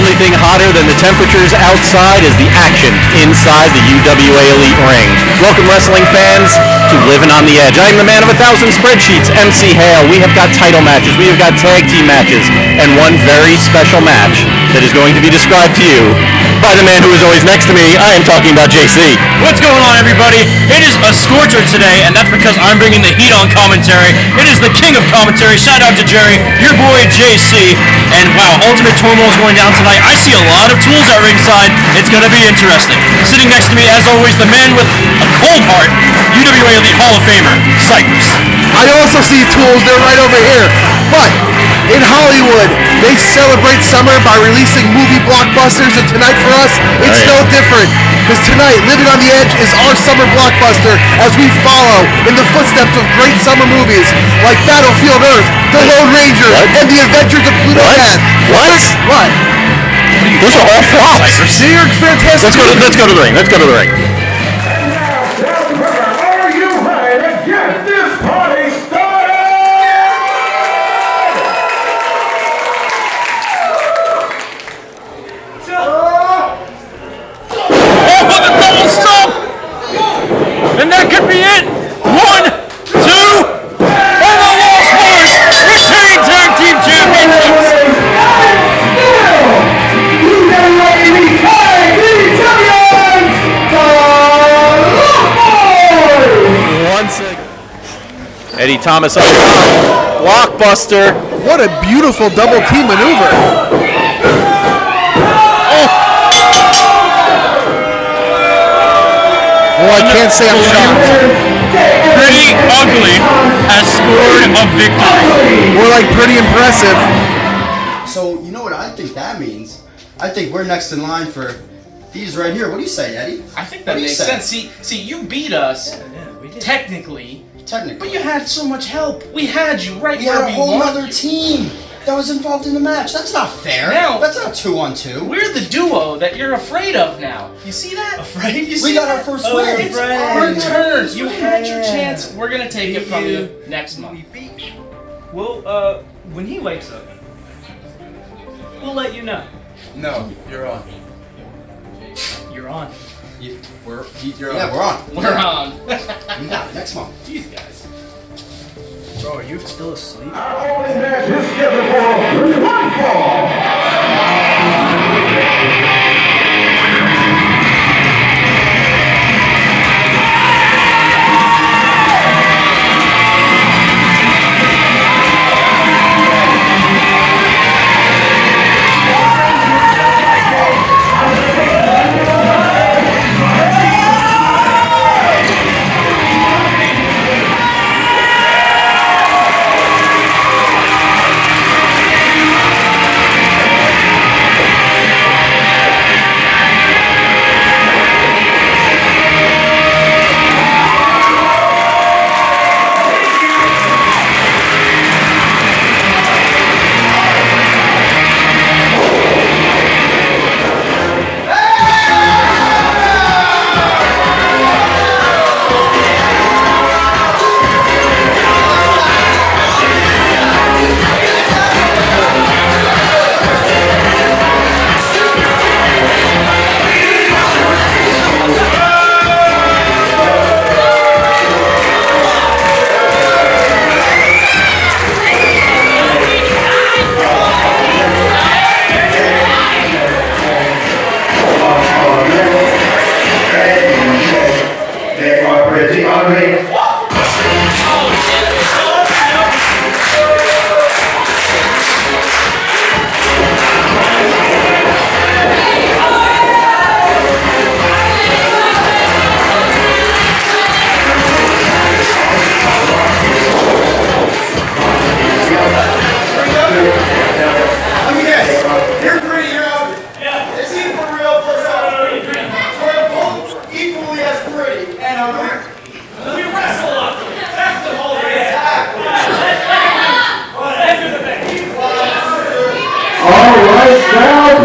only thing hotter than the temperatures outside is the action inside the UWA Elite ring. Welcome, wrestling fans, to Living on the Edge. I am the man of 1,000 spreadsheets, MC Hale. We have got title matches, we have got tag team matches, and one very special match that is going to be described to you by the man who is always next to me. I am talking about JC. What's going on, everybody? It is a scorcher today, and that's because I'm bringing the heat on commentary. It is the king of commentary. Shout out to Jerry, your boy JC. And wow, Ultimate Turmoil is going down tonight. I see a lot of tools at ringside. It's going to be interesting. Sitting next to me, as always, the man with a cold heart, UWA Elite Hall of Famer, Cypress. I also see tools. They're right over here. But in Hollywood, they celebrate summer by releasing movie blockbusters, and tonight for us, it's no different. Because tonight, Living on the Edge is our summer blockbuster as we follow in the footsteps of great summer movies like Battlefield Earth, The Lone Ranger, and The Adventures of Pluto Head. What? Those are all flops. See, you're fantastic. Let's go to the ring. Let's go to the ring. Are you ready to get this party started? Oh, the double stomp! And that could be it. 1, 2, and the Lost Boys retain tag team championships. Eddie Thomas up top. Blockbuster. What a beautiful double team maneuver. Oh, I can't say I'm shocked. Pretty Ugly has scored a victory. More like pretty impressive. So, you know what I think that means? I think we're next in line for these right here. What do you say, Eddie? I think that makes sense. See, you beat us, technically, but you had so much help. We had you right We where had a we whole wanted other you. team that was involved in the match. That's not fair. Now- That's not 2-on-2. We're the duo that you're afraid of now. You see that? Afraid? You We got our first win. It's our turn. You had your chance. We're gonna take it from you next month. Well, when he wakes up, we'll let you know. No, you're on. You're on. We're on. We're on. We got it next month. These guys. Bro, are you still asleep? Our opening match is scheduled for one fall.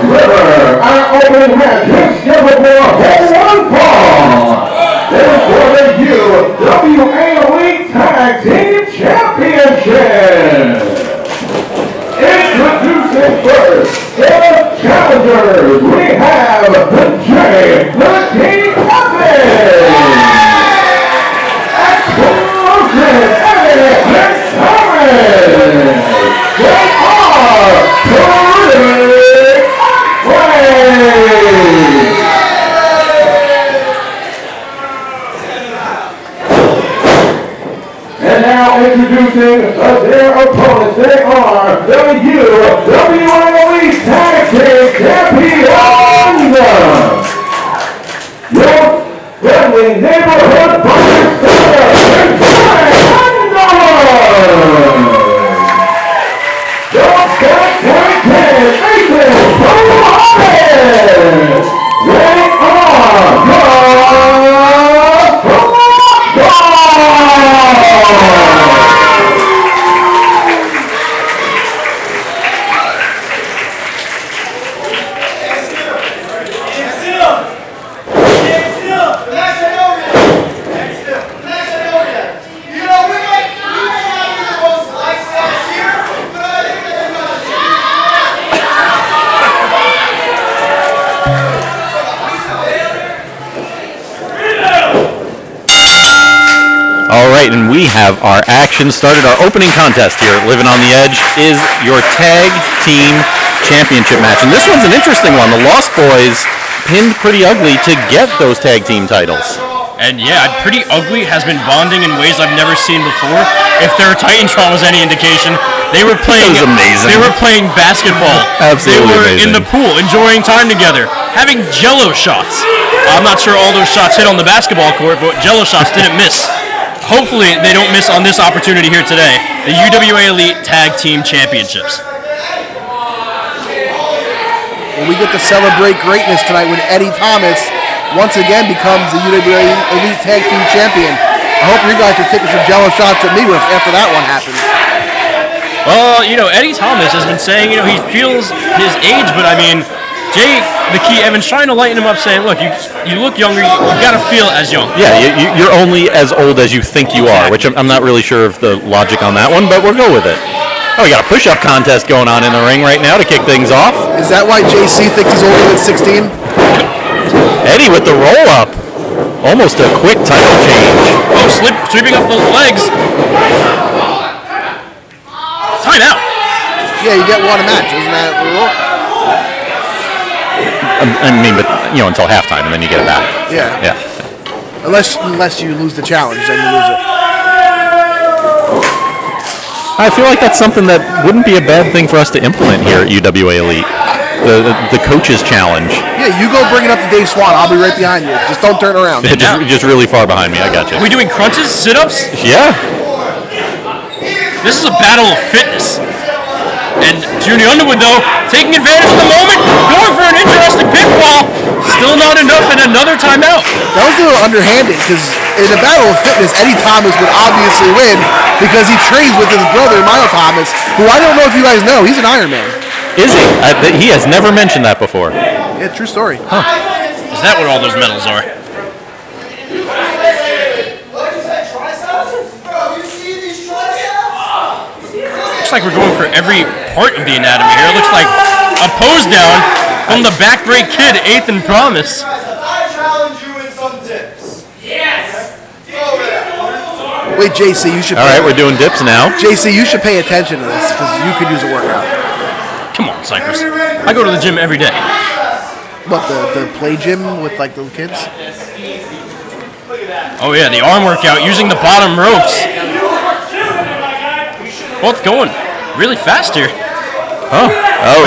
River, our opening match is scheduled for one fall. This is for the UWA Elite Tag Team Championship. Introducing first, the challenger UWA Elite Tag Team Champions, your friendly neighborhood bartender, Alright, and we have our action started. Our opening contest here at Livin on the Edge is your Tag Team Championship match. And this one's an interesting one. The Lost Boys pinned Pretty Ugly to get those tag team titles. And yeah, Pretty Ugly has been bonding in ways I've never seen before. If their Titantron was any indication, they were playing. That was amazing. They were playing basketball. Absolutely They were amazing. in the pool, enjoying time together, having Jello shots. I'm not sure all those shots hit on the basketball court, but Jello shots didn't miss. Hopefully, they don't miss on this opportunity here today. The UWA Elite Tag Team Championships. Well, we get to celebrate greatness tonight when Eddie Thomas once again becomes the UWA Elite Tag Team Champion. I hope you guys are taking some Jello shots at me after that one happens. Well, Eddie Thomas has been saying, he feels his age, but I mean, Jay, the key, Evan's trying to lighten him up, saying, look, you look younger, you gotta feel as young. Yeah, you're only as old as you think you are, which I'm not really sure of the logic on that one, but we'll go with it. Oh, we got a push-up contest going on in the ring right now to kick things off. Is that why JC thinks he's older than 16? Eddie with the roll-up. Almost a quick title change. Oh, sweeping up those legs. Time out. Yeah, you get one a match, isn't that the rule? I mean, but until halftime, and then you get it back. Yeah. Yeah. Unless you lose the challenge, then you lose it. I feel like that's something that wouldn't be a bad thing for us to implement here at UWA Elite. The coaches challenge. Yeah, you go bring it up to Dave Swan. I'll be right behind you. Just don't turn around. just really far behind me. I got you. Are we doing crunches, sit-ups? Yeah. This is a battle of fitness. And Junior Underwood, though, taking advantage of the moment, going for an interesting pinfall. Still not enough, and another timeout. That was a little underhanded, because in a battle of fitness, Eddie Thomas would obviously win because he trains with his brother, Milo Thomas, who I don't know if you guys know, he's an Iron Man. Is he? He has never mentioned that before. Yeah, true story. Huh. Is that what all those medals are? Looks like we're going for every part of the anatomy here. It looks like a pose down from the back break kid, Ethan Promise. I challenge you in some dips. Yes! Wait, JC, you should. All right, we're doing dips now. JC, you should pay attention to this because you could use a workout. Come on, Cypress. I go to the gym every day. What, the play gym with like little kids? Oh yeah, the arm workout using the bottom ropes. Both going really fast here. Oh,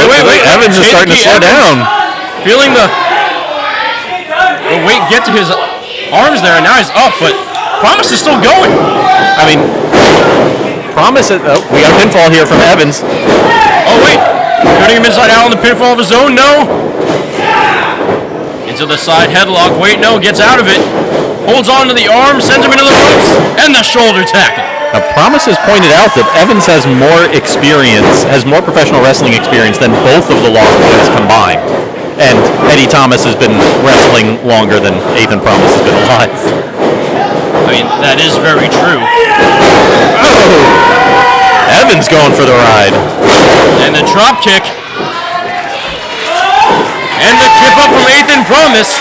wait. Evans is starting to slow down. Feeling the weight get to his arms there, and now he's up, but Promise is still going. I mean, Promise. We got a pinfall here from Evans. Oh wait, putting him inside out on the pinfall of his own. No. Into the side headlock. Wait, no. Gets out of it. Holds on to the arm, sends him into the ropes, and the shoulder tackle. Now, Promise has pointed out that Evans has more experience, has more professional wrestling experience than both of the Lost Boys combined. And Eddie Thomas has been wrestling longer than Ethan Promise has been alive. I mean, that is very true. Oh! Evans going for the ride. And the drop kick. And the kip up from Ethan Promise.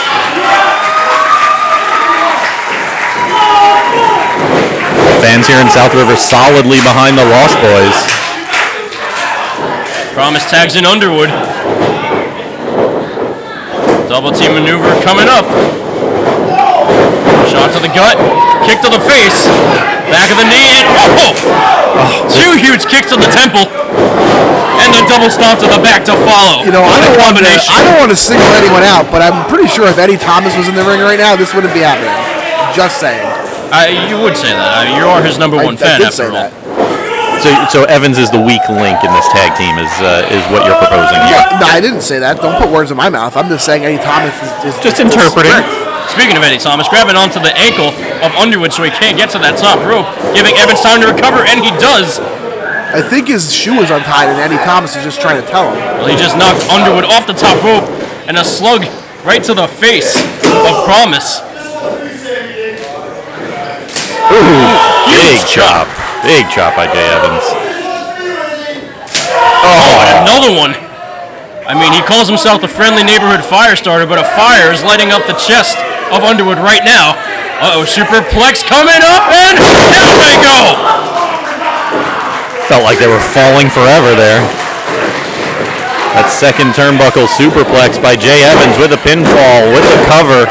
Fans here in South River solidly behind the Lost Boys. Promise tags in Underwood. Double team maneuver coming up. Shot to the gut. Kick to the face. Back of the knee. And two huge kicks to the temple. a double stomp to the back to follow. You know, I don't want to single anyone out, but I'm pretty sure if Eddie Thomas was in the ring right now, this wouldn't be happening. Just saying. You would say that. I mean, you are his number one fan, after all. So Evans is the weak link in this tag team, is what you're proposing here. No, I didn't say that. Don't put words in my mouth. I'm just saying Eddie Thomas is just interpreting. Speaking of Eddie Thomas, grabbing onto the ankle of Underwood so he can't get to that top rope, giving Evans time to recover, and he does. I think his shoe was untied, and Eddie Thomas is just trying to tell him. Well, he just knocked Underwood off the top rope, and a slug right to the face of Promise. Ooh, big chop. Big chop by Jay Evans. Oh, and another one. I mean, he calls himself the friendly neighborhood fire starter, but a fire is lighting up the chest of Underwood right now. Uh-oh, superplex coming up, and down they go! Felt like they were falling forever there. That second turnbuckle superplex by Jay Evans with a pinfall, with the cover.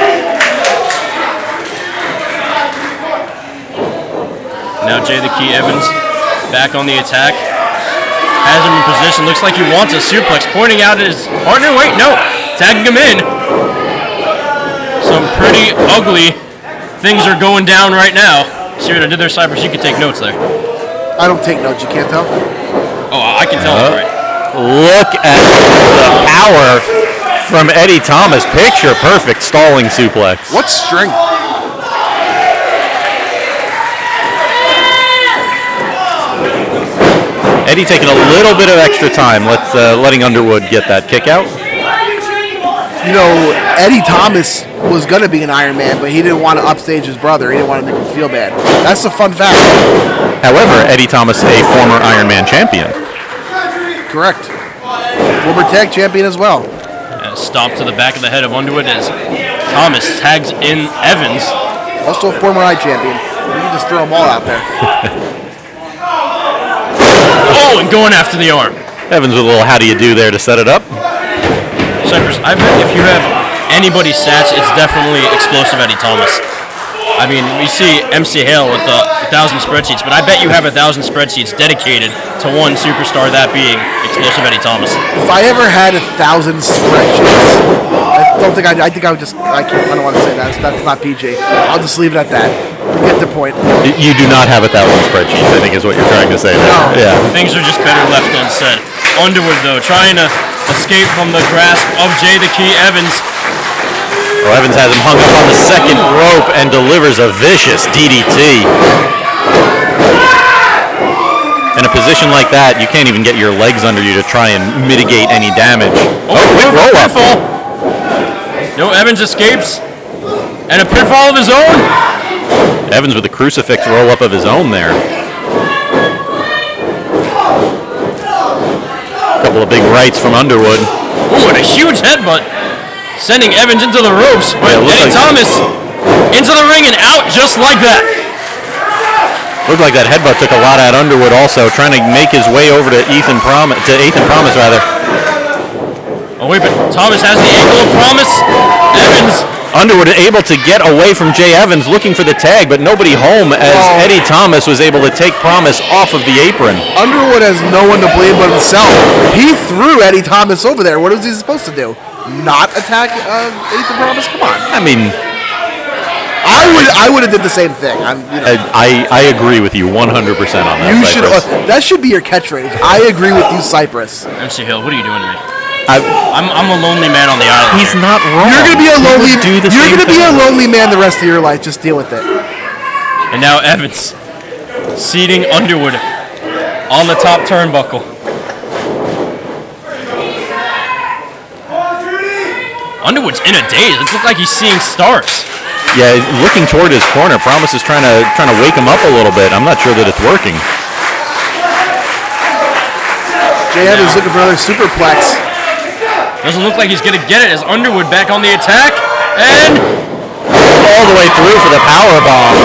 Now Jay the Key Evans back on the attack. Has him in position. Looks like he wants a suplex. Pointing out at his partner. Wait, no. Tagging him in. Some pretty ugly things are going down right now. See what I did there, Cypress? You can take notes there. I don't take notes. You can't tell? Oh, I can tell. Right. Look at the power from Eddie Thomas. Picture perfect stalling suplex. What strength? Eddie taking a little bit of extra time, letting Underwood get that kick out. You know, Eddie Thomas was going to be an Iron Man, but he didn't want to upstage his brother. He didn't want to make him feel bad. That's a fun fact. However, Eddie Thomas, a former Iron Man champion. Correct. Former tag champion as well. And a stomp to the back of the head of Underwood as Thomas tags in Evans. Also a former I champion. You can just throw them all out there. Oh, and going after the arm. Evans with a little how do you do there to set it up. Cypress, I bet if you have anybody's stats, it's definitely Explosive Eddie Thomas. I mean, we see MC Hale with 1,000 spreadsheets, but I bet you have 1,000 spreadsheets dedicated to one superstar, that being Explosive Eddie Thomas. If I ever had 1,000 spreadsheets, I don't think I think I would just, I don't want to say that. That's not PG. I'll just leave it at that. You get the point. You do not have 1,000 spreadsheets, I think is what you're trying to say there. No. Yeah. Things are just better left unsaid. Underwood, though, trying to escape from the grasp of Jay the Key Evans. Well, Evans has him hung up on the second rope and delivers a vicious DDT. In a position like that, you can't even get your legs under you to try and mitigate any damage. Oh, quick roll up. No, Evans escapes. And a pinfall of his own. Evans with a crucifix roll up of his own there. A couple of big rights from Underwood. Ooh, and a huge headbutt. Sending Evans into the ropes, but Eddie Thomas into the ring and out just like that. Looked like that headbutt took a lot out of Underwood also, trying to make his way over to Ethan Promise. Oh wait, but Thomas has the ankle of Promise. Evans. Underwood able to get away from Jay Evans, looking for the tag, but nobody home as Eddie Thomas was able to take Promise off of the apron. Underwood has no one to blame but himself. He threw Eddie Thomas over there. What was he supposed to do? Not attack Ethan Promise? Come on. I mean, I would have did the same thing. I agree with you 100% on that. You should. That should be your catchphrase. I agree with you, Cypress. MC Hill, what are you doing to me? I'm a lonely man on the island. He's not wrong. You're gonna be a lonely. You're gonna be a lonely man the rest of your life. Just deal with it. And now Evans seating Underwood on the top turnbuckle. Underwood's in a daze. It looks like he's seeing stars. Yeah, looking toward his corner. Promise is trying to wake him up a little bit. I'm not sure that it's working. Jay Evans looking for another superplex. Doesn't look like he's going to get it as Underwood back on the attack. And all the way through for the power bomb.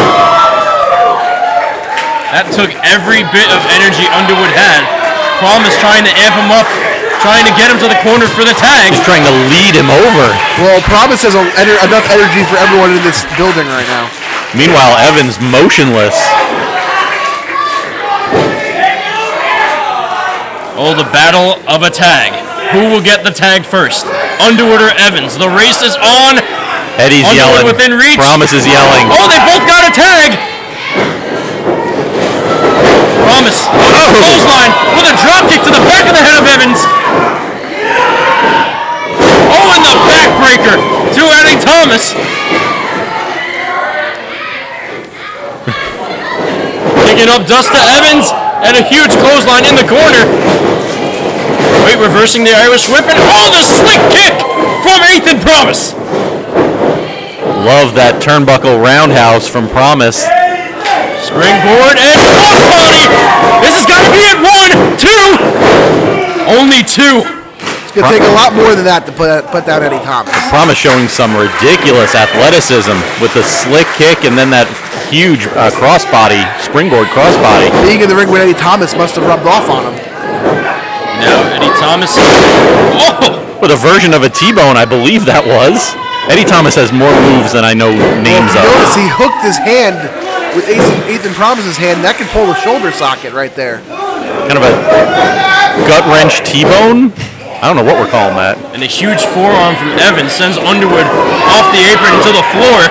That took every bit of energy Underwood had. Promise trying to amp him up, trying to get him to the corner for the tag. He's trying to lead him over. Well, Promise has enough energy for everyone in this building right now. Meanwhile, Evans motionless. Oh, the battle of a tag. Who will get the tag first? Underwood or Evans? The race is on. Eddie's Underwood yelling. within reach. Promise is yelling. Oh, they both got a tag. Promise. Clothesline with a drop kick to the back of the head of Evans. Oh, and the backbreaker to Eddie Thomas. Picking up dust to Evans and a huge clothesline in the corner. Wait, reversing the Irish whip and oh, the slick kick from Ethan Promise. Love that turnbuckle roundhouse from Promise. Springboard and crossbody. This has got to be it. 1, 2. Only 2. It's going to take a lot more than that to put down Eddie Thomas. Promise showing some ridiculous athleticism with the slick kick and then that huge crossbody, springboard crossbody. Being in the ring with Eddie Thomas must have rubbed off on him. Now Eddie Thomas. Oh! With a version of a T-bone, I believe that was. Eddie Thomas has more moves than I know names of. Notice he hooked his hand with Ethan Promise's hand. That could pull the shoulder socket right there. Kind of a gut wrench T-bone. I don't know what we're calling that. And a huge forearm from Evans sends Underwood off the apron to the floor.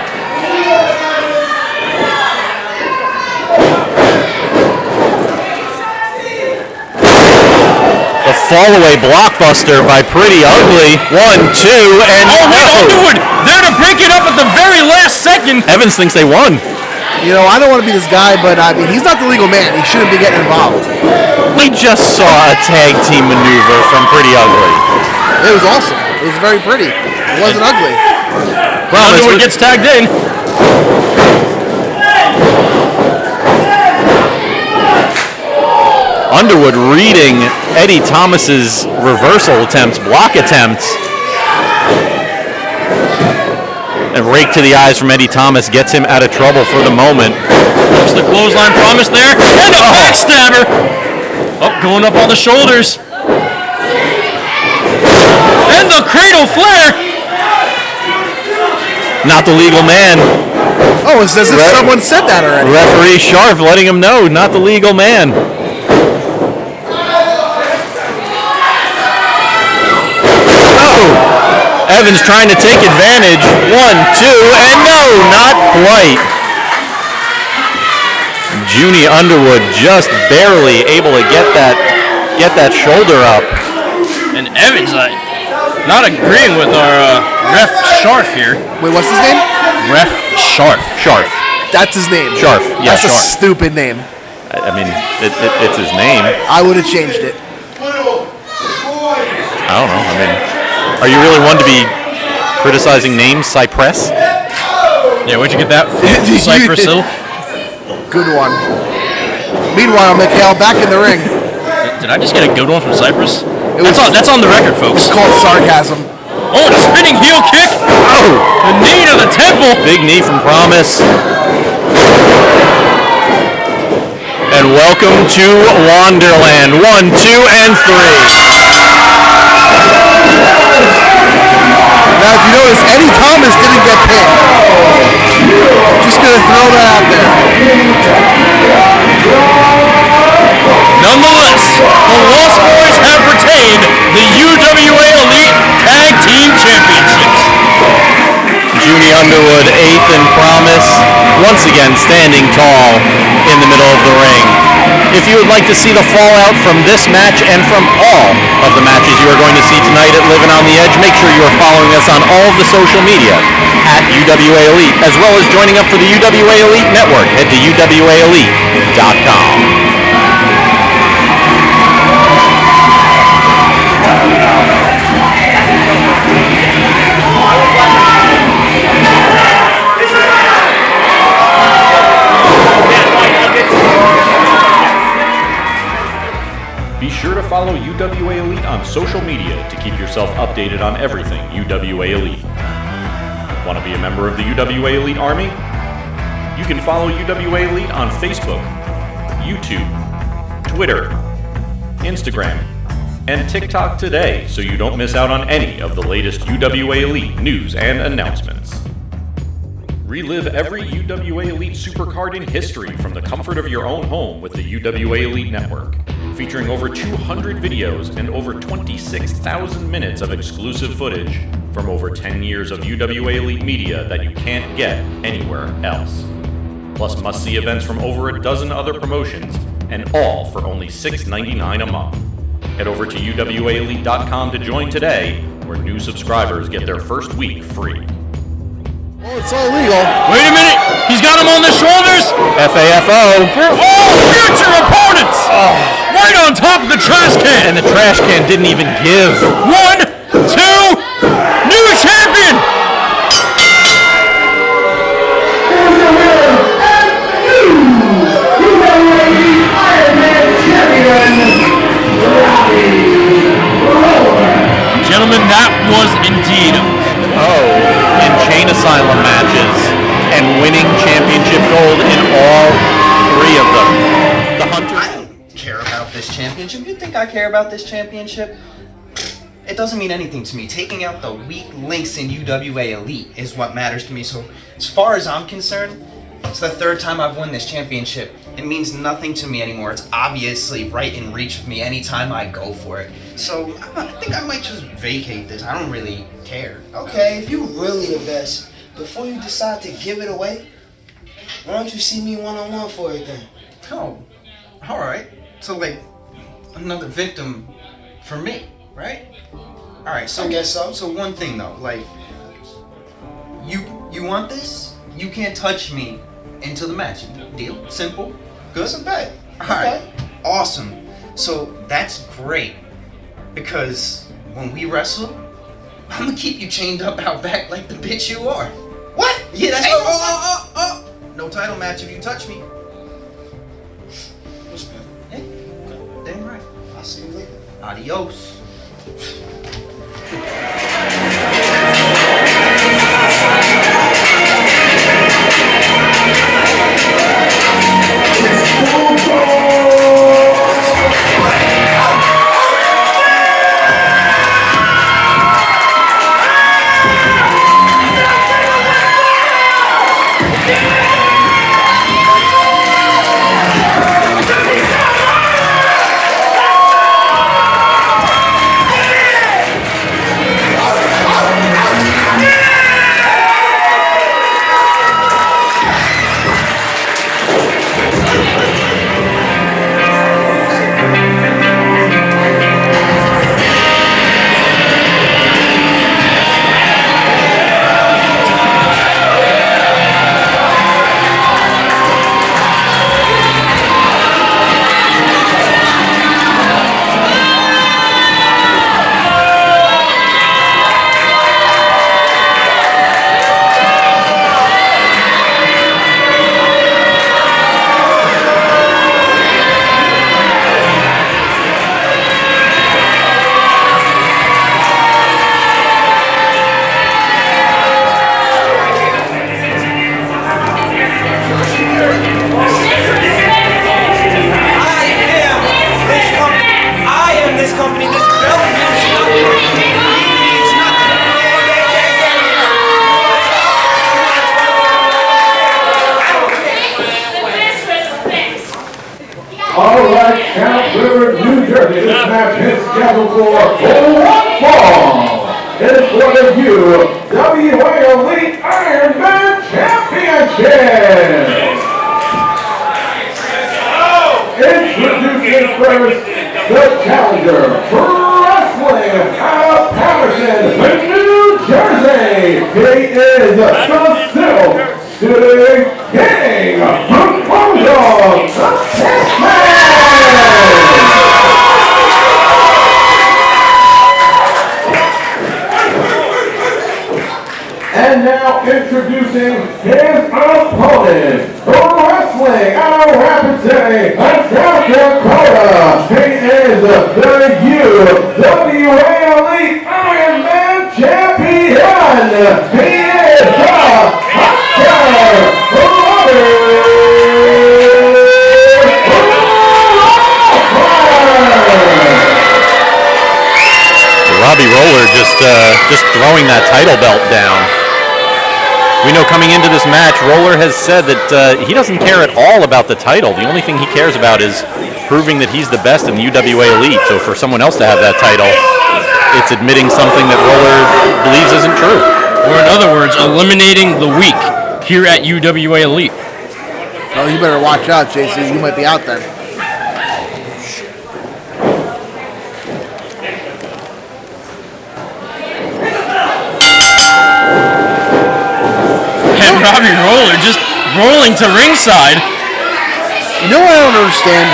The fall-away blockbuster by Pretty Ugly. 1, 2, and oh, wait, Underwood there to break it up at the very last second. Evans thinks they won. You know, I don't want to be this guy, but I mean, he's not the legal man. He shouldn't be getting involved. We just saw a tag team maneuver from Pretty Ugly. It was awesome. It was very pretty. It wasn't ugly. Underwood gets tagged in. Underwood reading Eddie Thomas's reversal attempts, block attempts. And rake to the eyes from Eddie Thomas gets him out of trouble for the moment. There's the clothesline Promise there, and a backstabber. Oh, going up on the shoulders. And the cradle flare. Not the legal man. Oh, it's as if someone said that already. Referee Sharp letting him know, not the legal man. Evans trying to take advantage. 1, 2, and no, not quite. Junie Underwood just barely able to get that shoulder up. And Evans not agreeing with our ref Sharp here. Wait, what's his name? Ref Sharp. Sharp. That's his name. Sharp. Yeah, That's Sharp. a stupid name. I mean, it's his name. I would have changed it. I don't know. I mean, are you really one to be criticizing names, Cypress? Yeah, where'd you get that from? Cypress Hill? Good one. Meanwhile, Mikhail back in the ring. Did I just get a good one from Cypress? That's on the record, folks. It's called sarcasm. Oh, and a spinning heel kick. Oh! The knee to the temple. Big knee from Promise. And welcome to Wonderland. 1, 2, and 3. Now, if you notice, Eddie Thomas didn't get pinned. Just gonna throw that out there. Nonetheless, the Lost Boys have retained the UWA Elite Tag Team Championships. Junie Underwood, 8th in Promise, once again standing tall in the middle of the ring. If you would like to see the fallout from this match and from all of the matches you are going to see tonight at Livin' on the Edge, make sure you are following us on all of the social media at UWA Elite, as well as joining up for the UWA Elite Network. Head to UWAElite.com. Be sure to follow UWA Elite on social media to keep yourself updated on everything UWA Elite. Want to be a member of the UWA Elite Army? You can follow UWA Elite on Facebook, YouTube, Twitter, Instagram, and TikTok today so you don't miss out on any of the latest UWA Elite news and announcements. Relive every UWA Elite Supercard in history from the comfort of your own home with the UWA Elite Network. featuring over 200 videos and over 26,000 minutes of exclusive footage from over 10 years of UWA Elite media that you can't get anywhere else. Plus must-see events from over a dozen other promotions, and all for only $6.99 a month. Head over to UWAElite.com to join today, where new subscribers get their first week free. Well, it's all legal. Wait a minute! He's got him on the shoulders! FAFO. For all future opponents! Right on top of the trash can! And the trash can didn't even give. 1, 2, new champion! Gentlemen, that was indeed Insane Asylum matches and winning championship gold in all 3 of them. The Hunter. I don't care about this championship. You think I care about this championship? It doesn't mean anything to me. Taking out the weak links in UWA Elite is what matters to me. So as far as I'm concerned, it's the 3rd time I've won this championship. It means nothing to me anymore. It's obviously right in reach of me anytime I go for it. So I think I might just vacate this. I don't really care. Okay, if you're really the best, before you decide to give it away, why don't you see me one-on-one for it then? Oh, alright. So like, another victim for me, right? Alright, so I guess so. So one thing though, like, you want this? You can't touch me until the match. Deal? Simple? Good? It's a bet. Alright, Okay. awesome. So that's great, because when we wrestle, I'm gonna keep you chained up out back like the bitch you are. What? Yeah, that's no title match if you touch me. What's that? Hey, damn right. I'll see you later. Adios. New Jersey. This match is scheduled for one fall. It is for the UWA Elite Ironman Championship. Introducing first the challenger for wrestling out of Patterson, New Jersey. He is the Silk City King from Bulldog, the Pittman. And now introducing his opponent, wrestling out of Rapid City, South Dakota. He is the UWA Elite Ironman Champion. He is the Robbie Roller just throwing that title belt down. We know coming into this match, Roller has said that he doesn't care at all about the title. The only thing he cares about is proving that he's the best in the UWA Elite. So for someone else to have that title, it's admitting something that Roller believes isn't true. Or in other words, eliminating the weak here at UWA Elite. Oh, you better watch out, JC. You might be out then. And Robbie Roller just rolling to ringside. You know what I don't understand?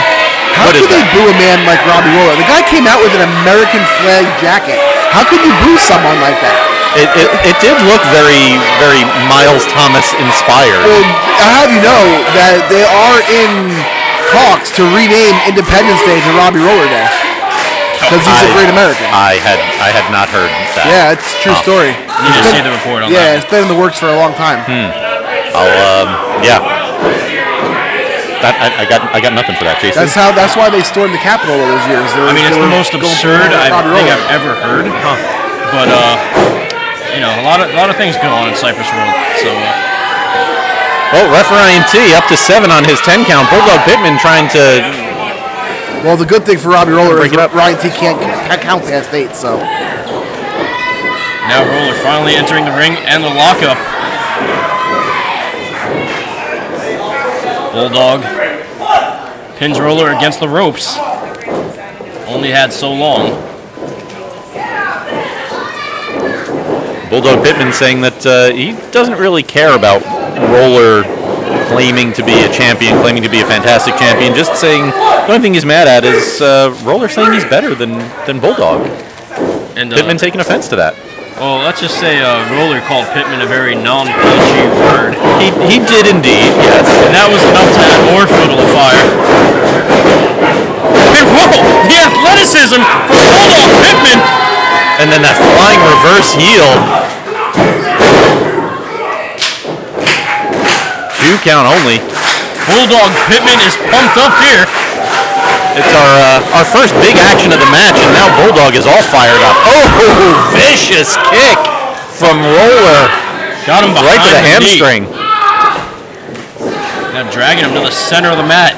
How could they boo a man like Robbie Roller? The guy came out with an American flag jacket. How could you boo someone like that? It did look very, very Miles Thomas inspired. Well, I have you know that they are in talks to rename Independence Day to Robbie Roller Day because he's a great American. I had not heard that. Yeah, it's a true story. You just see the report on that. Yeah, it's been in the works for a long time. I got nothing for that, Jason. That's why they stormed the Capitol all those years. I mean, it's the most absurd I think I've ever heard. But you know, a lot of things go on in Cypress World. So. Well, Ref Ryan T up to 7 on his 10 count. Bulldog Pittman trying to. Well, the good thing for Robbie Roller is Ryan T can't count past 8. So. Now Roller finally entering the ring and the lockup. Bulldog pins Roller against the ropes. Only had so long. Bulldog Pittman saying that he doesn't really care about Roller claiming to be a champion, claiming to be a fantastic champion. Just saying the only thing he's mad at is Roller saying he's better than Bulldog. And Pittman taking offense to that. Well, let's just say Roller called Pittman a very non-PG word. He did indeed, yes. And that was enough to add more fuel to the fire. And whoa! The athleticism from Bulldog Pittman! And then that flying reverse heel. 2 count only. Bulldog Pittman is pumped up here. It's our first big action of the match, and now Bulldog is all fired up. Oh, vicious kick from Roller. Got him right to the hamstring. Now dragging him to the center of the mat.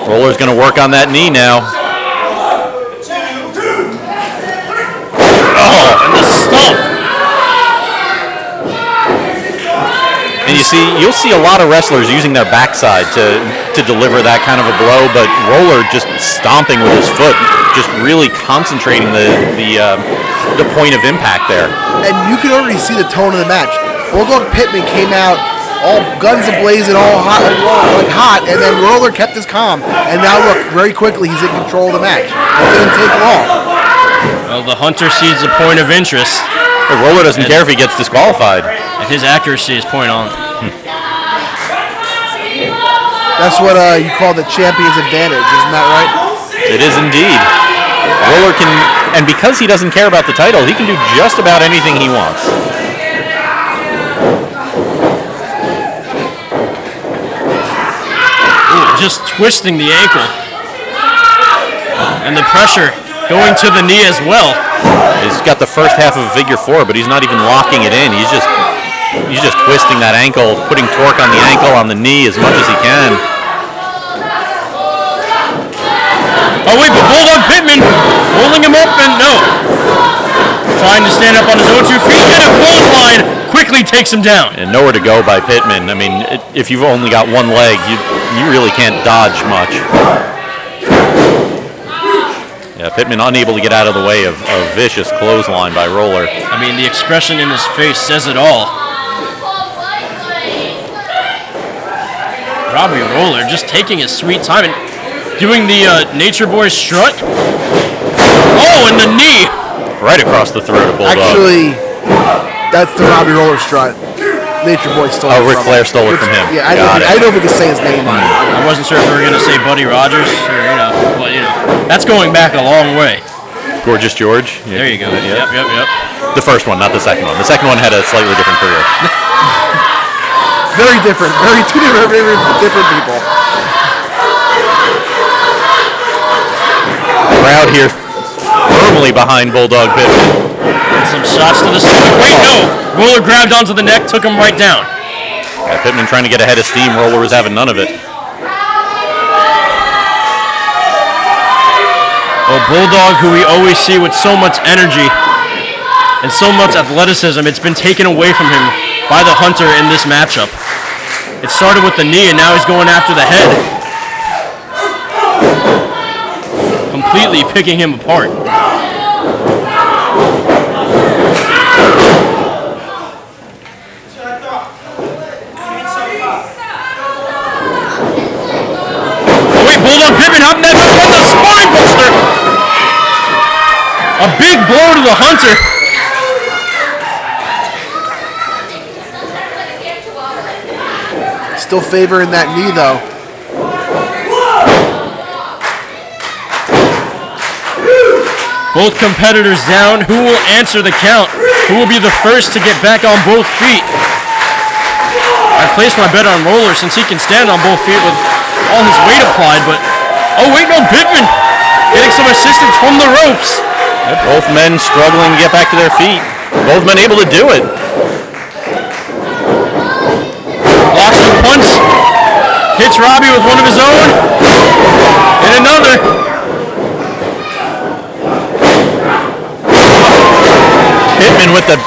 Roller's going to work on that knee now. Oh, and the stomp. And you'll see a lot of wrestlers using their backside to deliver that kind of a blow, but Roller just stomping with his foot, just really concentrating the point of impact there. And you can already see the tone of the match. Bulldog Pittman came out all guns a-blazing, all hot, and then Roller kept his calm. And now look, very quickly he's in control of the match. It didn't take long. Well, the Hunter sees the point of interest. But Roller doesn't care if he gets disqualified. And his accuracy is point on. That's what you call the champion's advantage, isn't that right? It is indeed. Roller can, and because he doesn't care about the title, he can do just about anything he wants. Ooh, just twisting the ankle. And the pressure going to the knee as well. He's got the first half of a figure 4, but he's not even locking it in. He's just twisting that ankle, putting torque on the ankle, on the knee as much as he can. Oh wait, but Bulldog Pittman holding him up and no. Trying to stand up on his own 2 feet and a clothesline quickly takes him down. And nowhere to go by Pittman. I mean, if you've only got one leg, you really can't dodge much. Yeah, Pittman unable to get out of the way of a vicious clothesline by Roller. I mean, the expression in his face says it all. Robbie Roller just taking his sweet time and doing the Nature Boy strut. Oh, and the knee. Right across the throat of Bulldog. Actually, that's the Robbie Roller strut. Nature Boy stole it from him. Ric Flair stole it from him. Yeah, I don't know if we could say his name. I wasn't sure if we were going to say Buddy Rogers or, but, that's going back a long way. Gorgeous George. There you go. Yep. The first one, not the second one. The second one had a slightly different career. Very different. Two different people. The crowd here firmly firmly behind Bulldog Pittman. And some shots to the stomach. Wait, no! Roller grabbed onto the neck, took him right down. Yeah, Pittman trying to get ahead of steam. Roller was having none of it. Well, Bulldog, who we always see with so much energy and so much athleticism, it's been taken away from him by the Hunter in this matchup. It started with the knee, and now he's going after the head. Completely picking him apart. Oh wait, Bulldog Pittman up that from the spine buster! A big blow to the Hunter. Still favoring that knee, though. Both competitors down. Who will answer the count? Who will be the first to get back on both feet? I placed my bet on Roller since he can stand on both feet with all his weight applied, but... Oh wait, no, Pittman getting some assistance from the ropes. Yeah, both men struggling to get back to their feet. Both men able to do it. Blocks the punch. Hits Robbie with one of his own. And another. Pittman with the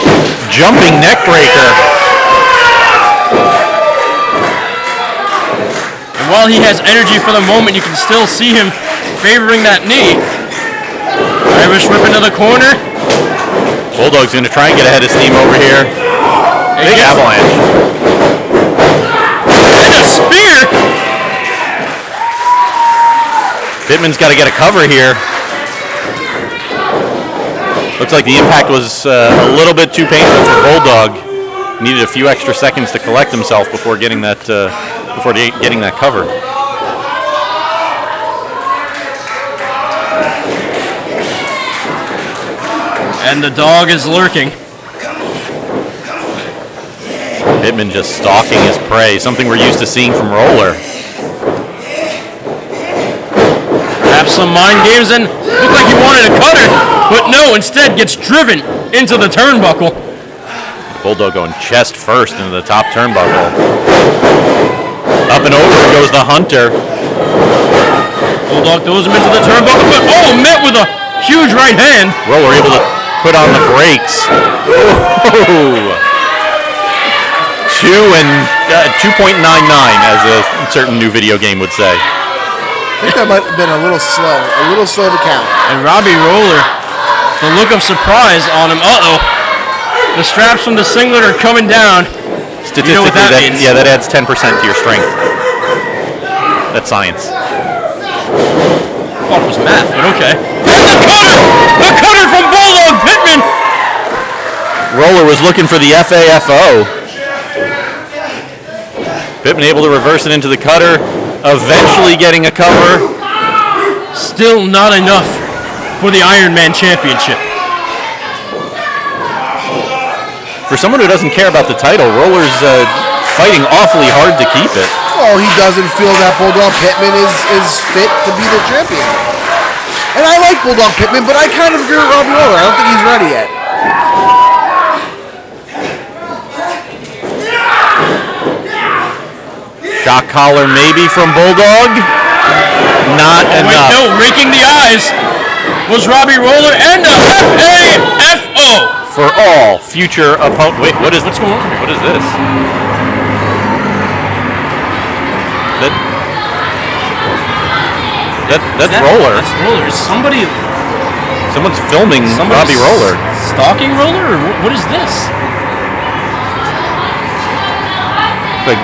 jumping neck breaker. And while he has energy for the moment, you can still see him favoring that knee. Irish whip into the corner. Bulldog's going to try and get ahead of steam over here. Big avalanche. And a spear! Pittman's got to get a cover here. Looks like the impact was a little bit too painful for Bulldog. Needed a few extra seconds to collect himself before getting that cover. And the dog is lurking. Pittman just stalking his prey, something we're used to seeing from Roller. Perhaps some mind games, and looked like he wanted a cutter, but no, instead gets driven into the turnbuckle. Bulldog going chest first into the top turnbuckle. Up and over goes the Hunter. Bulldog throws him into the turnbuckle, but met with a huge right hand. Roller able to put on the brakes. Oh. 2.99, as a certain new video game would say. I think that might have been a little slow to count. And Robbie Roller, the look of surprise on him. The straps from the singlet are coming down. Statistically, you know what that means. Yeah, that adds 10% to your strength. That's science. I thought it was math, but okay. And the cutter! The cutter from Bulldog Pittman! Roller was looking for the FAFO. Pittman able to reverse it into the cutter, eventually getting a cover. Still not enough for the Iron Man Championship. For someone who doesn't care about the title, Roller's fighting awfully hard to keep it. Oh, he doesn't feel that Bulldog Pittman is fit to be the champion. And I like Bulldog Pittman, but I kind of agree with Robbie Roller. I don't think he's ready yet. Shock collar maybe from Bulldog. Not enough. Wait, no, raking the eyes was Robbie Roller and a FAFO. For all future opponents. Wait, what's going on here? What is this? That's Roller. That's Roller. Someone's filming Robbie Roller. Stalking Roller, or what is this? Like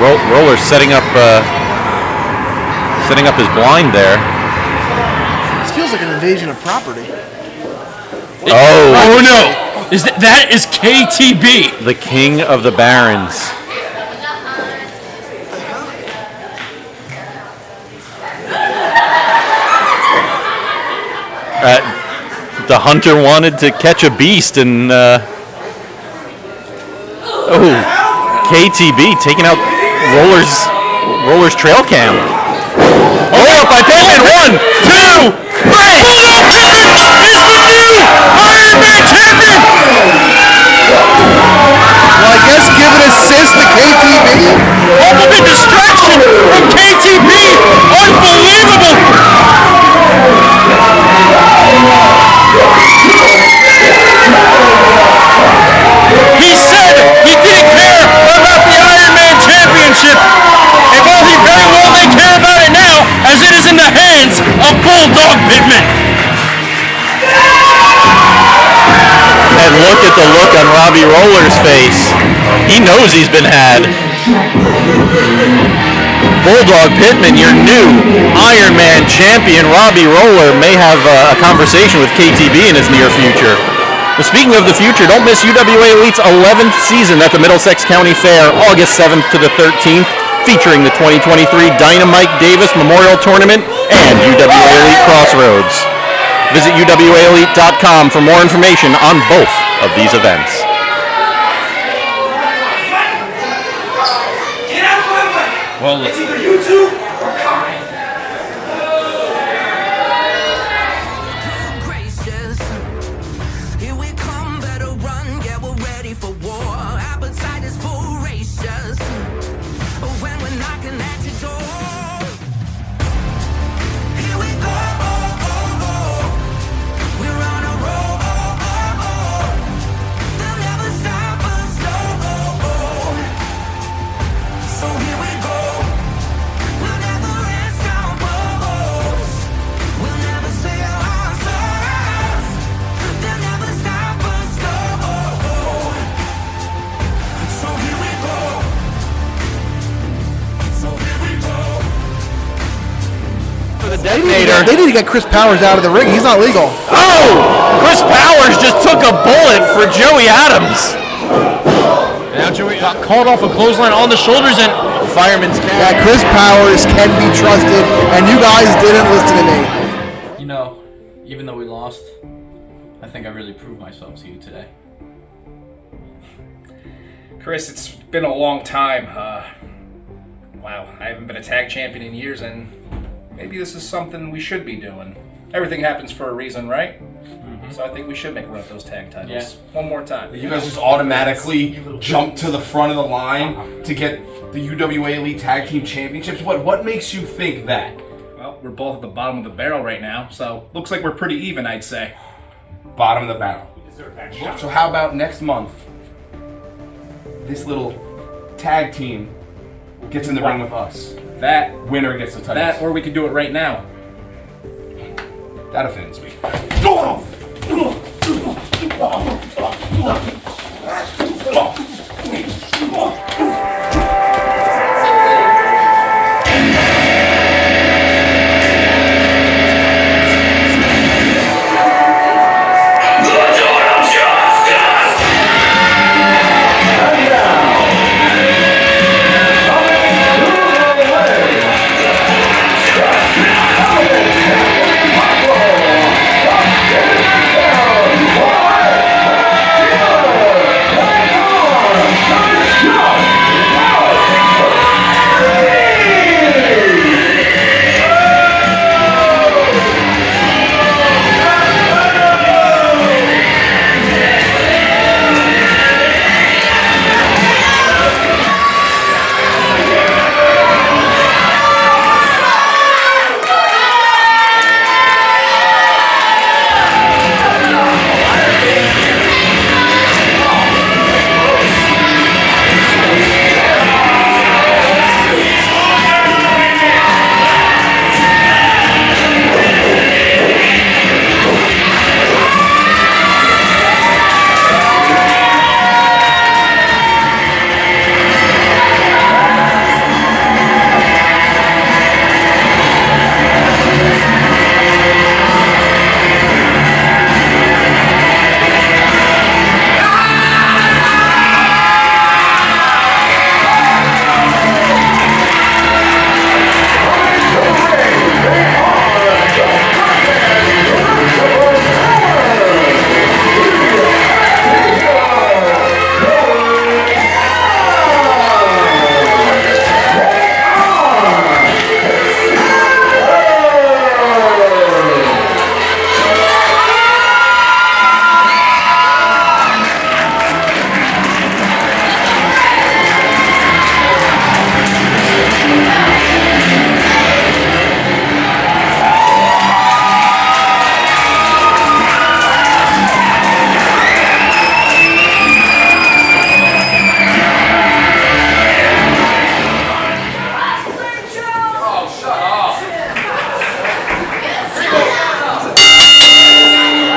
Roller setting up his blind there. This feels like an invasion of property. Oh no! That is KTB, the King of the Barons. The Hunter wanted to catch a beast, and KTB taking out Roller's trail cam. Oh, up by Pittman! 1, 2, 3! assist to KTB. Ultimate distraction from KTB. Unbelievable. He said he didn't care about the Iron Man Championship. And while he very well may care about it now, as it is in the hands of Bulldog Pittman. And look at the look on Robbie Roller's face. He knows he's been had. Bulldog Pittman, your new Iron Man champion. Robbie Roller may have a conversation with KTB in his near future. But speaking of the future, don't miss UWA Elite's 11th season at the Middlesex County Fair, August 7th to the 13th, featuring the 2023 Dynamite Davis Memorial Tournament and UWA Elite Crossroads. Visit UWAElite.com for more information on both of these events. Well, it's either you two or Kai. Here we come, better run, yeah, we're ready for war. Appetite is voracious when we're knocking at your door. Here we go, we're on a roll. They'll never stop us, no. So here we go. We'll never rest our bones. We'll never sell ourselves. They'll never stop us, no. So here we go. So here we go. For the detonator. They need to get Chris Powers out of the ring. He's not legal. Oh! Chris Powers just took a bullet for Joey Adams. Now Joey got called off a clothesline on the shoulders and Fireman's cap. Yeah, Chris Powers can be trusted, and you guys didn't listen to me. You know, even though we lost, I think I really proved myself to you today. Chris, it's been a long time. Wow, I haven't been a tag champion in years, and maybe this is something we should be doing. Everything happens for a reason, right? So I think we should make a run at those tag titles. One more time. You guys just automatically jump to the front of the line to get the UWA Elite Tag Team Championships. What makes you think that? Well, we're both at the bottom of the barrel right now, so looks like we're pretty even, I'd say. Bottom of the barrel. So how about next month, this little tag team gets in the ring with us. That winner gets the title. That, or we could do it right now. That offends me.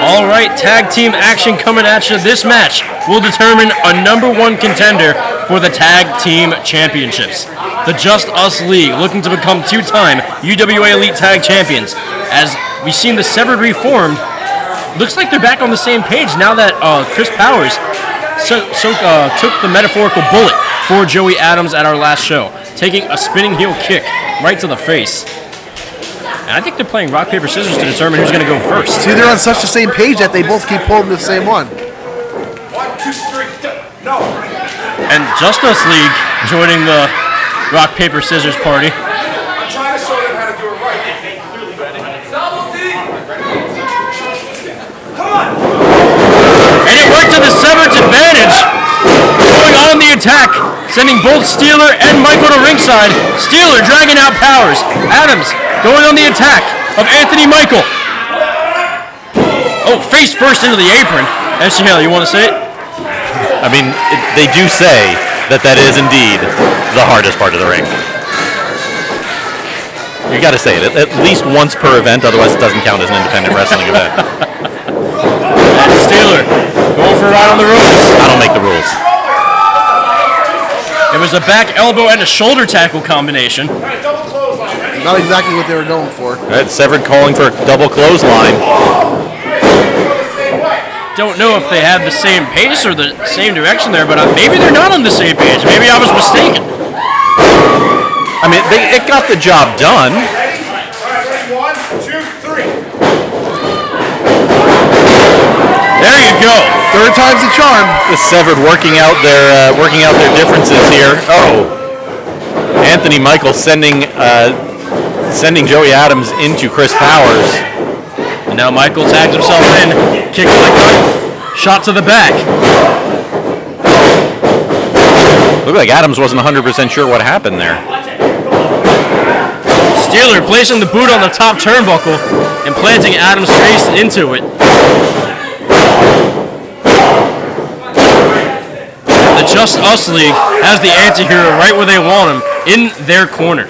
All right, tag team action coming at you. This match will determine a #1 contender for the tag team championships. The Just Us League looking to become 2-time UWA Elite Tag Champions. As we've seen the Severed reformed, looks like they're back on the same page now that Chris Powers took the metaphorical bullet for Joey Adams at our last show, taking a spinning heel kick right to the face. And I think they're playing rock, paper, scissors to determine who's going to go first. See, they're on such the same page that they both keep pulling the same one. 1, 2, 3, no. And Just Us League joining the rock, paper, scissors party. I'm trying to show them how to do it right. Double D. Come on. And it worked to the Severed's advantage. Going on the attack, sending both Steeler and Michael to ringside. Steeler dragging out Powers. Adams going on the attack of Anthony Michael. Oh, face first into the apron. SG Hale, you want to say it? I mean, they do say that is indeed the hardest part of the ring. You got to say it at least once per event, otherwise it doesn't count as an independent wrestling event. And Steeler going for a ride on the ropes. I don't make the rules. It was a back elbow and a shoulder tackle combination. Not exactly what they were going for. All right, Severed calling for a double clothesline. Don't know if they had the same pace or the same direction there, but maybe they're not on the same page. Maybe I was mistaken. I mean, it got the job done. 1, 2, 3. There you go. Third time's the charm. The Severed working out their differences here. Oh, Anthony Michael sending Joey Adams into Chris Powers. And now Michael tags himself in, kick to the gut, shot to the back. Looked like Adams wasn't 100% sure what happened there. Steeler placing the boot on the top turnbuckle and planting Adams' face into it. The Just Us League has the anti-hero right where they want him, in their corner.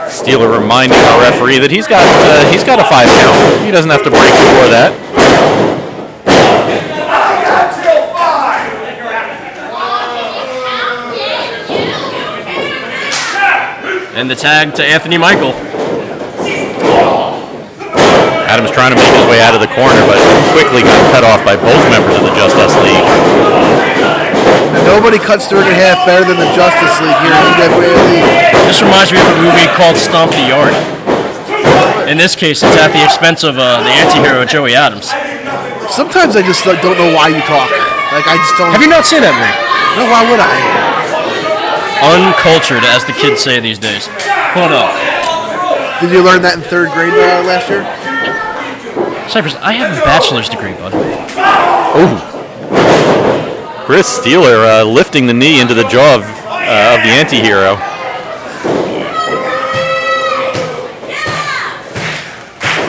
Steeler reminding our referee that he's got a 5 count. He doesn't have to break before that. And the tag to Anthony Michael. Adams trying to make his way out of the corner, but quickly got cut off by both members of the Just Us League. And nobody cuts through it in half better than the Justice League here in UWA Elite. This reminds me of a movie called Stomp the Yard. In this case, it's at the expense of the anti-hero Joey Adams. Sometimes I just don't know why you talk. Like, I just don't. Have you not seen that movie? No, why would I? Uncultured, as the kids say these days. Hold up. Did you learn that in 3rd grade last year? Cypress, I have a bachelor's degree, bud. Ooh. Chris Steeler lifting the knee into the jaw of the anti-hero.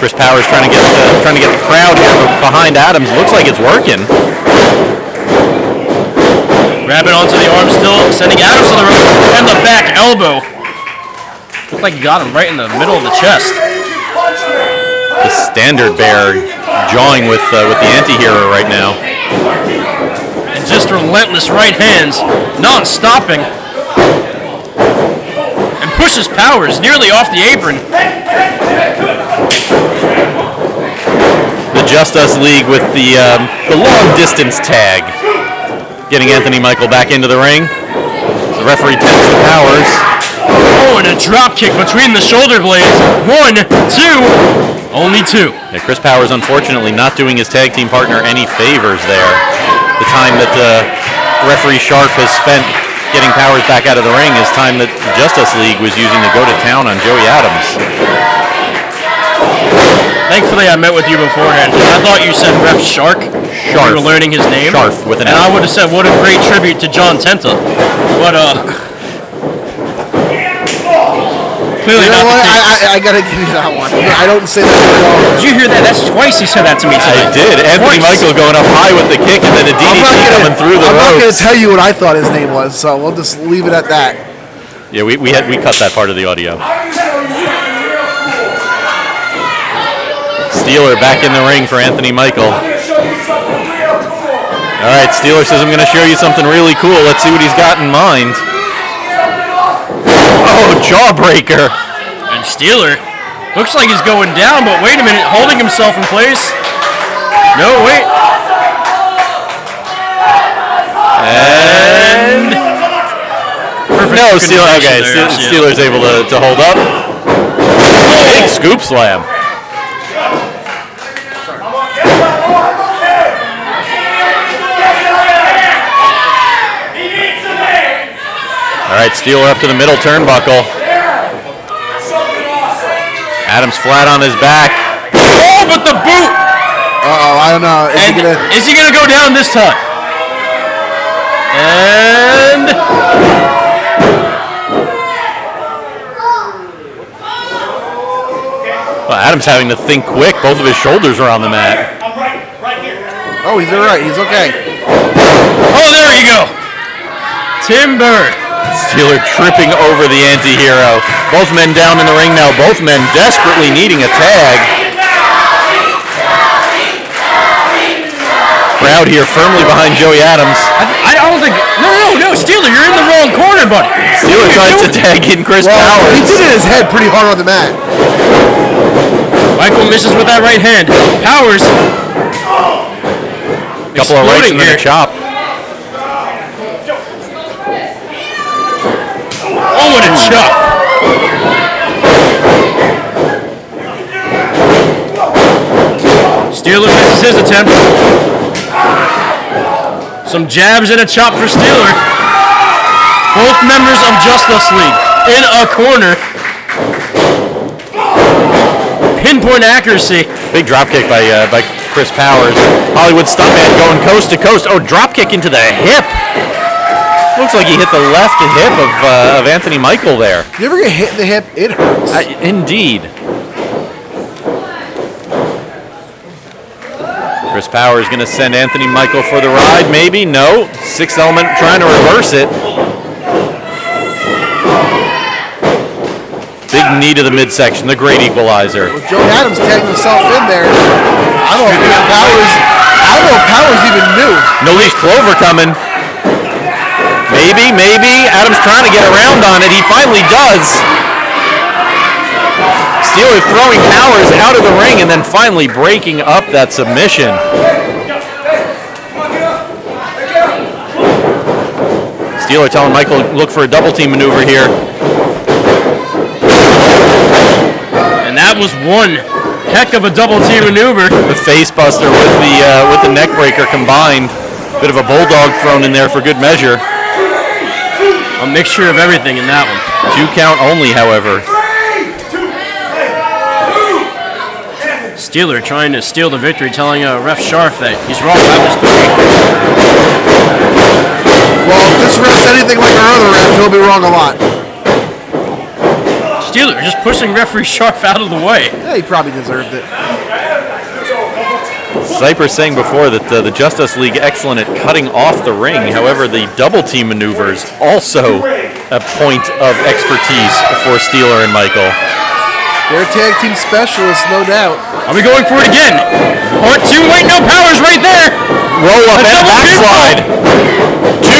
Chris Powers trying to get the crowd here behind Adams. Looks like it's working. Grabbing onto the arm still, sending Adams to the rope, and the back elbow. Looked like he got him right in the middle of the chest. The standard bearer jawing with the anti-hero right now. And just relentless right hands, non-stopping. And pushes Powers nearly off the apron. The Just Us League with the long distance tag. Getting Anthony Michael back into the ring. The referee tends to Powers. Oh, and a drop kick between the shoulder blades. 1, 2. Only 2. Yeah, Chris Powers, unfortunately, not doing his tag team partner any favors there. The time that referee Sharp has spent getting Powers back out of the ring is time that the Justice League was using to go to town on Joey Adams. Thankfully, I met with you beforehand. I thought you said Ref Shark. Sharf. You were learning his name. Sharf with an And F. I would have said, what a great tribute to John Tenta. But, clearly You know not what? the case. I gotta give you that one. I don't say that at all. Did you hear that? That's twice he said that to me today. I did. Anthony Michael going up high with the kick and then a DDT coming through the I'm not ropes. gonna tell you what I thought his name was, so we'll just leave it at that. Yeah, we cut that part of the audio. Steeler back in the ring for Anthony Michael. All right, Steeler says, I'm going to show you something really cool. Let's see what he's got in mind. Oh, jawbreaker. And Steeler looks like he's going down, but wait a minute, holding himself in place. No, wait. And no, Steeler. Okay, Steeler's able to hold up. Big scoop slam. All right, Steeler up to the middle turnbuckle. Adams flat on his back. Oh, but the boot. Uh-oh, I don't know. Is he gonna go down this time? And well, Adams having to think quick. Both of his shoulders are on the mat. Oh, he's all right. He's okay. Oh, there you go. Timber. Steeler tripping over the anti-hero. Both men down in the ring now. Both men desperately needing a tag. Crowd here firmly behind Joey Adams. I don't think... No, Steeler, you're in the wrong corner, buddy. Steeler tries to tag in Chris Powers. He did it in his head pretty hard on the mat. Michael misses with that right hand. Powers. Couple of rights and then a chop. Oh, what a chop. Steeler misses his attempt. Some jabs and a chop for Steeler. Both members of Justice League in a corner. Pinpoint accuracy. Big drop kick by Chris Powers. Hollywood stuntman going coast to coast. Oh, drop kick into the hip. Looks like he hit the left hip of Anthony Michael there. You ever get hit in the hip? It hurts. Indeed. Chris Powers going to send Anthony Michael for the ride. Maybe. No. Sixth Element trying to reverse it. Big knee to the midsection. The great equalizer. Well, Joey Adams tagged himself in there. I don't know if Powers even knew. No leaf clover coming. Maybe. Adams trying to get around on it. He finally does. Steeler throwing Powers out of the ring and then finally breaking up that submission. Steeler telling Michael look for a double team maneuver here. And that was one heck of a double team maneuver. The face buster with the neck breaker combined. Bit of a bulldog thrown in there for good measure. A mixture of everything in that one. 2 count only, however. Steeler trying to steal the victory, telling ref Sharf that he's wrong. That was 3. Well, if this ref's anything like our other refs, he'll be wrong a lot. Steeler just pushing referee Sharf out of the way. Yeah, he probably deserved it. Zyper saying before that the Justice League excellent at cutting off the ring. However, the double team maneuvers also a point of expertise for Steeler and Michael. They're tag team specialists, no doubt. Are we going for it again? Part 2, wait, no, Powers right there. Roll up and backslide. 2-4-6.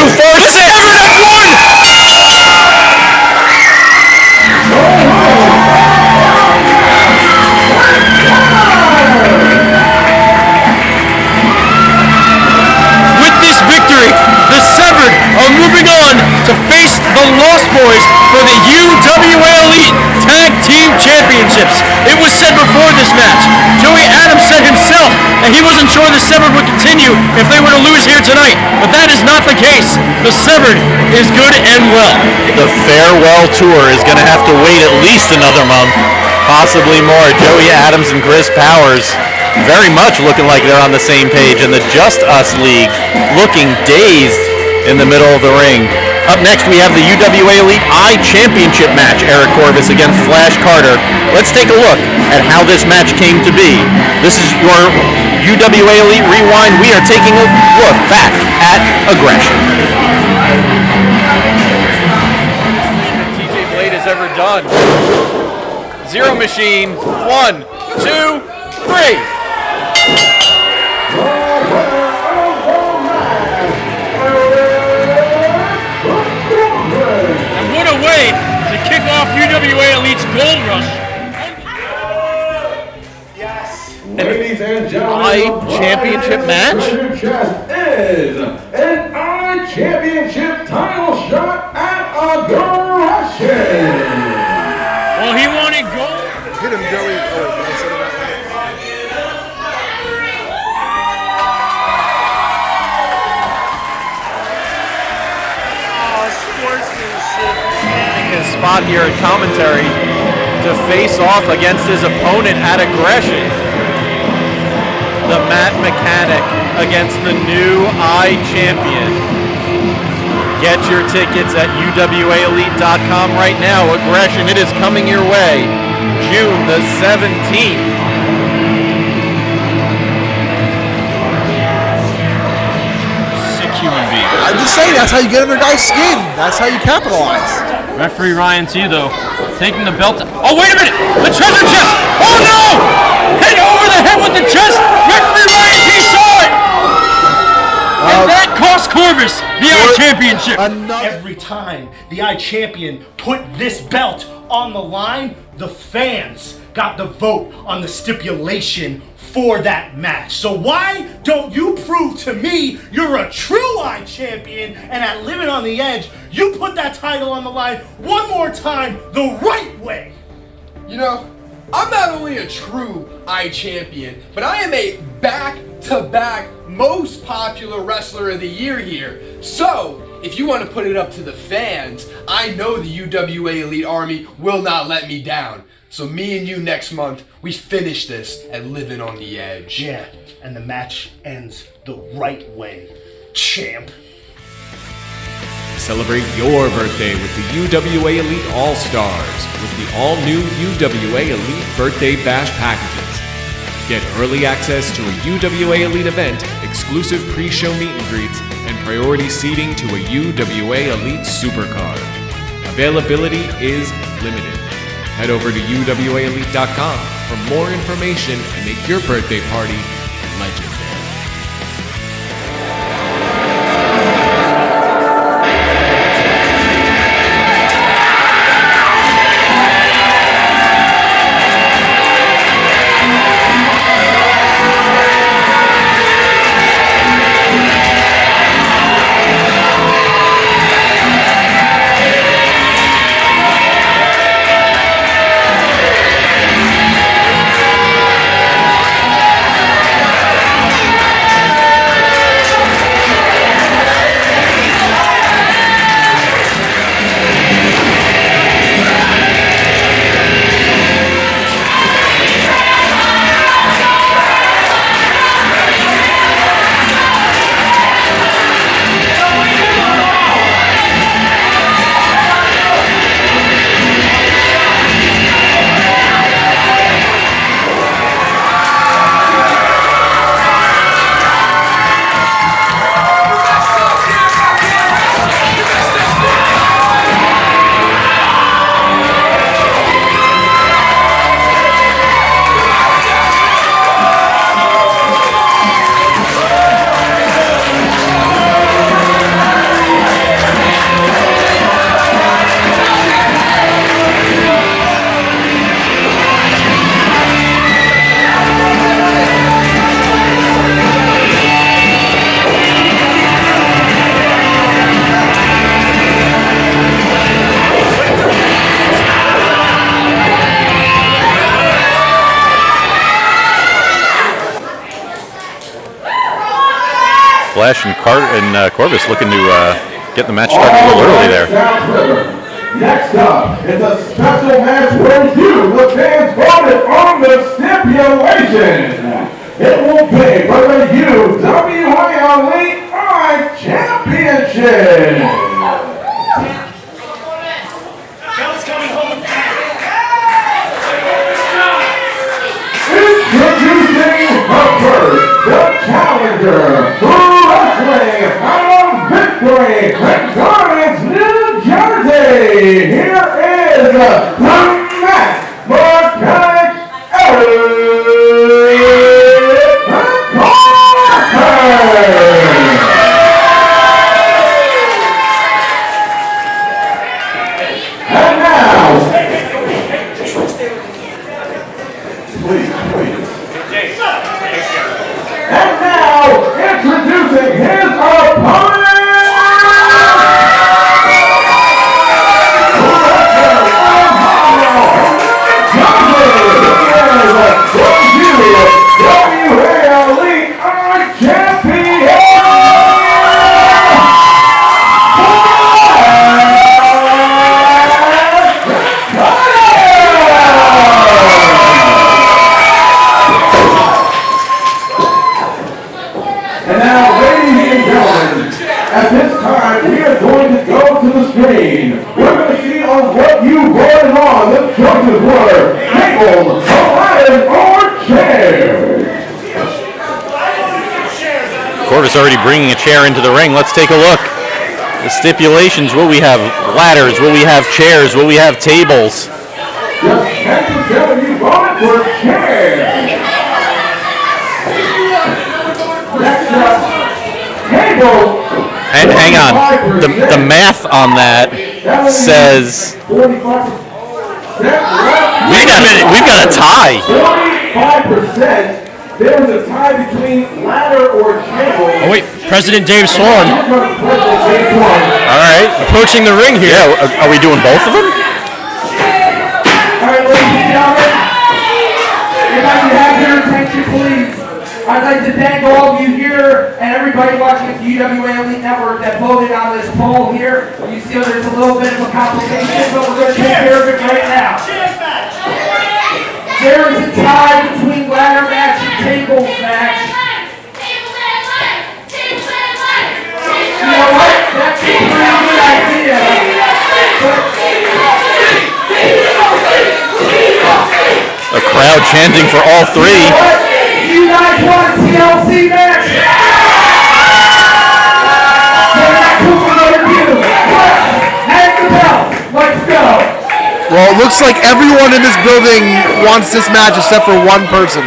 With this victory, the Severed are moving on to face the Lost Boys for the UWA Elite Tag Team Championships. It was said before this match, Joey Adams said himself that he wasn't sure the Severed would continue if they were to lose here tonight, but that is not the case. The Severed is good and well. The farewell tour is going to have to wait at least another month, possibly more. Joey Adams and Chris Powers very much looking like they're on the same page, and the Just Us League looking dazed in the middle of the ring. Up next, we have the UWA Elite iChampionship match, Eric Corvis against Flash Carter. Let's take a look at how this match came to be. This is your UWA Elite Rewind. We are taking a look back at aggression. TJ Blade has ever done. Zero Machine, 1, 2, 3. And what a way to kick off UWA Elite's Gold Rush. Ladies and gentlemen, iChampionship match is an iChampionship title shot at aggression. Well, he wanted gold. Hit him, Joey. Oh, wait, did I say that his spot here at commentary to face off against his opponent at aggression. The Mat Mechanic against the new iChampion. Get your tickets at UWAElite.com right now. Aggression, it is coming your way June the 17th. Sick human being. I'm just saying, that's how you get under guy's skin. That's how you capitalize. Referee Ryan T, though, taking the belt. Oh, wait a minute! The treasure chest! Oh, no! Hit over the head with the chest! Referee Ryan T saw it! And that cost Corvis the iChampionship. Every time the iChampion put this belt on the line, the fans got the vote on the stipulation for that match. So why don't you prove to me you're a true iChampion, and at Livin on the Edge, you put that title on the line one more time the right way? You know, I'm not only a true iChampion, but I am a back-to-back most popular wrestler of the year here. So, if you want to put it up to the fans, I know the UWA Elite Army will not let me down. So me and you next month, we finish this at Livin on the Edge. Yeah, and the match ends the right way, champ. Celebrate your birthday with the UWA Elite All-Stars with the all-new UWA Elite Birthday Bash packages. Get early access to a UWA Elite event, exclusive pre-show meet and greets, and priority seating to a UWA Elite Supercard. Availability is limited. Head over to UWAElite.com for more information and make your birthday party legendary. Flash and Corvis looking to get the match started a little early there. Next up, it's a special match where you, the fans, voted on the stipulation. It will be for the UWA Elite iChampionship. Introducing the first, the challenger, who wrestling out of Victory, McNelis, New Jersey. Here is the Mat Mechanic Elite. please. And now, introducing his opponent! UWA Elite iChampionship! And now, ladies and gentlemen, at this time, we are going to go to the screen. We're going to see on what you voted on. The choices were tables, ladders, or chairs. Corvis already bringing a chair into the ring. Let's take a look. The stipulations, will we have ladders? Will we have chairs? Will we have tables? Yes, you voted for chairs. Next up, table. And hang on, the math on that says we've got a tie. 45%. There was a tie between ladder or table. Oh wait, President Dave Swan. All right, approaching the ring here. Yeah, are we doing both of them? All right, ladies and gentlemen, if I can have your attention, please. I'd like to thank all of you here and everybody watching the UWA Elite Network that voted on this poll here. You see there's a little bit of a complication, but we're going to take care of it right now. There is a tie between ladder match and tables match. You know what? That's a pretty good idea. A crowd chanting for all three. You guys want a TLC match? Then that's what we're going to do. Hang the bell. Let's go. Well, it looks like everyone in this building wants this match except for one person.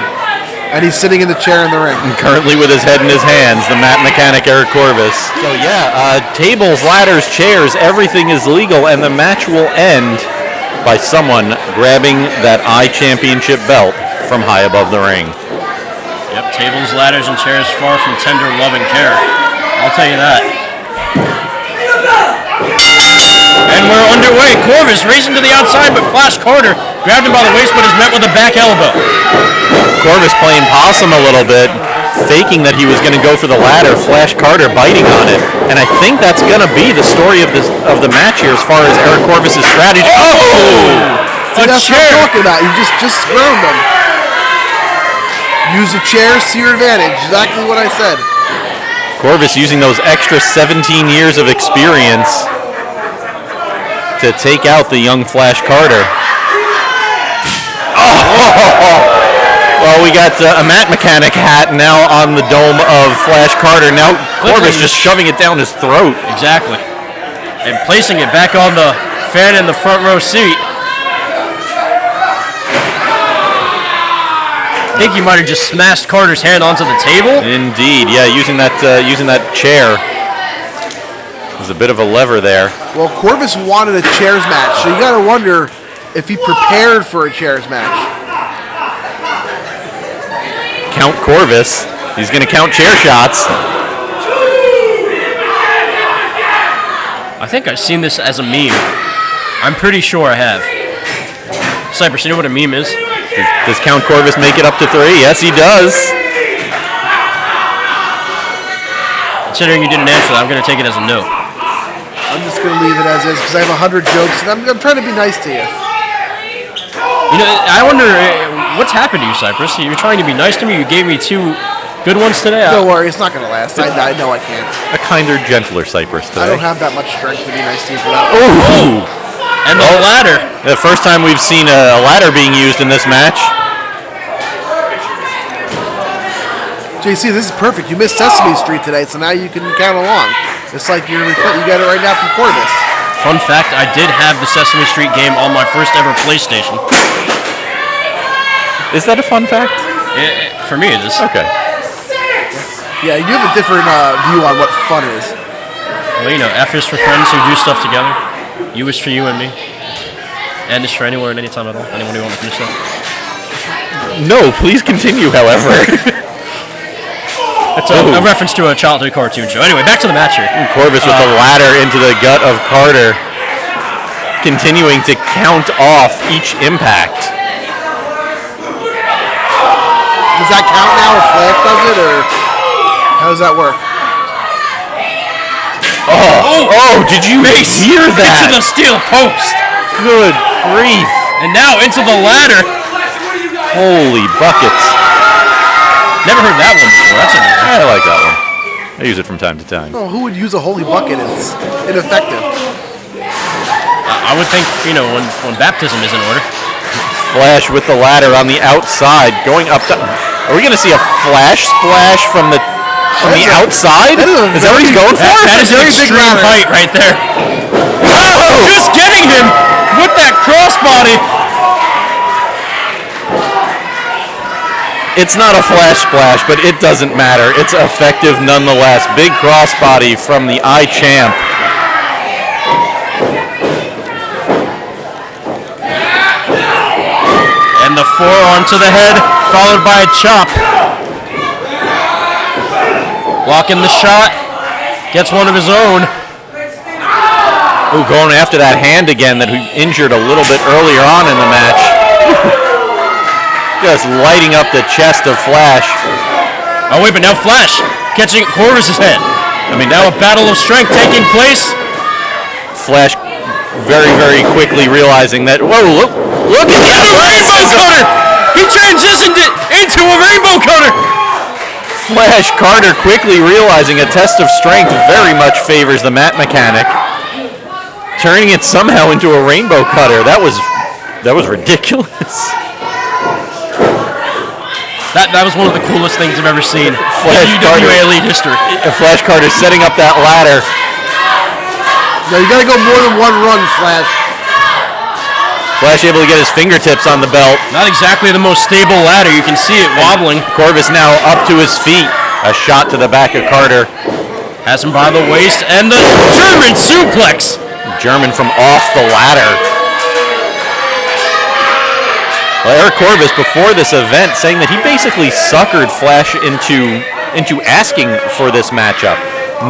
And he's sitting in the chair in the ring. And currently with his head in his hands, the mat mechanic Eric Corvis. So yeah, tables, ladders, chairs, everything is legal, and the match will end by someone grabbing that iChampionship belt from high above the ring. Yep, tables, ladders, and chairs far from tender, love, and care. I'll tell you that. And we're underway. Corvis racing to the outside, but Flash Carter grabbed him by the waist, but is met with a back elbow. Corvis playing possum a little bit, faking that he was going to go for the ladder. Flash Carter biting on it, and I think that's going to be the story of the match here as far as Eric Corvis' strategy. See, that's what I'm talking about. You just ground them. Use the chairs to your advantage. Exactly what I said. Corvis using those extra 17 years of experience to take out the young Flash Carter. Well, we got a mat mechanic hat now on the dome of Flash Carter. Now Corvis just shoving it down his throat. Exactly. And placing it back on the fan in the front row seat. I think he might have just smashed Carter's hand onto the table. Indeed, yeah, using that chair. There's a bit of a lever there. Well, Corvis wanted a chairs match, so you got to wonder if he prepared for a chairs match. Count Corvis. He's going to count chair shots. I think I've seen this as a meme. I'm pretty sure I have. Cypress, you know what a meme is? Does Count Corvis make it up to 3? Yes, he does. Considering you didn't answer that, I'm going to take it as a no. I'm just going to leave it as is because I have 100 jokes and I'm trying to be nice to you. You know, I wonder what's happened to you, Cypress. You're trying to be nice to me. You gave me 2 good ones today. Don't worry, it's not going to last. I know I can't. A kinder, gentler Cypress today. I don't have that much strength to be nice to you for that. Ooh! And the ladder. The first time we've seen a ladder being used in this match. JC, this is perfect. You missed Sesame Street today, so now you can count along. It's like you got it right now from Corvis. Fun fact, I did have the Sesame Street game on my first ever PlayStation. Is that a fun fact? For me, it is. Okay. Yeah, you have a different view on what fun is. Well, you know, F is for friends who do stuff together. U is for you and me. And is for anywhere and anytime at all. Anyone who wants to finish that. No, please continue, however. That's a reference to a childhood cartoon show. Anyway, back to the match here. Corvis with the ladder into the gut of Carter, continuing to count off each impact. Does that count now if Flash does it, or how does that work? Oh, did you hear that? Into the steel post. Good grief. And now into the ladder. Holy buckets. Never heard that one before. That's interesting. I like that one. I use it from time to time. Oh, who would use a holy bucket? It's ineffective. I would think, when baptism is in order. Flash with the ladder on the outside, going up. Are we going to see a flash splash from the outside? Is that what he's going for? That is an extreme height right there. Oh! Just getting him with that crossbody. It's not a flash splash, but it doesn't matter. It's effective nonetheless. Big crossbody from the iChamp. And the forearm to the head, followed by a chop. Blocking the shot. Gets one of his own. Ooh, going after that hand again that he injured a little bit earlier on in the match. Just lighting up the chest of Flash. Oh wait, but now Flash catching Corvis' head. I mean, now a battle of strength taking place. Flash very, very quickly realizing that, whoa, look at that. Rainbow cutter! He transitioned it into a rainbow cutter! Flash Carter quickly realizing a test of strength very much favors the mat mechanic. Turning it somehow into a rainbow cutter. That was ridiculous. That was one of the coolest things I've ever seen Flash in Carter, UWA Elite history. Flash Carter setting up that ladder. No, you gotta go more than one run, Flash. Flash able to get his fingertips on the belt. Not exactly the most stable ladder. You can see it wobbling. Corvis now up to his feet. A shot to the back of Carter. Has him by the waist, and the German suplex. German from off the ladder. Well, Eric Corvis before this event saying that he basically suckered Flash into asking for this matchup,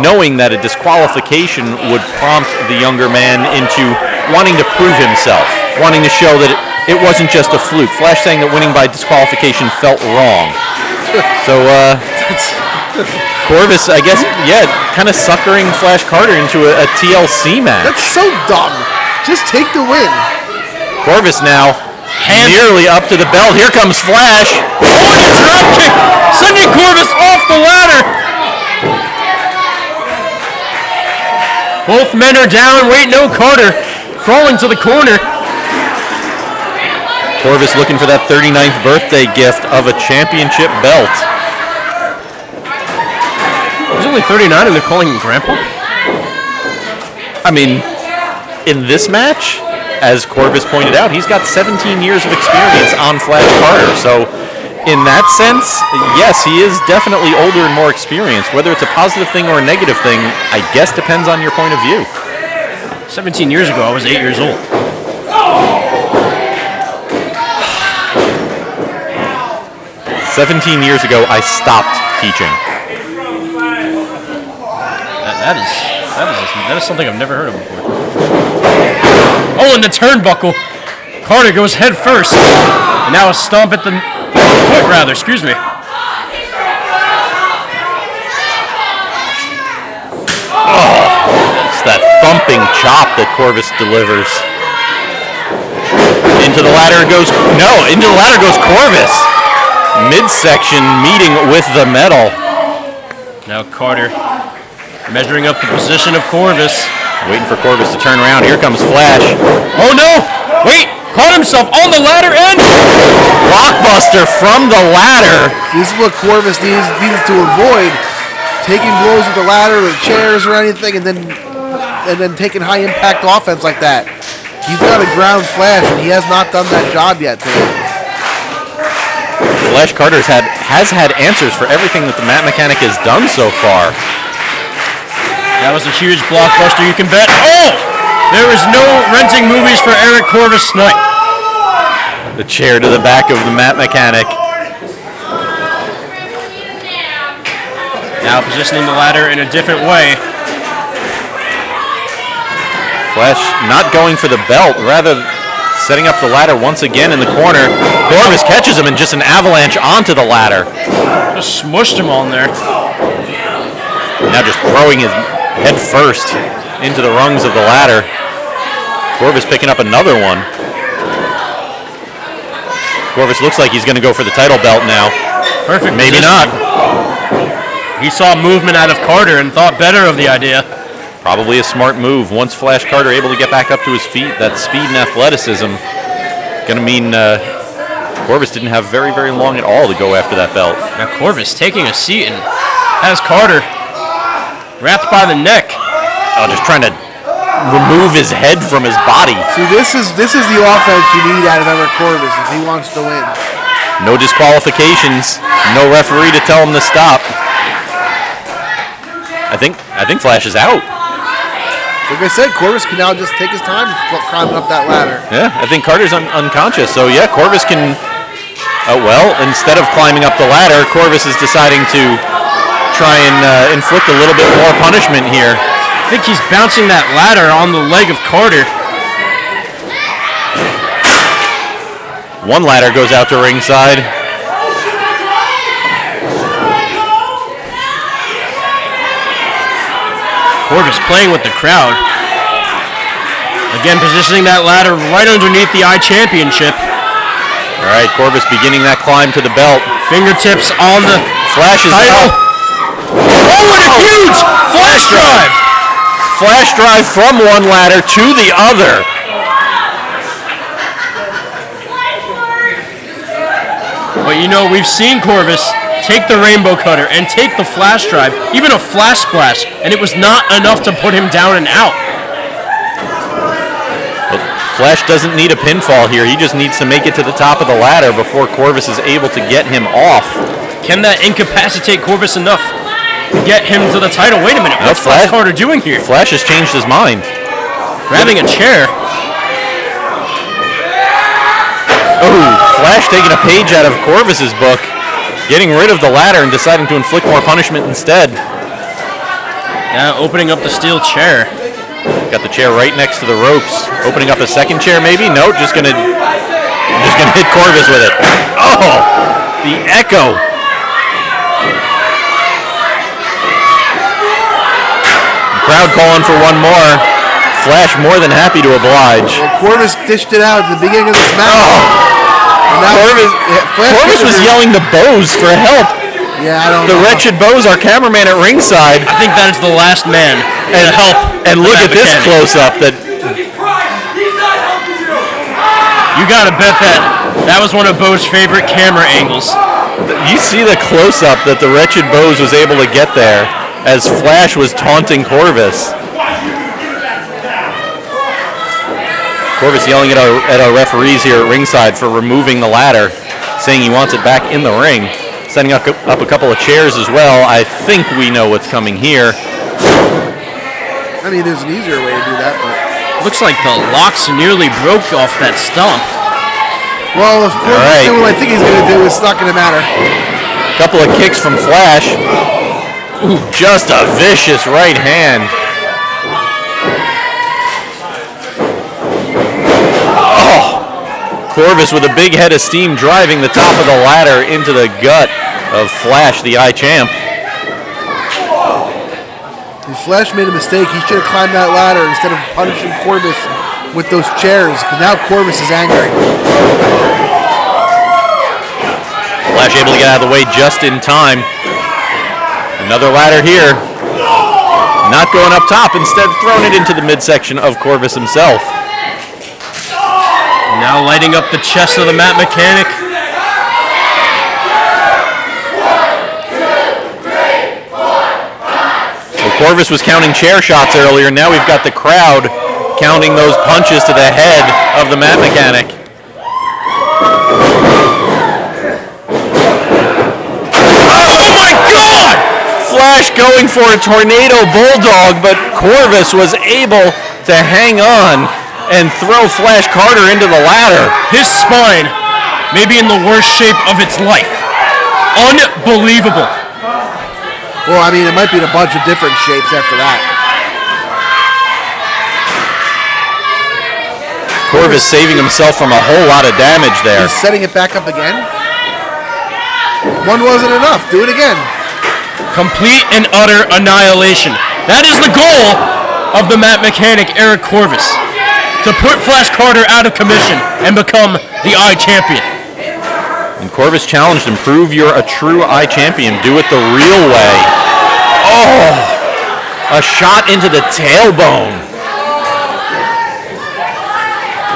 knowing that a disqualification would prompt the younger man into wanting to prove himself, wanting to show that it wasn't just a fluke. Flash saying that winning by disqualification felt wrong. So, Corvis, I guess, kind of suckering Flash Carter into a TLC match. That's so dumb. Just take the win. Corvis now nearly up to the belt. Here comes Flash. Oh, and a drop kick, sending Corvis off the ladder. Both men are down. Wait, no, Carter crawling to the corner. Corvis looking for that 39th birthday gift of a championship belt. He's only 39 and they're calling him Grandpa? I mean, in this match, as Corvis pointed out, he's got 17 years of experience on Flash Carter. So, in that sense, yes, he is definitely older and more experienced. Whether it's a positive thing or a negative thing, I guess depends on your point of view. 17 years ago, I was 8 years old. "17 years ago, I stopped teaching." That is something I've never heard of before. Oh, and the turnbuckle. Carter goes head first. And now a stomp at the foot, rather. Excuse me. It's that thumping chop that Corvis delivers. Into the ladder goes Corvis. Midsection meeting with the metal. Now Carter measuring up the position of Corvis. Waiting for Corvis to turn around. Here comes Flash. Oh no! Wait! Caught himself on the ladder and blockbuster from the ladder. This is what Corvis needs to avoid. Taking blows with the ladder or chairs or anything, and then taking high impact offense like that. He's got a ground Flash, and he has not done that job yet today. Flash Carter has had answers for everything that the mat mechanic has done so far. That was a huge blockbuster, you can bet. Oh! There is no renting movies for Eric Corvis tonight. The chair to the back of the mat mechanic. Now positioning the ladder in a different way. Flash not going for the belt, rather setting up the ladder once again in the corner. Corvis catches him and just an avalanche onto the ladder. Just smushed him on there. Now just throwing his head first into the rungs of the ladder. Corvis picking up another one. Corvis looks like he's going to go for the title belt now. Perfect. Maybe position. not. He saw movement out of Carter and thought better of the idea. Probably a smart move. Once Flash Carter able to get back up to his feet, that speed and athleticism going to mean Corvis didn't have very, very long at all to go after that belt. Now Corvis taking a seat and has Carter wrapped by the neck. Oh, just trying to remove his head from his body. See, this is the offense you need out of Ever Corvis if he wants to win. No disqualifications. No referee to tell him to stop. I think Flash is out. Like I said, Corvis can now just take his time climbing up that ladder. Yeah, I think Carter's unconscious. So yeah, Corvis can. Well, instead of climbing up the ladder, Corvis is deciding to try and inflict a little bit more punishment here. I think he's bouncing that ladder on the leg of Carter. One ladder goes out to ringside. Corvis playing with the crowd. Again, positioning that ladder right underneath the iChampionship. All right, Corvis beginning that climb to the belt. Fingertips on the Flash is title. Oh, and a huge flash drive! Flash drive from one ladder to the other. But you know, we've seen Corvis take the rainbow cutter and take the flash drive, even a flash splash, and it was not enough to put him down and out. But Flash doesn't need a pinfall here. He just needs to make it to the top of the ladder before Corvis is able to get him off. Can that incapacitate Corvis enough to get him to the title? Wait a minute, what's Flash Carter doing here? Flash has changed his mind. Grabbing a chair. Oh, Flash taking a page out of Corvis's book. Getting rid of the ladder and deciding to inflict more punishment instead. Now opening up the steel chair. Got the chair right next to the ropes. Opening up a second chair maybe? No, just gonna hit Corvis with it. Oh, the echo. The crowd calling for one more. Flash more than happy to oblige. Well, Corvis dished it out at the beginning of this match. Oh. Corvis was yelling to Bose for help. Yeah, I don't know. The wretched Bose, our cameraman at ringside. I think that is the last man to help. And look at this close-up. You gotta bet that was one of Bo's favorite camera angles. You see the close-up that the wretched Bose was able to get there as Flash was taunting Corvis. Corvis yelling at our referees here at ringside for removing the ladder, saying he wants it back in the ring. Setting up a couple of chairs as well. I think we know what's coming here. I mean, there's an easier way to do that, but... Looks like the locks nearly broke off that stump. Well, of course, what I think he's going to do, it's not going to matter. Couple of kicks from Flash. Ooh, just a vicious right hand. Corvis with a big head of steam driving the top of the ladder into the gut of Flash, the iChamp. If Flash made a mistake, he should have climbed that ladder instead of punishing Corvis with those chairs, because now Corvis is angry. Flash able to get out of the way just in time. Another ladder here. Not going up top, instead throwing it into the midsection of Corvis himself. Now lighting up the chest of the mat mechanic. So Corvis was counting chair shots earlier. Now we've got the crowd counting those punches to the head of the mat mechanic. Oh my God! Flash going for a tornado bulldog, but Corvis was able to hang on and throw Flash Carter into the ladder. His spine maybe in the worst shape of its life. Unbelievable. Well, I mean, it might be in a bunch of different shapes after that. Corvis saving himself from a whole lot of damage there. He's setting it back up again. One wasn't enough. Do it again. Complete and utter annihilation. That is the goal of the Mat Mechanic, Eric Corvis. To put Flash Carter out of commission and become the iChampion. And Corvis challenged him, prove you're a true iChampion. Do it the real way. Oh! A shot into the tailbone.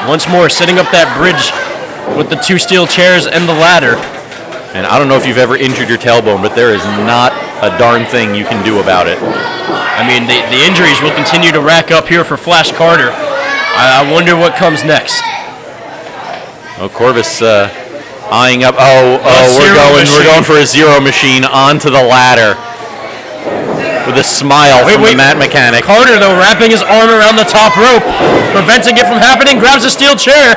Once more, setting up that bridge with the 2 steel chairs and the ladder. And I don't know if you've ever injured your tailbone, but there is not a darn thing you can do about it. I mean, the injuries will continue to rack up here for Flash Carter. I wonder what comes next. Oh, Corvis eyeing up. We're going for a zero machine onto the ladder with a smile from the Mat Mechanic. Carter, though, wrapping his arm around the top rope, preventing it from happening, grabs a steel chair.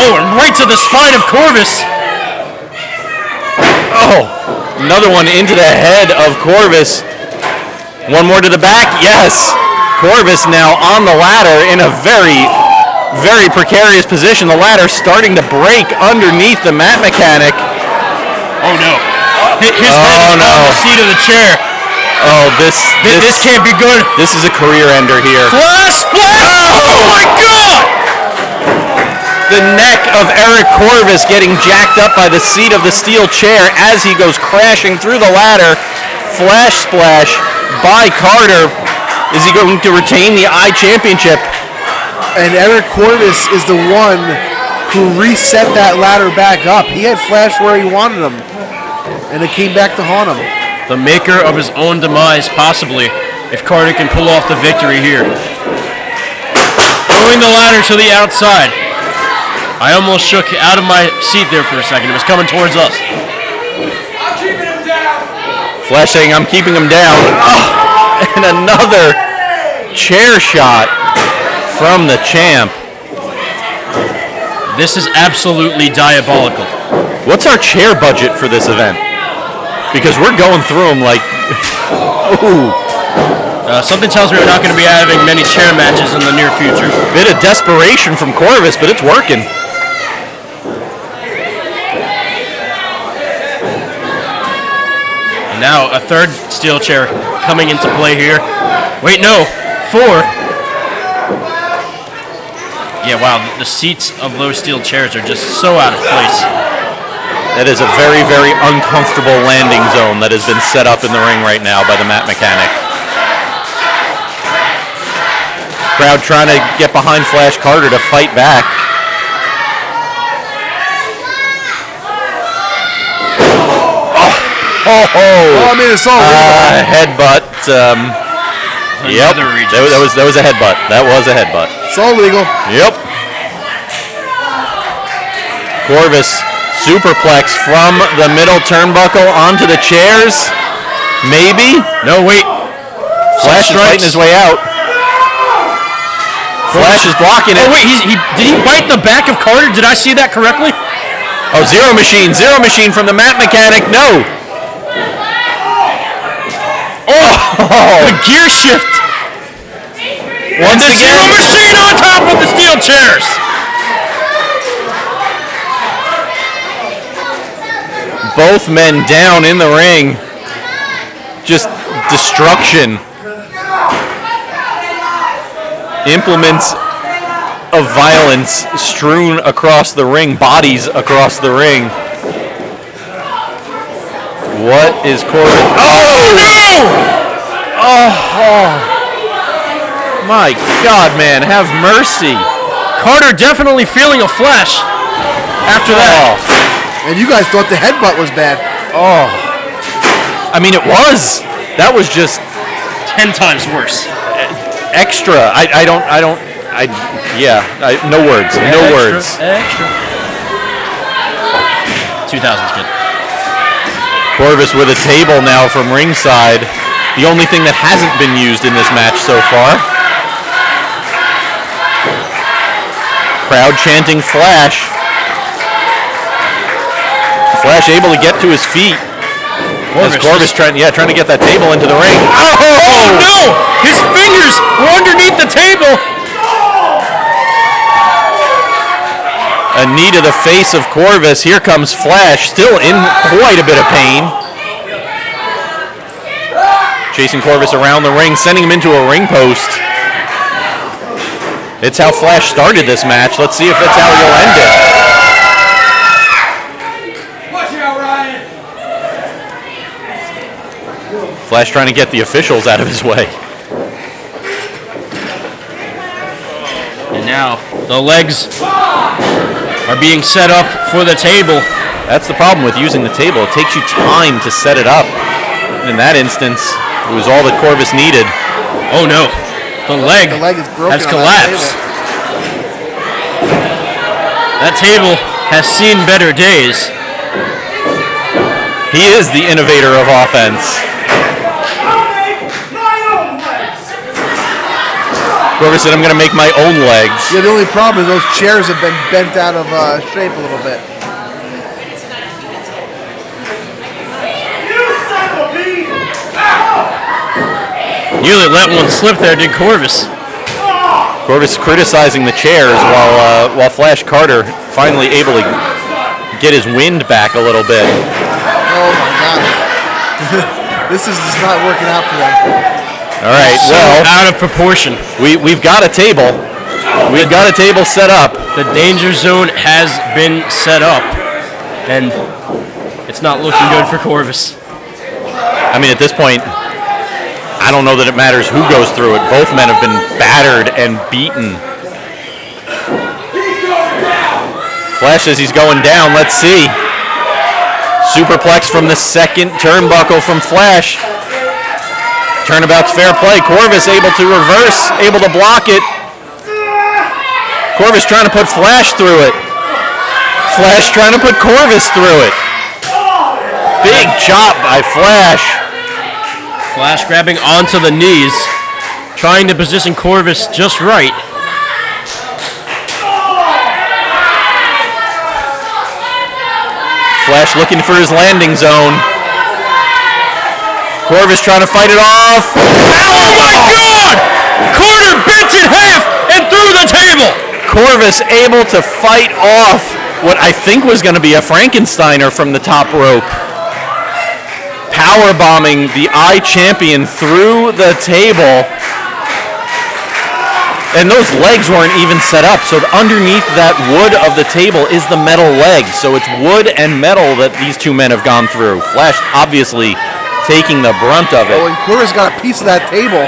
And right to the spine of Corvis. Another one into the head of Corvis. One more to the back. Yes. Corvis now on the ladder in a very, very precarious position. The ladder starting to break underneath the Mat Mechanic. Oh no. His head is on the seat of the chair. This can't be good. This is a career ender here. Flash splash! Oh my god! The neck of Eric Corvis getting jacked up by the seat of the steel chair as he goes crashing through the ladder. Flash splash by Carter. Is he going to retain the iChampionship? And Eric Corvis is the one who reset that ladder back up. He had Flash where he wanted him, and it came back to haunt him. The maker of his own demise, possibly, if Carter can pull off the victory here. Throwing the ladder to the outside. I almost shook out of my seat there for a second. It was coming towards us. I'm keeping him down. Flash saying, I'm keeping him down. And another chair shot from the champ. This is absolutely diabolical. What's our chair budget for this event? Because we're going through them like... Ooh. Something tells me we're not going to be having many chair matches in the near future. Bit of desperation from Corvis, but it's working. And now a third steel chair coming into play here. Wait, no, 4. Yeah, wow, the seats of those steel chairs are just so out of place. That is a very, very uncomfortable landing zone that has been set up in the ring right now by the Mat Mechanic. Crowd trying to get behind Flash Carter to fight back. I mean, it's all headbutt. Yep, that was a headbutt. That was a headbutt. It's all legal. Yep. Corvis superplex from the middle turnbuckle onto the chairs. Maybe. No, wait. Flash is fighting his way out. Flash is blocking it. Oh wait, did he bite the back of Carter? Did I see that correctly? Oh, zero machine from the Mat Mechanic. No. Oh, the gear shift. Once and the again, zero machine on top of the steel chairs. Both men down in the ring. Just destruction. Implements of violence strewn across the ring, bodies across the ring. What is Corvis? Oh no! Oh, my God, man, have mercy. Carter definitely feeling a flash after that. And you guys thought the headbutt was bad. Oh, I mean, it was. That was just 10 times worse. Extra. No words. No words. Extra. 2000's good. Corvis with a table now from ringside. The only thing that hasn't been used in this match so far. Crowd chanting Flash. Flash able to get to his feet. Corvis trying to get that table into the ring. Oh no! His fingers were underneath the table. A knee to the face of Corvis. Here comes Flash, still in quite a bit of pain. Chasing Corvis around the ring, sending him into a ring post. It's how Flash started this match. Let's see if that's how he'll end it. Watch out, Ryan. Flash trying to get the officials out of his way. And now the legs are being set up for the table. That's the problem with using the table. It takes you time to set it up. And in that instance, it was all that Corvis needed. Oh no. The leg is broken has on collapsed. That table has seen better days. He is the innovator of offense. Corvis said, I'm going to make my own legs. Yeah, the only problem is those chairs have been bent out of shape a little bit. Nearly let one slip there, did Corvis. Corvis criticizing the chairs while Flash Carter finally able to get his wind back a little bit. Oh my gosh. This is just not working out for them. All right, So well, out of proportion. we've got a table. We've got a table set up. The danger zone has been set up, and it's not looking good for Corvis. I mean, at this point, I don't know that it matters who goes through it. Both men have been battered and beaten. Flash says he's going down. Let's see. Superplex from the second turnbuckle from Flash. Turnabout's fair play. Corvis able to reverse, able to block it. Corvis trying to put Flash through it. Flash trying to put Corvis through it. Big chop by Flash. Flash grabbing onto the knees, trying to position Corvis just right. Flash looking for his landing zone. Corvis trying to fight it off. Oh my God! Carter bent in half and through the table. Corvis able to fight off what I think was going to be a Frankensteiner from the top rope. Power bombing the iChampion through the table. And those legs weren't even set up, so underneath that wood of the table is the metal legs. So it's wood and metal that these two men have gone through. Flash obviously taking the brunt of it. Oh, and Corvis got a piece of that table.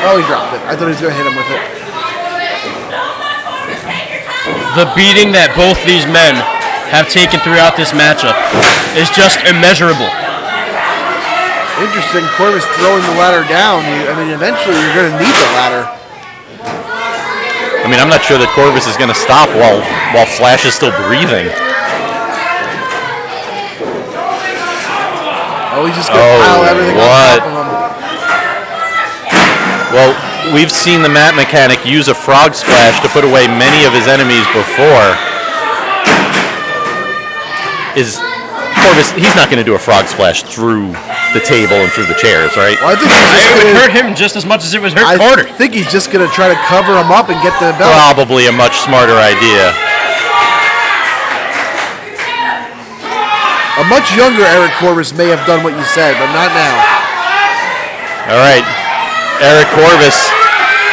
Oh, he dropped it. I thought he was going to hit him with it. The beating that both these men have taken throughout this matchup is just immeasurable. Interesting, Corvis throwing the ladder down. I mean, eventually you're going to need the ladder. I mean, I'm not sure that Corvis is going to stop while Flash is still breathing. Oh, he's just going to pile everything on top of him. Well, we've seen the mat mechanic use a frog splash to put away many of his enemies before. Corvis, he's not going to do a frog splash through the table and through the chairs, right? Well, I think it would hurt him just as much as it would hurt Carter. I think he's just going to try to cover him up and get the belt. Probably a much smarter idea. A much younger Eric Corvis may have done what you said, but not now. All right, Eric Corvis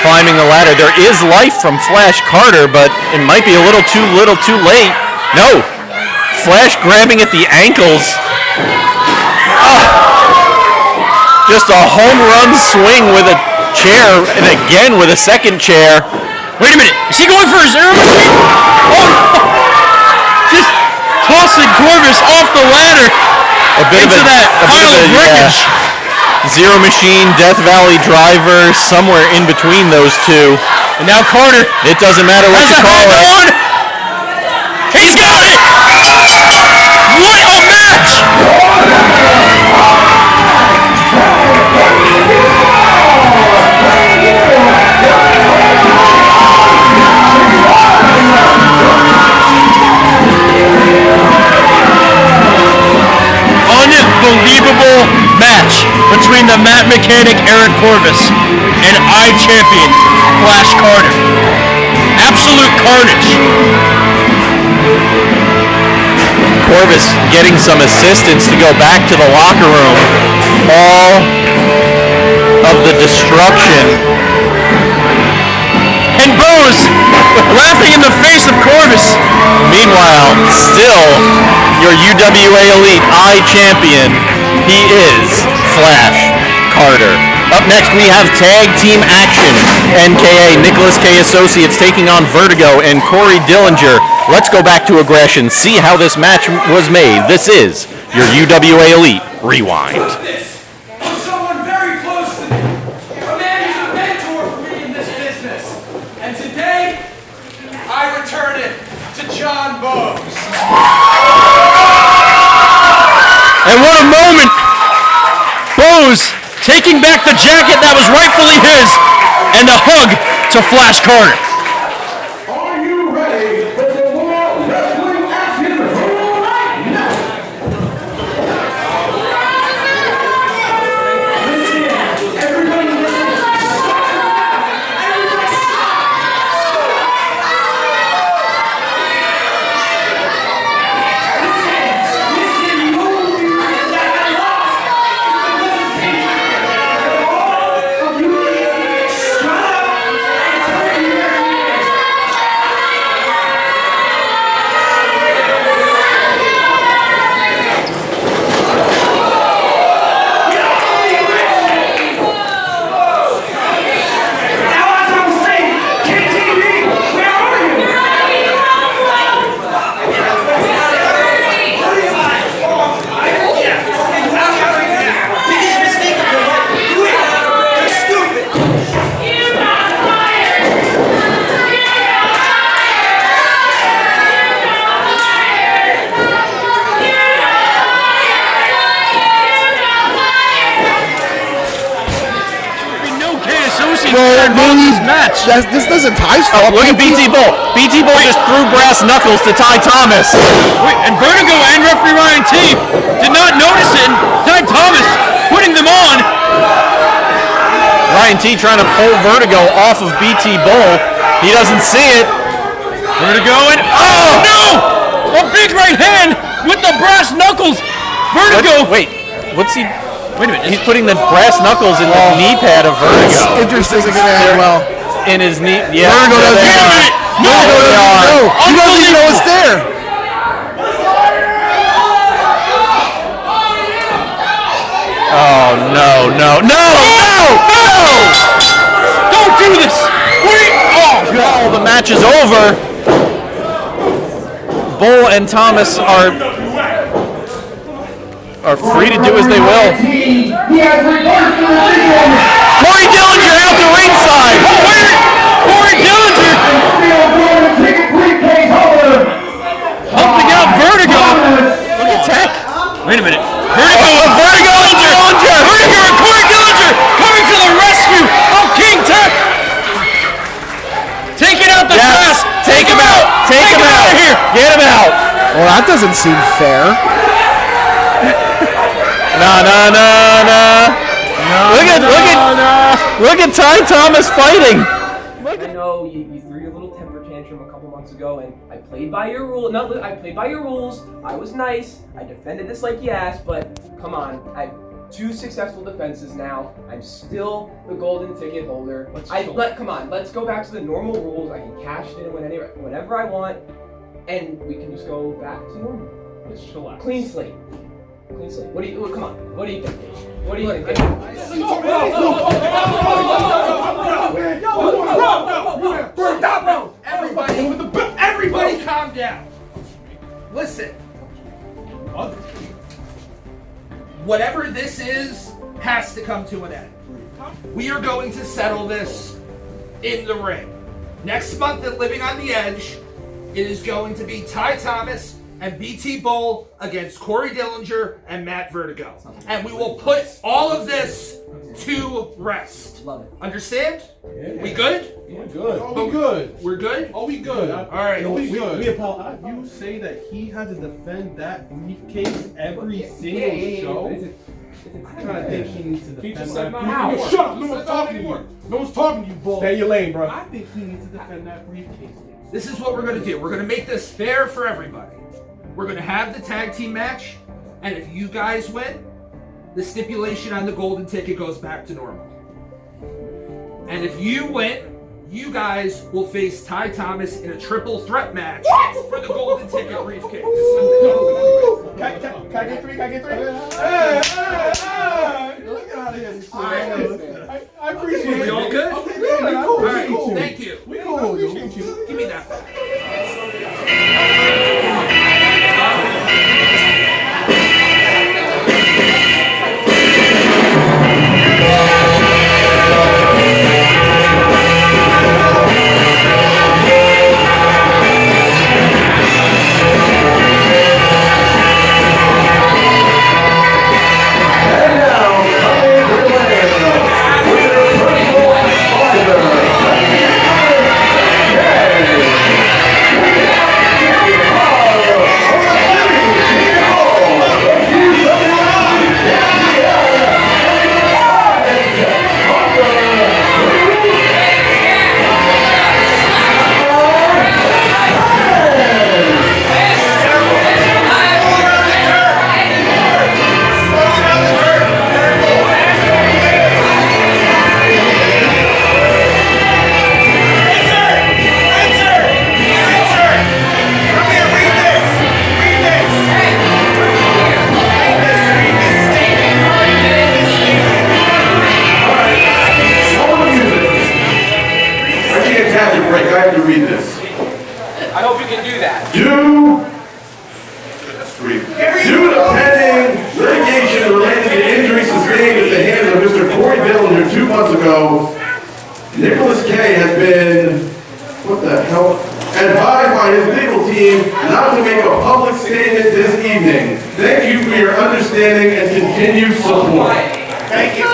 climbing the ladder. There is life from Flash Carter, but it might be a little too late. No, Flash grabbing at the ankles. Just a home run swing with a chair, and again with a second chair. Wait a minute, is he going for a zero machine? Oh no! Just tossing Corvis off the ladder into that pile of wreckage. Zero machine, Death Valley driver, somewhere in between those two. And now Carter. It doesn't matter what you call it. He's got it! What a match! to Matt Mechanic Eric Corvis and iChampion Flash Carter. Absolute carnage. Corvis getting some assistance to go back to the locker room. All of the destruction. And Bose laughing in the face of Corvis. Meanwhile, still your UWA Elite iChampion, he is Flash Carter. Up next, we have tag team action. NKA, Nicholas K. Associates taking on Vertigo and Corey Dillinger. Let's go back to aggression, see how this match was made. This is your UWA Elite Rewind. From someone very close to me. A man who's a mentor for me in this business. And today, I return it to John Bose. And what a moment! Bose taking back the jacket that was rightfully his, and a hug to Flash Carter. Are you ready for the World Wrestling Action right now? Everybody This doesn't tie stuff. Oh, look at BT Bull. BT Bull just threw brass knuckles to Ty Thomas. Wait, and Vertigo and referee Ryan T did not notice it. Ty Thomas putting them on. Ryan T trying to pull Vertigo off of BT Bull. He doesn't see it. Vertigo and oh no! A big right hand with the brass knuckles. Vertigo. What's he? Wait a minute. He's putting the brass knuckles in the knee pad of Vertigo. Interest isn't going to end well. In his knee. Yeah. Vertigo doesn't know. He doesn't even know it's there. Oh no! Don't do this! Oh, the match is over. Bull and Thomas are free to do as they will. Corey Dillinger out to ringside. Corey Dillinger helping out Vertigo. Look at Tech. Wait a minute. Vertigo and Corey Dillinger coming to the rescue of King Tech. Taking out the brass. Take him out. Take him out of here. Get him out. Well, that doesn't seem fair. Look at Ty Thomas fighting. I know you threw your little temper tantrum a couple months ago, and I played by your rules. No, I played by your rules. I was nice. I defended this like you asked, but come on. I have 2 successful defenses now. I'm still the golden ticket holder. Come on. Let's go back to the normal rules. I can cash in whenever I want, and we can just go back to normal. Let's chillax. Clean slate. What do you? Come on. What do you think? What do you think? Everybody, calm down. Listen. Whatever this is has to come to an end. We are going to settle this in the ring. Next month at Living on the Edge, it is going to be Ty Thomas and BT Bull against Corey Dillinger and Matt Vertigo. And we will put all of this to rest. Love it. Understand? Yeah. We good? We're good. Oh, we good. We're good? Oh, we good. All right. You say that he had to defend that briefcase every single show? I kind of think he needs to defend that. Shut up! No one's talking to you. No one's talking to you, Bull. Stay in your lane, bro. I think he needs to defend that briefcase. This is what we're gonna do. We're gonna make this fair for everybody. We're gonna have the tag team match, and if you guys win, the stipulation on the golden ticket goes back to normal. And if you win, you guys will face Ty Thomas in a triple threat match for the golden ticket briefcase. Can I get three? Hey! Look out of here. I appreciate it. We all good? Okay, good. We cool. All right, Cool. thank you. We cool. I appreciate you. Give me that back. Due to pending litigation related to injuries sustained at the hands of Mr. Corey Dillinger 2 months ago, Nicholas K. has been, what the hell, advised by his legal team not to make a public statement this evening. Thank you for your understanding and continued support. Thank you.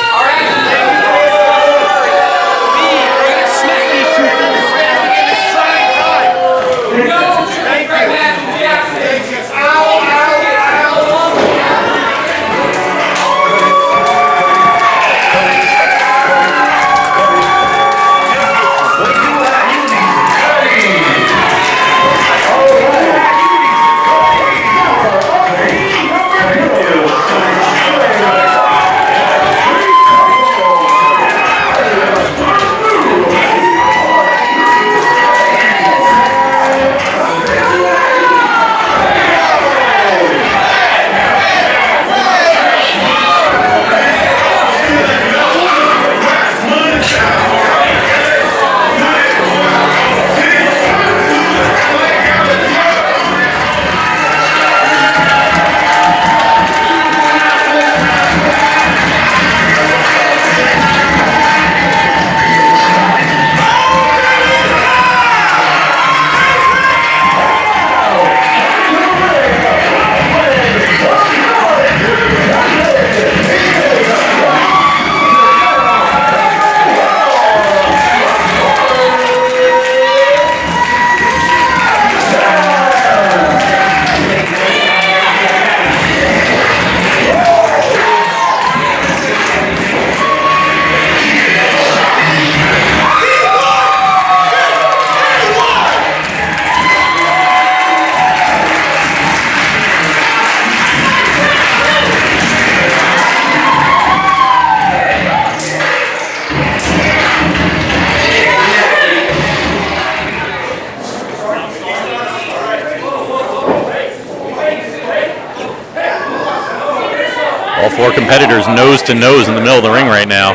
All four competitors nose to nose in the middle of the ring right now.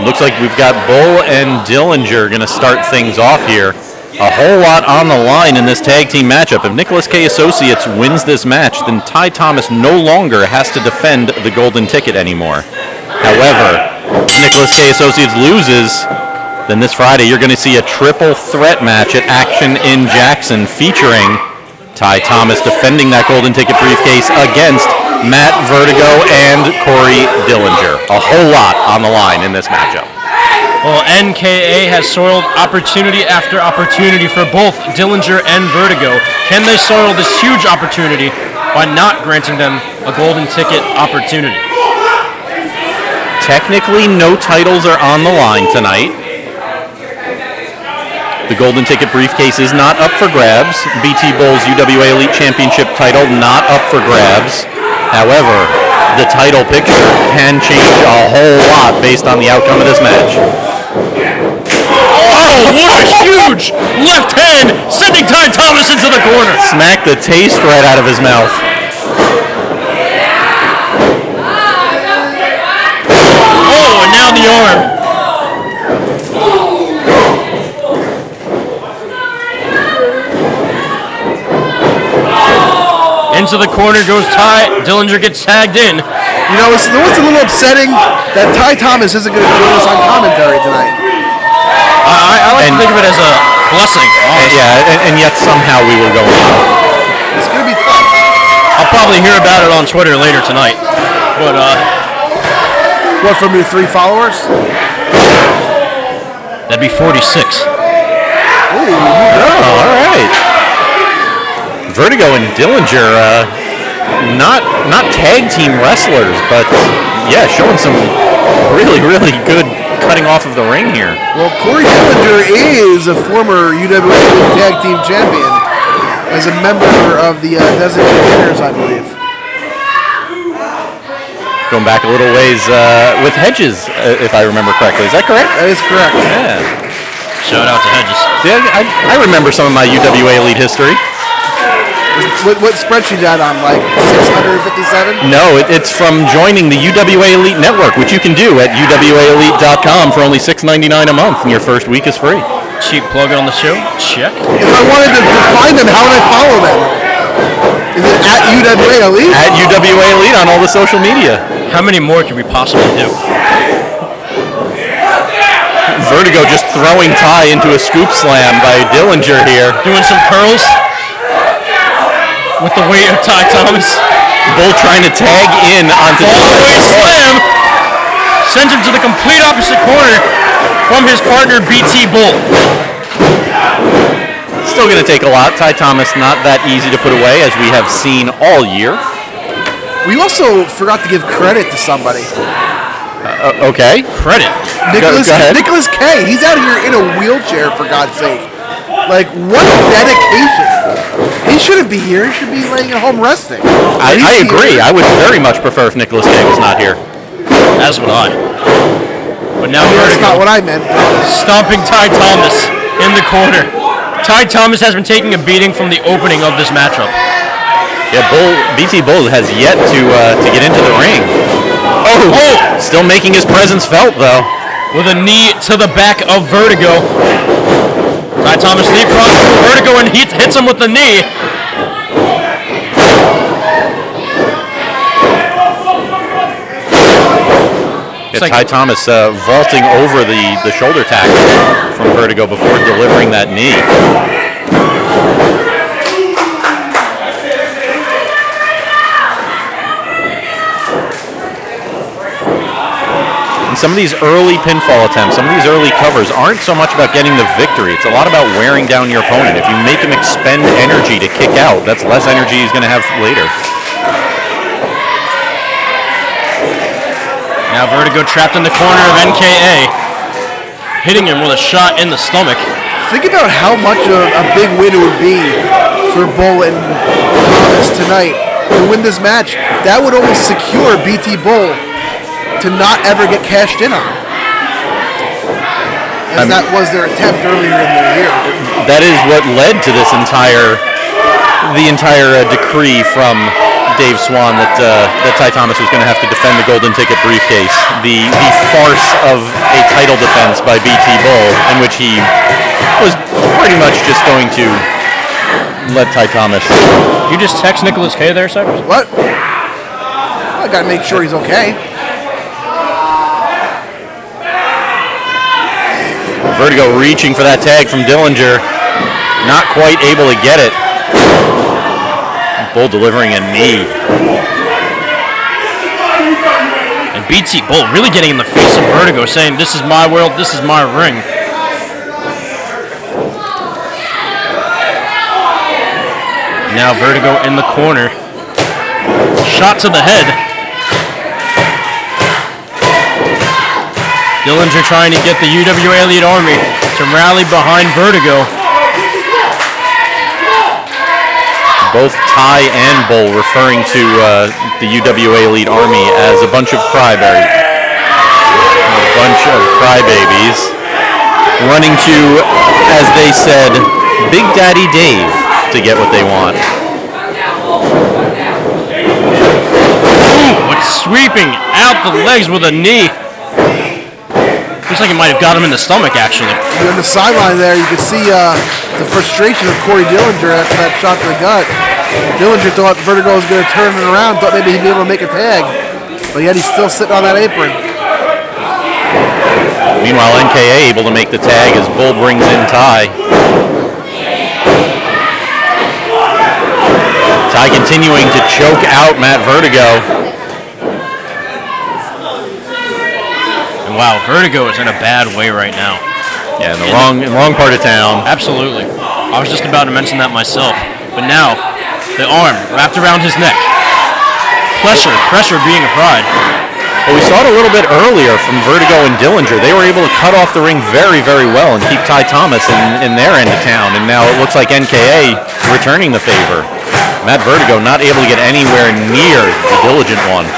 Looks like we've got Bull and Dillinger going to start things off here. A whole lot on the line in this tag team matchup. If Nicholas K. Associates wins this match, then Ty Thomas no longer has to defend the golden ticket anymore. However, if Nicholas K. Associates loses, then this Friday you're going to see a triple threat match at Action in Jackson featuring Ty Thomas defending that golden ticket briefcase against Matt Vertigo and Corey Dillinger. A whole lot on the line in this matchup. Well, NKA has soiled opportunity after opportunity for both Dillinger and Vertigo. Can they soil this huge opportunity by not granting them a golden ticket opportunity? Technically, no titles are on the line tonight. The golden ticket briefcase is not up for grabs. BT Bull's UWA Elite Championship title not up for grabs. However, the title picture can change a whole lot based on the outcome of this match. Oh, what a huge left hand, sending Ty Thomas into the corner. Smacked the taste right out of his mouth. Oh, and now the arm. Into the corner goes Ty. Dillinger gets tagged in. You know, what's a little upsetting that Ty Thomas isn't going to join us on commentary tonight. I like to think of it as a blessing. And yet somehow we will go on. It's going to be tough. I'll probably hear about it on Twitter later tonight. But, what, from your 3 followers? That'd be 46. Ooh, all right. Vertigo and Dillinger, not tag team wrestlers, but yeah, showing some really, really good cutting off of the ring here. Well, Corey Dillinger is a former UWA Tag Team Champion as a member of the Designated Hitters, I believe. Going back a little ways with Hedges, if I remember correctly. Is that correct? That is correct. Yeah. Shout out to Hedges. Yeah, I remember some of my UWA Elite history. What spreadsheet that on, like 657? No, it's from joining the UWA Elite Network, which you can do at uwaelite.com for only $6.99 a month, and your first week is free. Cheap plug on the show? Check. If I wanted to find them, how would I follow them? Is it at UWA Elite? At UWA Elite on all the social media. How many more can we possibly do? Vertigo just throwing Ty into a scoop slam by Dillinger here. Doing some curls with the weight of Ty Thomas. Bull trying to tag in onto Fallaway slam. Sends him to the complete opposite corner from his partner BT Bull. Still going to take a lot. Ty Thomas not that easy to put away, as we have seen all year. We also forgot to give credit to somebody. Okay. Credit. Nicholas, go ahead. Nicholas K. He's out here in a wheelchair, for God's sake. Like, what dedication. He shouldn't be here. He should be laying at home resting. I agree. I would very much prefer if Nicholas K. was not here. As would I. But now that's not what I meant. Stomping Ty Thomas in the corner. Ty Thomas has been taking a beating from the opening of this matchup. Yeah, BT Bull has yet to get into the ring. Oh! Still making his presence felt, though. With a knee to the back of Vertigo. Ty Thomas knee crosses Vertigo and he hits him with the knee. Yeah, Ty Thomas vaulting over the shoulder tackle from Vertigo before delivering that knee. And some of these early pinfall attempts, some of these early covers aren't so much about getting the victory. It's a lot about wearing down your opponent. If you make him expend energy to kick out, that's less energy he's going to have later. Now Vertigo trapped in the corner of NKA, hitting him with a shot in the stomach. Think about how much of a big win it would be for Bull and Thomas tonight to win this match. That would almost secure BT Bull to not ever get cashed in on. As that was their attempt earlier in the year. That is what led to this entire decree from Dave Swan that Ty Thomas was going to have to defend the golden ticket briefcase. The farce of a title defense by BT Bull, in which he was pretty much just going to let Ty Thomas. You just text Nicholas K there, Cypress? What? I got to make sure he's okay. Vertigo reaching for that tag from Dillinger. Not quite able to get it. Bull delivering a knee. And BT Bull really getting in the face of Vertigo, saying, "This is my world, this is my ring." Now Vertigo in the corner. Shot to the head. Dillinger trying to get the UWA Elite Army to rally behind Vertigo. Both Ty and Bull referring to the UWA Elite Army as a bunch of crybabies. A bunch of crybabies running to, as they said, Big Daddy Dave to get what they want. Ooh, what's sweeping out the legs with a knee. Looks like it might have got him in the stomach, actually. On the sideline there, you can see the frustration of Corey Dillinger after that shot to the gut. Dillinger thought Vertigo was going to turn it around, thought maybe he'd be able to make a tag, but yet he's still sitting on that apron. Meanwhile, NKA able to make the tag as Bull brings in Ty. Ty continuing to choke out Matt Vertigo. And wow, Vertigo is in a bad way right now. Yeah, in the wrong part of town. Absolutely. I was just about to mention that myself. But now, the arm wrapped around his neck. Pressure being applied. Well, we saw it a little bit earlier from Vertigo and Dillinger. They were able to cut off the ring very, very well and keep Ty Thomas in their end of town. And now it looks like NKA returning the favor. Matt Vertigo not able to get anywhere near the diligent one.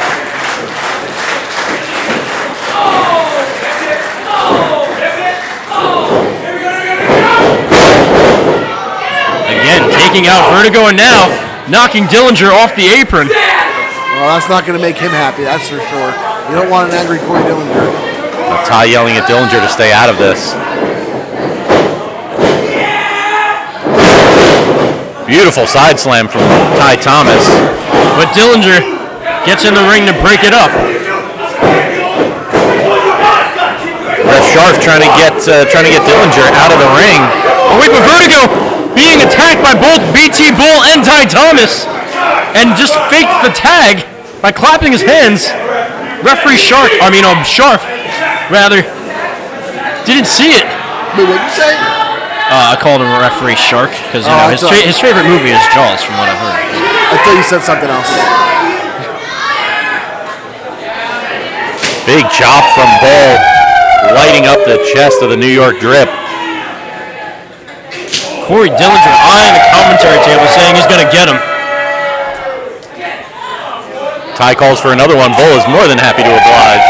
Again, taking out Vertigo and now knocking Dillinger off the apron. Well, that's not going to make him happy, that's for sure. You don't want an angry Corey Dillinger. Ty yelling at Dillinger to stay out of this. Beautiful side slam from Ty Thomas. But Dillinger gets in the ring to break it up. Ref Sharf trying to get Dillinger out of the ring. Oh wait, but Vertigo being attacked by both BT Bull and Ty Thomas, and just faked the tag by clapping his hands. Referee Sharf rather, didn't see it. Wait, what'd you say? I called him a referee Shark because his favorite movie is Jaws, from what I've heard. I thought you said something else. Big chop from Bull, lighting up the chest of the New York Drip. Corey Dillinger eyeing the commentary table, saying he's going to get him. Ty calls for another one. Bull is more than happy to oblige.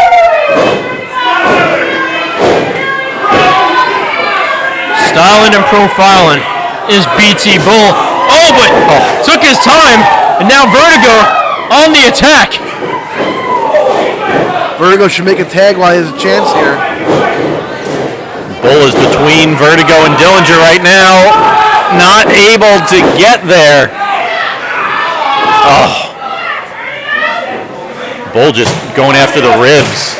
Styling and profiling is BT Bull. Oh, but took his time, and now Vertigo on the attack. Vertigo should make a tag while he has a chance here. Bull is between Vertigo and Dillinger right now. Not able to get there. Oh. Bull just going after the ribs.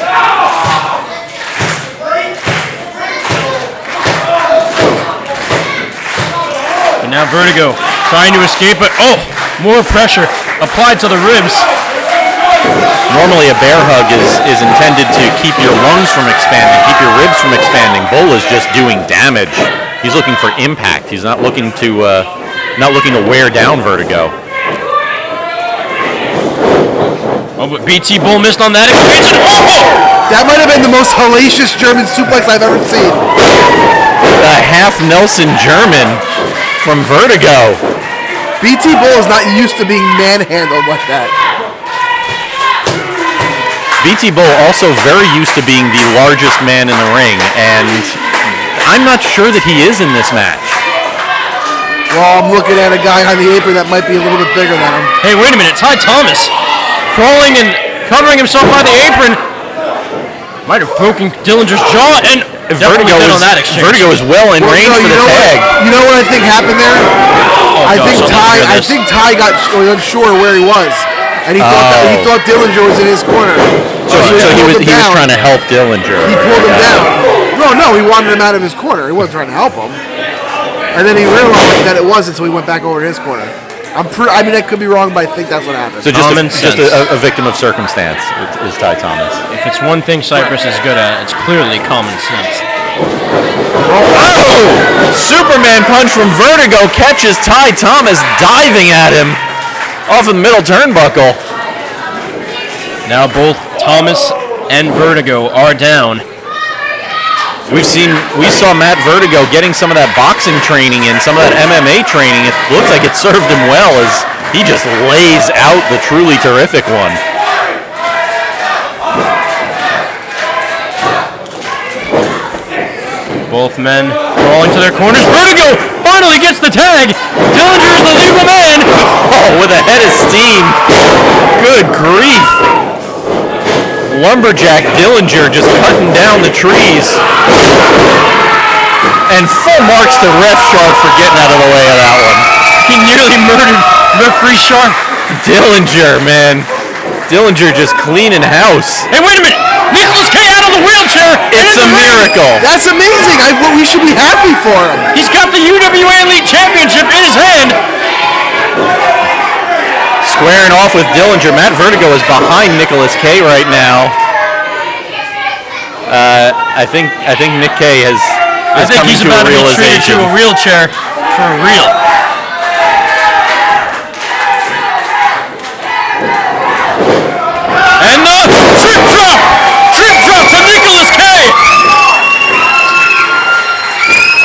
And now Vertigo trying to escape it. Oh, more pressure applied to the ribs. Normally a bear hug is intended to keep your lungs from expanding, keep your ribs from expanding. Bull is just doing damage. He's looking for impact. He's not looking to wear down Vertigo. Oh, but BT Bull missed on that expansion. Oh! That might have been the most hellacious German suplex I've ever seen. The half Nelson German from Vertigo. BT Bull is not used to being manhandled like that. BT Bull also very used to being the largest man in the ring, and I'm not sure that he is in this match. Well, I'm looking at a guy on the apron that might be a little bit bigger than him. Hey, wait a minute. Ty Thomas crawling and covering himself by the apron. Might have broken Dillinger's jaw, and Vertigo is well in range for the tag. You know what I think happened there? I think Ty got unsure where he was, and he thought Dillinger was in his corner. So he was trying to help Dillinger. He pulled him down. No, he wanted him out of his corner. He wasn't trying to help him. And then he realized that it wasn't, so he went back over to his corner. I mean, I could be wrong, but I think that's what happened. So just a victim of circumstance is Ty Thomas. If it's one thing Cypress is good at, it's clearly common sense. Oh! Superman punch from Vertigo catches Ty Thomas diving at him off of the middle turnbuckle. Now both Thomas and Vertigo are down. We saw Matt Vertigo getting some of that boxing training and some of that MMA training. It looks like it served him well as he just lays out the truly terrific one. Both men crawling to their corners. Vertigo finally gets the tag. Dillinger is the legal man. Oh, with a head of steam. Good grief. Lumberjack Dillinger just cutting down the trees. And full marks to Ref Sharp for getting out of the way of that one. He nearly murdered referee Sharp. Dillinger, man. Dillinger just cleaning house. Hey, wait a minute. Nicholas K out of the wheelchair. It's a miracle. That's amazing. We should be happy for him. He's got the UWA Elite Championship in his hand. Squaring off with Dillinger. Matt Vertigo is behind Nicholas K right now. I think Nick K has come he's to about a to be treated realization. to a wheelchair for real. And the trip drop to Nicholas K.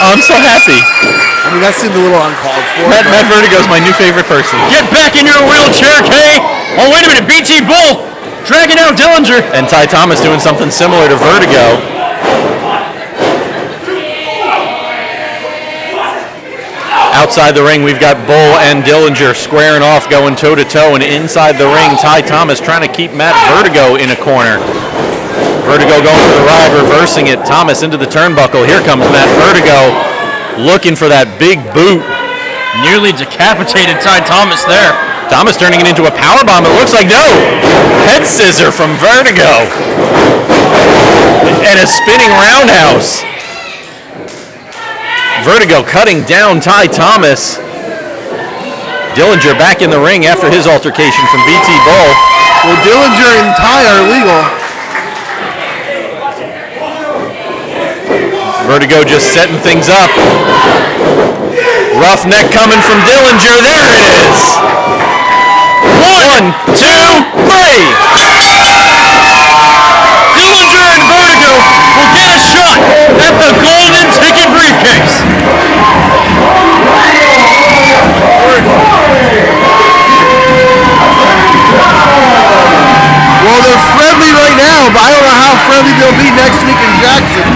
I'm so happy. I mean, that seemed a little uncalled for. Matt Vertigo's my new favorite person. Get back in your wheelchair, K. Oh, wait a minute, BT Bull dragging out Dillinger. And Ty Thomas doing something similar to Vertigo. Outside the ring, we've got Bull and Dillinger squaring off, going toe-to-toe, and inside the ring, Ty Thomas trying to keep Matt Vertigo in a corner. Vertigo going for the ride, reversing it. Thomas into the turnbuckle. Here comes Matt Vertigo, looking for that big boot. Nearly decapitated Ty Thomas there. Thomas turning it into a powerbomb. It looks like no. Head scissor from Vertigo. And a spinning roundhouse. Vertigo cutting down Ty Thomas. Dillinger back in the ring after his altercation from BT Bull. Well, Dillinger and Ty are illegal. Vertigo just setting things up. Roughneck coming from Dillinger. There it is. 1, 2, 3. Dillinger and Vertigo will get a shot at the golden ticket briefcase. Well, they're friendly right now, but I don't know how friendly they'll be next week in Jackson.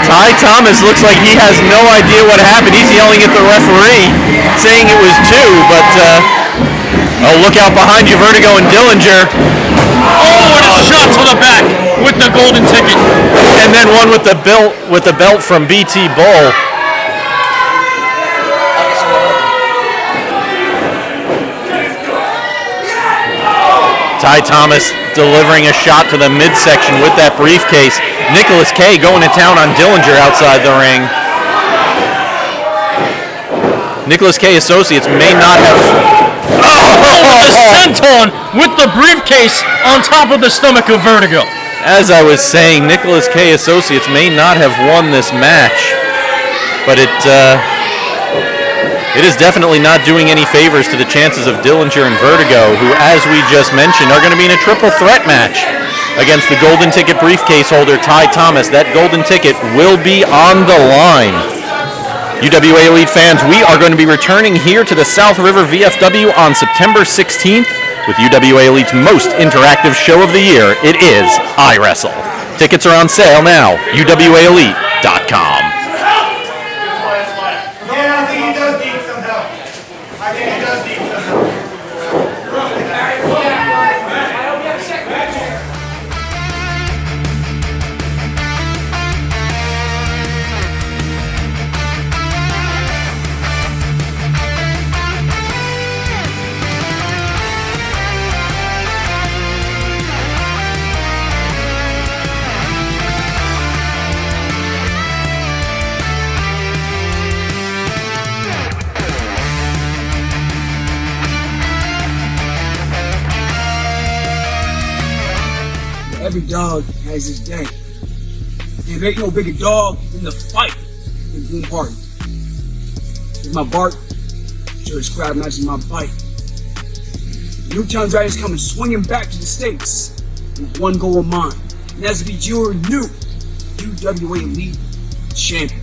Ty Thomas looks like he has no idea what happened. He's yelling at the referee, saying it was 2, but oh, look out behind you, Vertigo and Dillinger. Oh, and a shot to the back with the golden ticket. And then one with the belt from BT Bull. Ty Thomas delivering a shot to the midsection with that briefcase. Nicholas K going to town on Dillinger outside the ring. Nicholas K Associates may not have... Oh, the senton with the briefcase on top of the stomach of Vertigo. As I was saying, Nicholas K Associates may not have won this match, but it is definitely not doing any favors to the chances of Dillinger and Vertigo, who, as we just mentioned, are going to be in a triple threat match against the golden ticket briefcase holder, Ty Thomas. That golden ticket will be on the line. UWA Elite fans, we are going to be returning here to the South River VFW on September 16th with UWA Elite's most interactive show of the year. It is iWrestle. Tickets are on sale now, UWAElite.com. every dog has his day. And there ain't no bigger dog in the fight than Boom Harden. With my bark, sure as crowd matches my bite. Newtown Dragons coming swinging back to the States with one goal in mind, and that's to be your new UWA Elite Champion.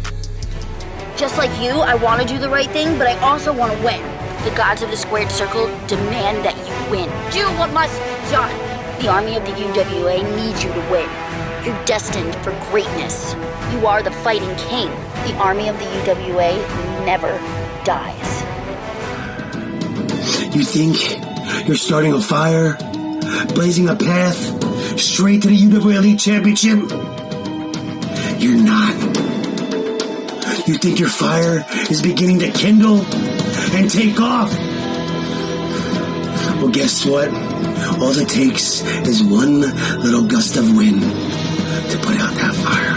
Just like you, I want to do the right thing, but I also want to win. The gods of the squared circle demand that you win. Do what must be done. The army of the UWA needs you to win. You're destined for greatness. You are the fighting king. The army of the UWA never dies. You think you're starting a fire, blazing a path straight to the UWA Elite Championship? You're not. You think your fire is beginning to kindle and take off? Well, guess what? All it takes is one little gust of wind to put out that fire.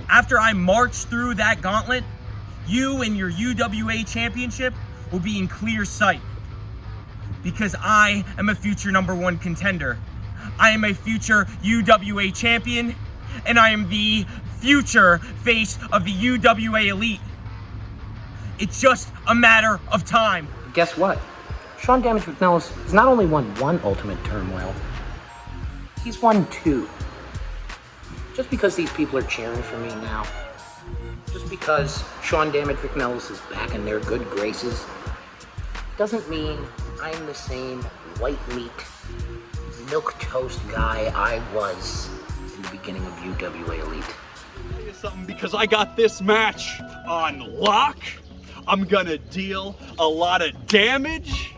After I march through that gauntlet, you and your UWA Championship will be in clear sight. Because I am a future #1 contender. I am a future UWA champion, and I am the future face of the UWA Elite. It's just a matter of time. Guess what? Sean Damage McNelis has not only won one Ultimate Turmoil, he's won 2. Just because these people are cheering for me now, just because Sean Damage McNelis is back in their good graces, doesn't mean I'm the same white meat, milquetoast guy I was in the beginning of UWA Elite. I'll tell you something, because I got this match on lock. I'm gonna deal a lot of damage.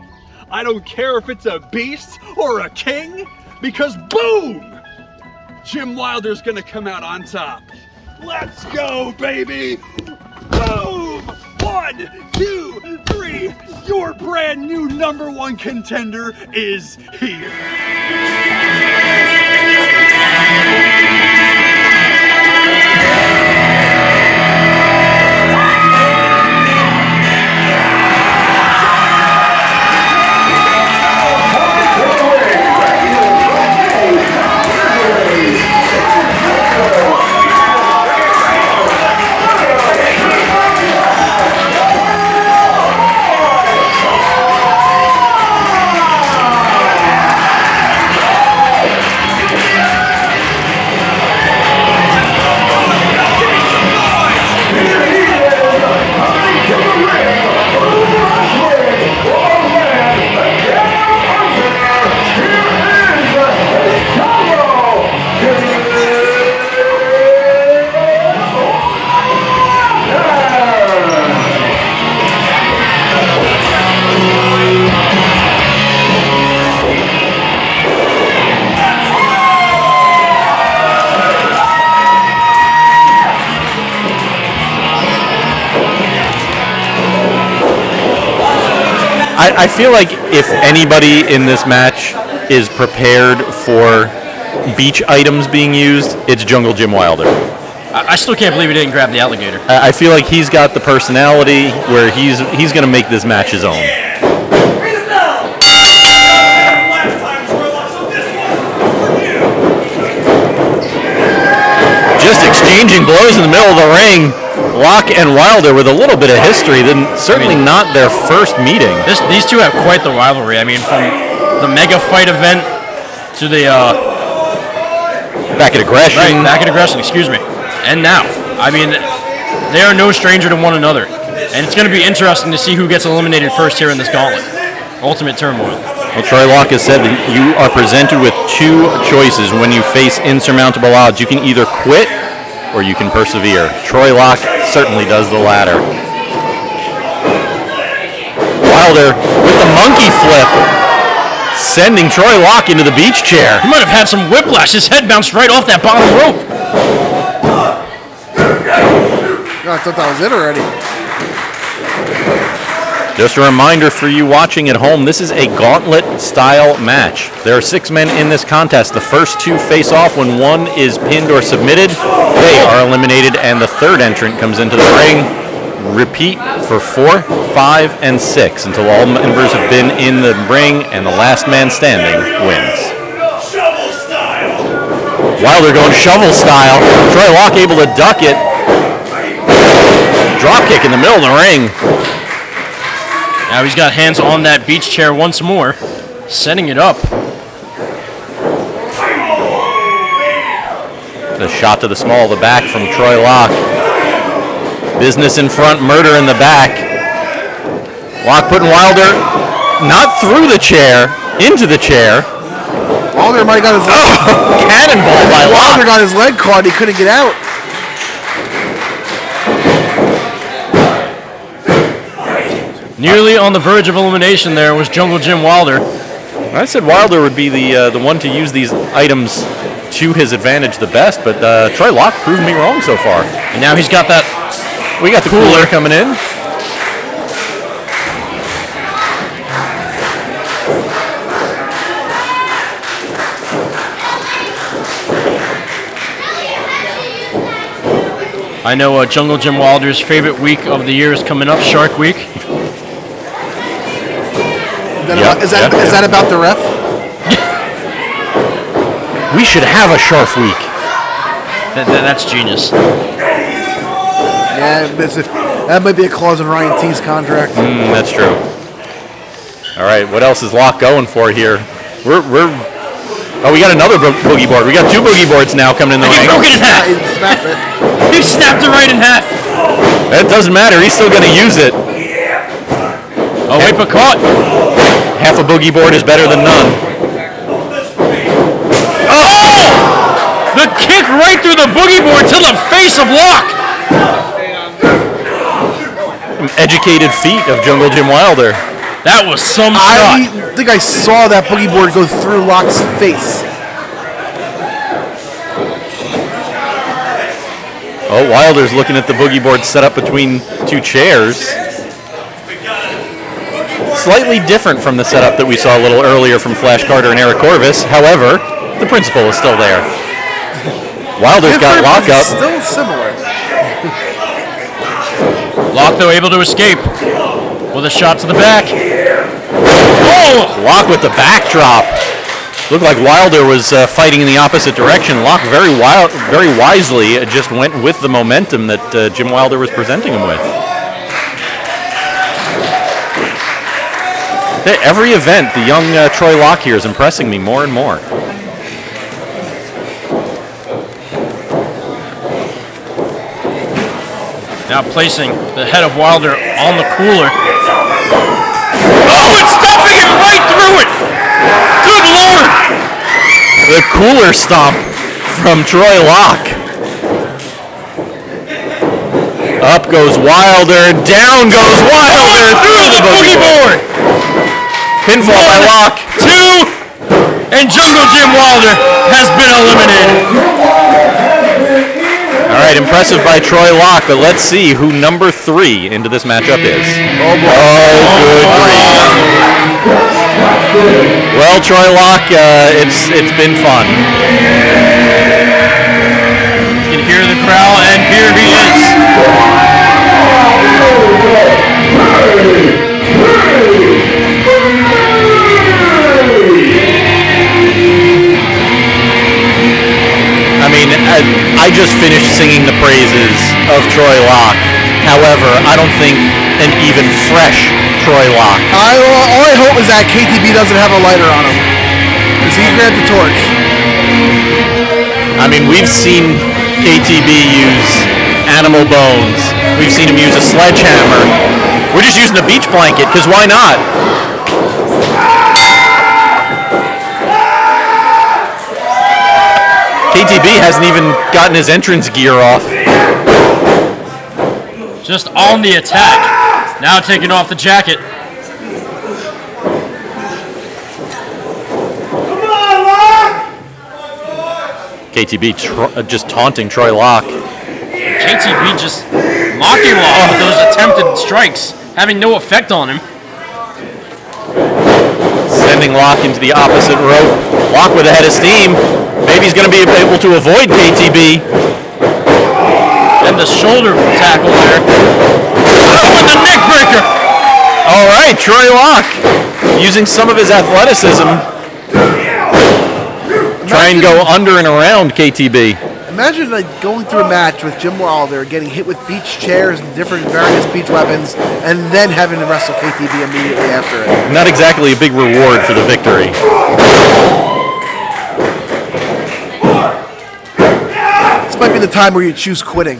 I don't care if it's a beast or a king, because boom! Jim Wilder's gonna come out on top. Let's go, baby! Boom! 1, 2, 3, your brand new #1 contender is here. I feel like if anybody in this match is prepared for beach items being used, it's Jungle Jim Wilder. I still can't believe he didn't grab the alligator. I feel like he's got the personality where he's going to make this match his own. Just exchanging blows in the middle of the ring. Locke and Wilder with a little bit of history, then certainly not their first meeting. These two have quite the rivalry. I mean, from the mega fight event to the back at aggression. Right, back at aggression, excuse me. And now, I mean, they are no stranger to one another. And it's going to be interesting to see who gets eliminated first here in this gauntlet. Ultimate Turmoil. Well, Troy Locke has said that you are presented with 2 choices when you face insurmountable odds. You can either quit or you can persevere. Troy Locke certainly does the latter. Wilder with the monkey flip, sending Troy Locke into the beach chair. He might have had some whiplash. His head bounced right off that bottom rope. I thought that was it already. Just a reminder for you watching at home, this is a gauntlet-style match. There are 6 men in this contest. The first 2 face off. When one is pinned or submitted, they are eliminated, and the third entrant comes into the ring. Repeat for 4, 5, and 6 until all members have been in the ring, and the last man standing wins. Wilder going shovel style. Troy Locke able to duck it. Drop kick in the middle of the ring. Now he's got hands on that beach chair once more, setting it up. The shot to the small of the back from Troy Locke. Business in front, murder in the back. Locke putting Wilder not through the chair, into the chair. Wilder might have got his leg. Cannonball by Locke. Wilder got his leg caught. He couldn't get out. Nearly on the verge of elimination there was Jungle Jim Wilder. I said Wilder would be the one to use these items to his advantage the best, but Troy Locke proved me wrong so far. And now he's got that. We got the cooler coming in. I know Jungle Jim Wilder's favorite week of the year is coming up, Shark Week. Is that about the ref? We should have a Shark Week. That's genius. Yeah, that might be a clause in Ryan T's contract. That's true. All right, what else is Locke going for here? Oh, we got another boogie board. We got two boogie boards now coming in the ring. He broke it in half. He snapped it right in half. That doesn't matter. He's still going to use it. Oh, wait, but caught. Half a boogie board is better than none. Oh! The kick right through the boogie board to the face of Locke. Educated feet of Jungle Jim Wilder. That was some shot. I think I saw that boogie board go through Locke's face. Oh, Wilder's looking at the boogie board set up between two chairs. Slightly different from the setup that we saw a little earlier from Flash Carter and Eric Corvis. However, the principle is still there. Wilder's got Locke up. Still similar. Locke, though, able to escape with a shot to the back. Oh! Locke with the backdrop. Looked like Wilder was fighting in the opposite direction. Locke very wisely just went with the momentum that Jim Wilder was presenting him with. Every event, the young Troy Locke here is impressing me more and more. Now placing the head of Wilder on the cooler. Oh, it's stuffing it right through it! Good Lord! The cooler stomp from Troy Locke. Up goes Wilder, down goes Wilder through the boogie board. Pinfall by Locke. 2, and Jungle Jim Wilder has been eliminated. All right, impressive by Troy Locke, but let's see who number 3 into this matchup is. Oh, boy. Oh, good grief. Well, Troy Locke, it's been fun. You can hear the crowd, and here he is. I mean, I just finished singing the praises of Troy Locke. However, I don't think an even fresh Troy Locke. All I hope is that KTB doesn't have a lighter on him, because he grabbed the torch. I mean, we've seen KTB use animal bones. We've seen him use a sledgehammer. We're just using a beach blanket, because why not? KTB hasn't even gotten his entrance gear off. Just on the attack. Now taking off the jacket. KTB just taunting Troy Locke. KTB just mocking Locke with those attempted strikes, having no effect on him. Sending Locke into the opposite rope. Locke with a head of steam. Maybe he's going to be able to avoid KTB. And the shoulder tackle there. With the neck breaker. All right, Troy Locke using some of his athleticism. Try and go under and around KTB. Imagine like going through a match with Jim Wilder, getting hit with beach chairs and different various beach weapons, and then having to wrestle KTB immediately after it. Not exactly a big reward for the victory. This might be the time where you choose quitting.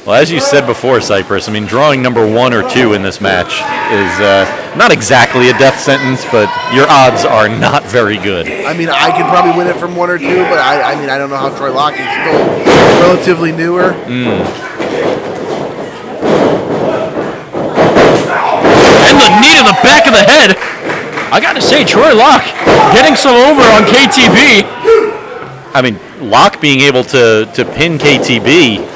Well, as you said before, Cypress, I mean, drawing number 1 or 2 in this match is not exactly a death sentence, but your odds are not very good. I mean, I could probably win it from 1 or 2, but I mean, I don't know how Troy Locke is still relatively newer. And the knee to the back of the head. I gotta say, Troy Locke getting some over on KTB. I mean, Locke being able to pin KTB.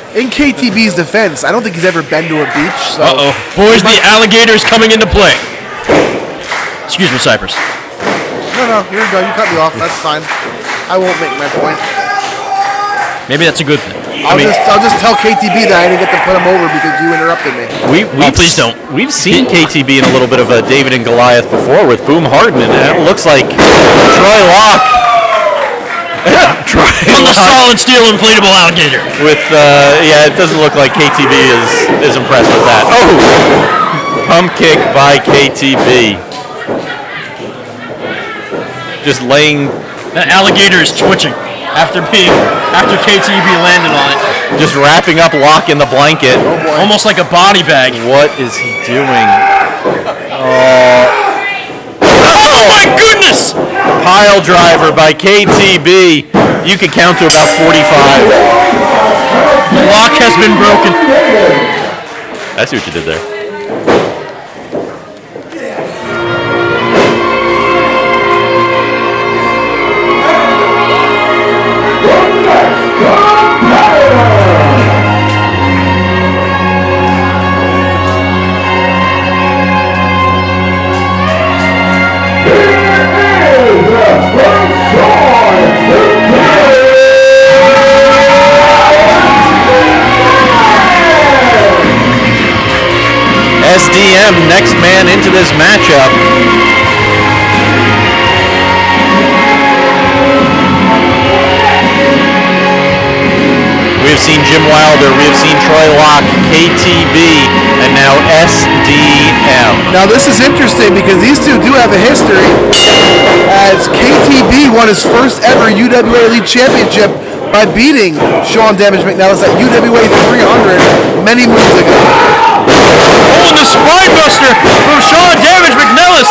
In KTB's defense, I don't think he's ever been to a beach. So Boys, the alligators coming into play. Excuse me, Cypress. No, here we go. You cut me off. That's fine. I won't make my point. Maybe that's a good thing. I'll just tell KTB that I didn't get to put him over because you interrupted me. Please don't. We've seen KTB in a little bit of a David and Goliath before with Boom Harden, and it looks like Troy Locke. On the solid steel inflatable alligator. With it doesn't look like KTB is impressed with that. Oh, pump kick by KTB. Just laying. That alligator is twitching after KTB landed on it. Just wrapping up Locke in the blanket. Almost like a body bag. What is he doing? Oh my goodness! Pile driver by KTB. You can count to about 45. The lock has been broken. I see what you did there. SDM, next man into this matchup. We have seen Jim Wilder, we have seen Troy Locke, KTB, and now SDM. Now this is interesting because these two do have a history, as KTB won his first ever UWA Elite Championship by beating Sean Damage McNelis at UWA 300 many moons ago. Oh, and the spine buster from Sean Damage McNelis.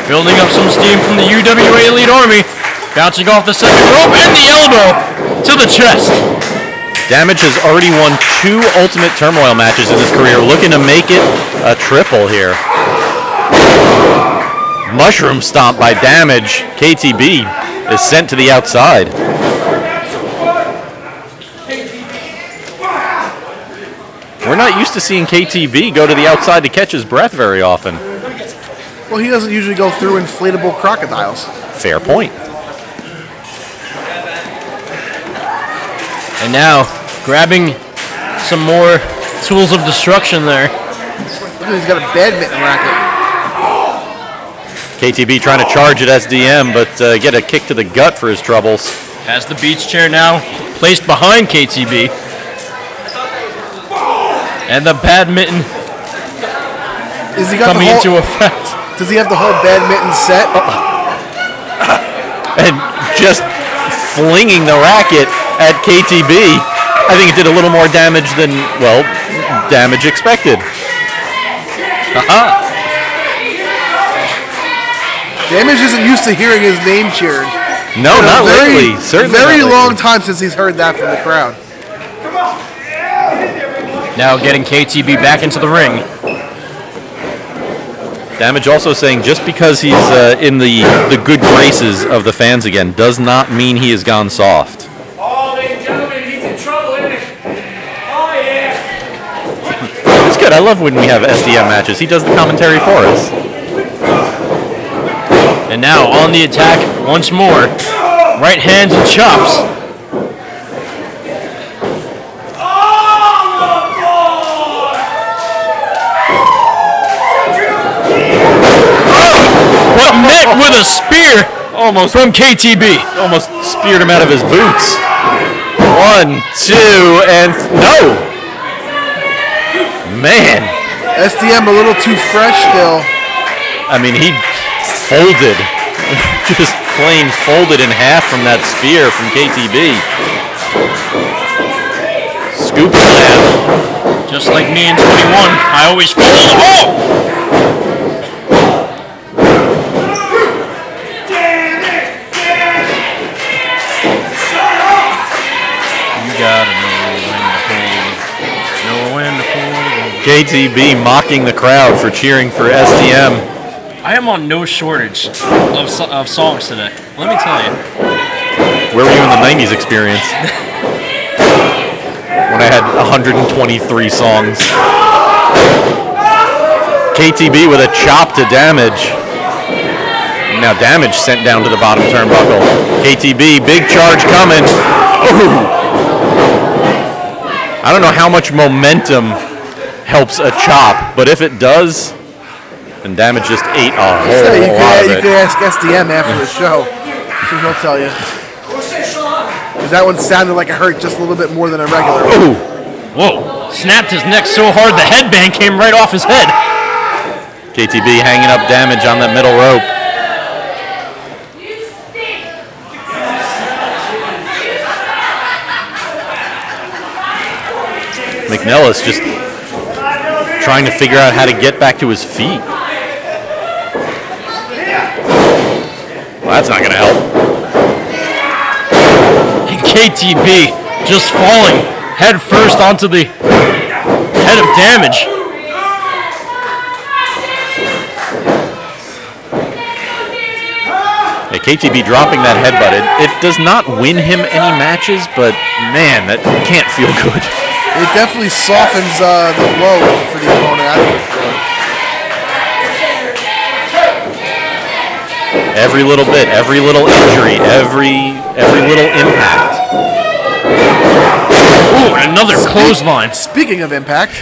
Building up some steam from the UWA Elite Army. Bouncing off the second rope and the elbow to the chest. Damage has already won 2 Ultimate Turmoil matches in his career, looking to make it a triple here. Mushroom stomp by Damage. KTB is sent to the outside. We're not used to seeing KTB go to the outside to catch his breath very often. Well, he doesn't usually go through inflatable crocodiles. Fair point. And now, grabbing some more tools of destruction there. Look, he's got a badminton racket. KTB trying to charge at SDM, but get a kick to the gut for his troubles. Has the beach chair now placed behind KTB. And the badminton coming into effect. Does he have the whole badminton set? And just flinging the racket at KTB. I think it did a little more damage than, well, Damage expected. Damage isn't used to hearing his name cheered. No, not lately. Certainly very not long lately. time since he's heard that from the crowd. Now getting KTB back into the ring. Damage also saying just because he's in the good graces of the fans again does not mean he has gone soft. Oh, ladies and gentlemen, he's in trouble, isn't it? Oh, yeah. It's good. I love when we have SDM matches. He does the commentary for us. And now on the attack once more. Right hands and chops. but met with a spear almost from KTB. Almost speared him out of his boots. 1, 2, and no. Man. SDM a little too fresh still. I mean, he folded. Just plain folded in half from that spear from KTB. Scoop slam. Just like me in 21, I always fold. Oh! KTB mocking the crowd for cheering for SDM. I am on no shortage of songs today. Let me tell you. Where were you in the 90s experience? When I had 123 songs. KTB with a chop to Damage. Now Damage sent down to the bottom turnbuckle. KTB, big charge coming. Ooh. I don't know how much momentum helps a chop, but if it does, then Damage just ate a whole lot of it. You could ask SDM after the show. He'll tell you. Because that one sounded like it hurt just a little bit more than a regular. Ooh. Whoa. Snapped his neck so hard the headband came right off his head. KTB hanging up Damage on that middle rope. McNelis just trying to figure out how to get back to his feet. Well, that's not going to help. And KTB just falling head first onto the head of Damage. Yeah, KTB dropping that headbutt. It does not win him any matches, but man, that can't feel good. It definitely softens the blow for the opponent, that's for sure. Every little bit, every little injury, every little impact. Ooh, another clothesline. Speaking of impact.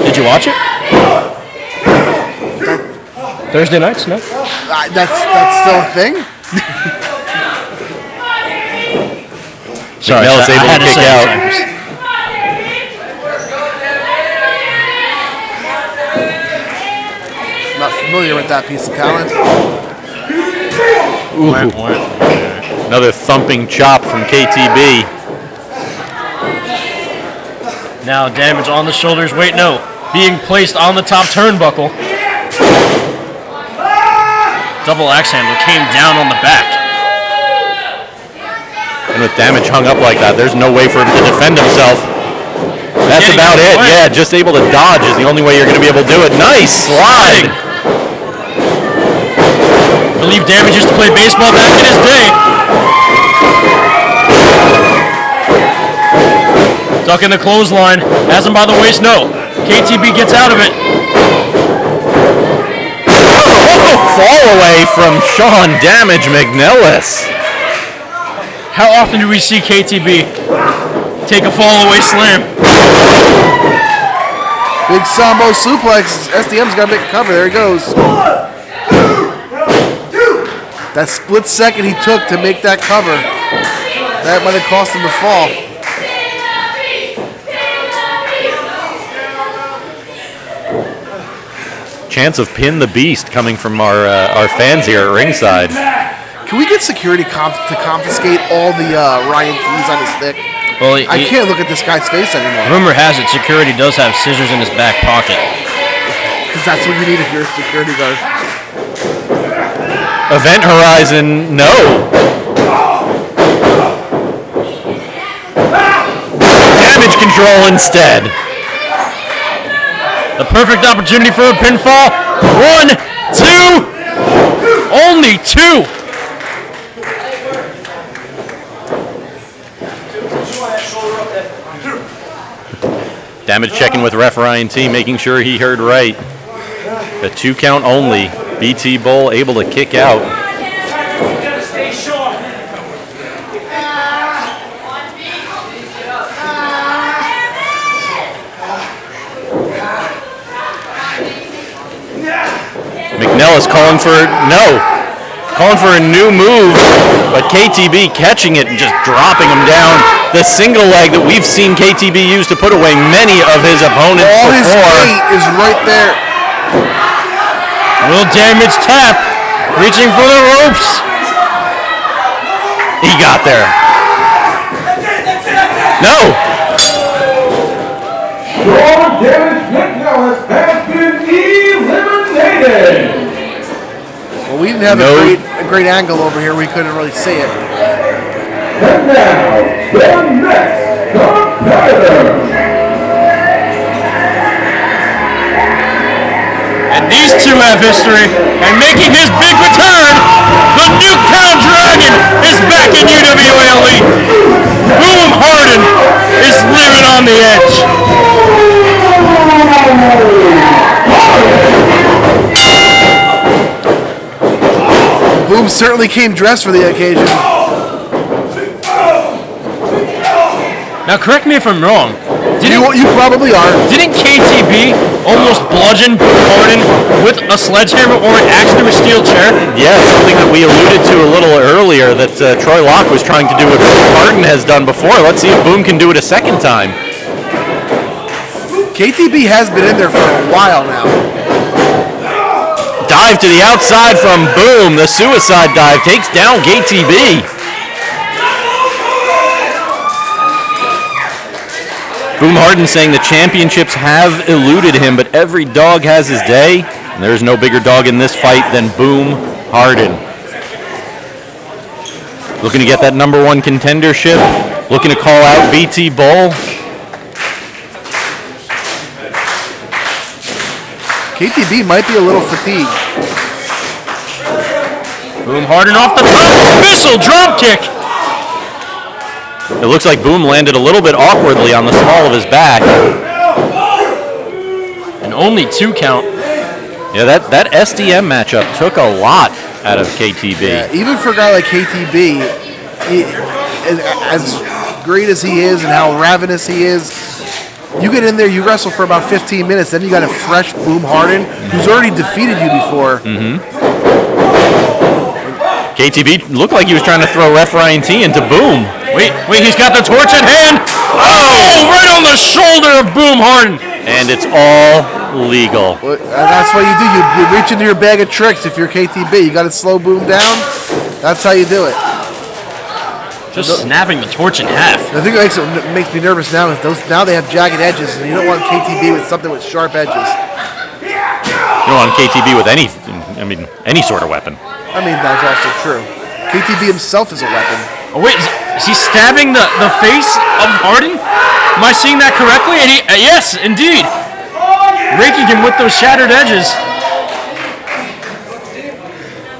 Did you watch it? Thursday nights, no? That's still a thing? Sorry, McNelis able to kick out. I'm not familiar with that piece of talent. Ooh. Another thumping chop from KTB. Now Damage on the shoulders. Wait, no. Being placed on the top turnbuckle. Double axe handle came down on the back. And with Damage hung up like that, there's no way for him to defend himself. That's about it. Yeah, just able to dodge is the only way you're going to be able to do it. Nice slide. I believe Damage used to play baseball back in his day. Ducking the clothesline. Has him by the waist. No. KTB gets out of it. Fall away from Sean Damage McNelis. How often do we see KTB take a fall away slam? Big Sambo suplex. SDM's got to make a cover. There he goes. That split second he took to make that cover, that might have cost him the fall. Chance of pin the beast coming from our fans here at ringside. Can we get security to confiscate all the Ryan keys on his stick? Well, I can't look at this guy's face anymore. Rumor has it security does have scissors in his back pocket. Because that's what you need if you're a security guard. Event Horizon, no. Damage control instead. The perfect opportunity for a pinfall. 1, 2. Only 2. Damage checking with ref Ryan T, making sure he heard right. The 2 count only. BT Bull able to kick out. McNelis calling for a new move, but KTB catching it and just dropping him down. The single leg that we've seen KTB use to put away many of his opponents All his before. weight is right there. Will damage tap, reaching for the ropes. He got there. No. Sean McNelis has been eliminated. Well, we didn't have a great angle over here. We couldn't really see it. And now, the next competitor. And these two have history, and making his big return, the Nuketown Dragon is back in UWA Elite. Boom Harden is living on the edge. Boom certainly came dressed for the occasion. Now, correct me if I'm wrong. You probably are. Didn't KTB almost bludgeon Harden with a sledgehammer or an axe through a steel chair? Yeah, something that we alluded to a little earlier that Troy Locke was trying to do what Harden has done before. Let's see if Boom can do it a second time. KTB has been in there for a while now. Dive to the outside from Boom. The suicide dive takes down KTB. Boom Harden saying the championships have eluded him, but every dog has his day, and there's no bigger dog in this fight than Boom Harden. Looking to get that #1 contendership, looking to call out BT Bull. KTB might be a little fatigued. Boom Harden off the top, missile drop kick. It looks like Boom landed a little bit awkwardly on the small of his back. And only 2 count. Yeah, that SDM matchup took a lot out of KTB. Yeah, even for a guy like KTB, as great as he is and how ravenous he is, you get in there, you wrestle for about 15 minutes, then you got a fresh Boom Harden who's already defeated you before. KTB looked like he was trying to throw Ref Ryan T into Boom. Wait, he's got the torch at hand. Oh, right on the shoulder of Boom Harden. And it's all legal. Well, that's what you do. You reach into your bag of tricks if you're KTB. You got to slow Boom down. That's how you do it. Just snapping the torch in half. The thing that makes me nervous now is now they have jagged edges, and you don't want KTB with something with sharp edges. You don't want KTB with any sort of weapon. I mean, that's also true. KTB himself is a weapon. Oh, wait, is he stabbing the face of Harden? Am I seeing that correctly? And yes, indeed. Raking him with those shattered edges.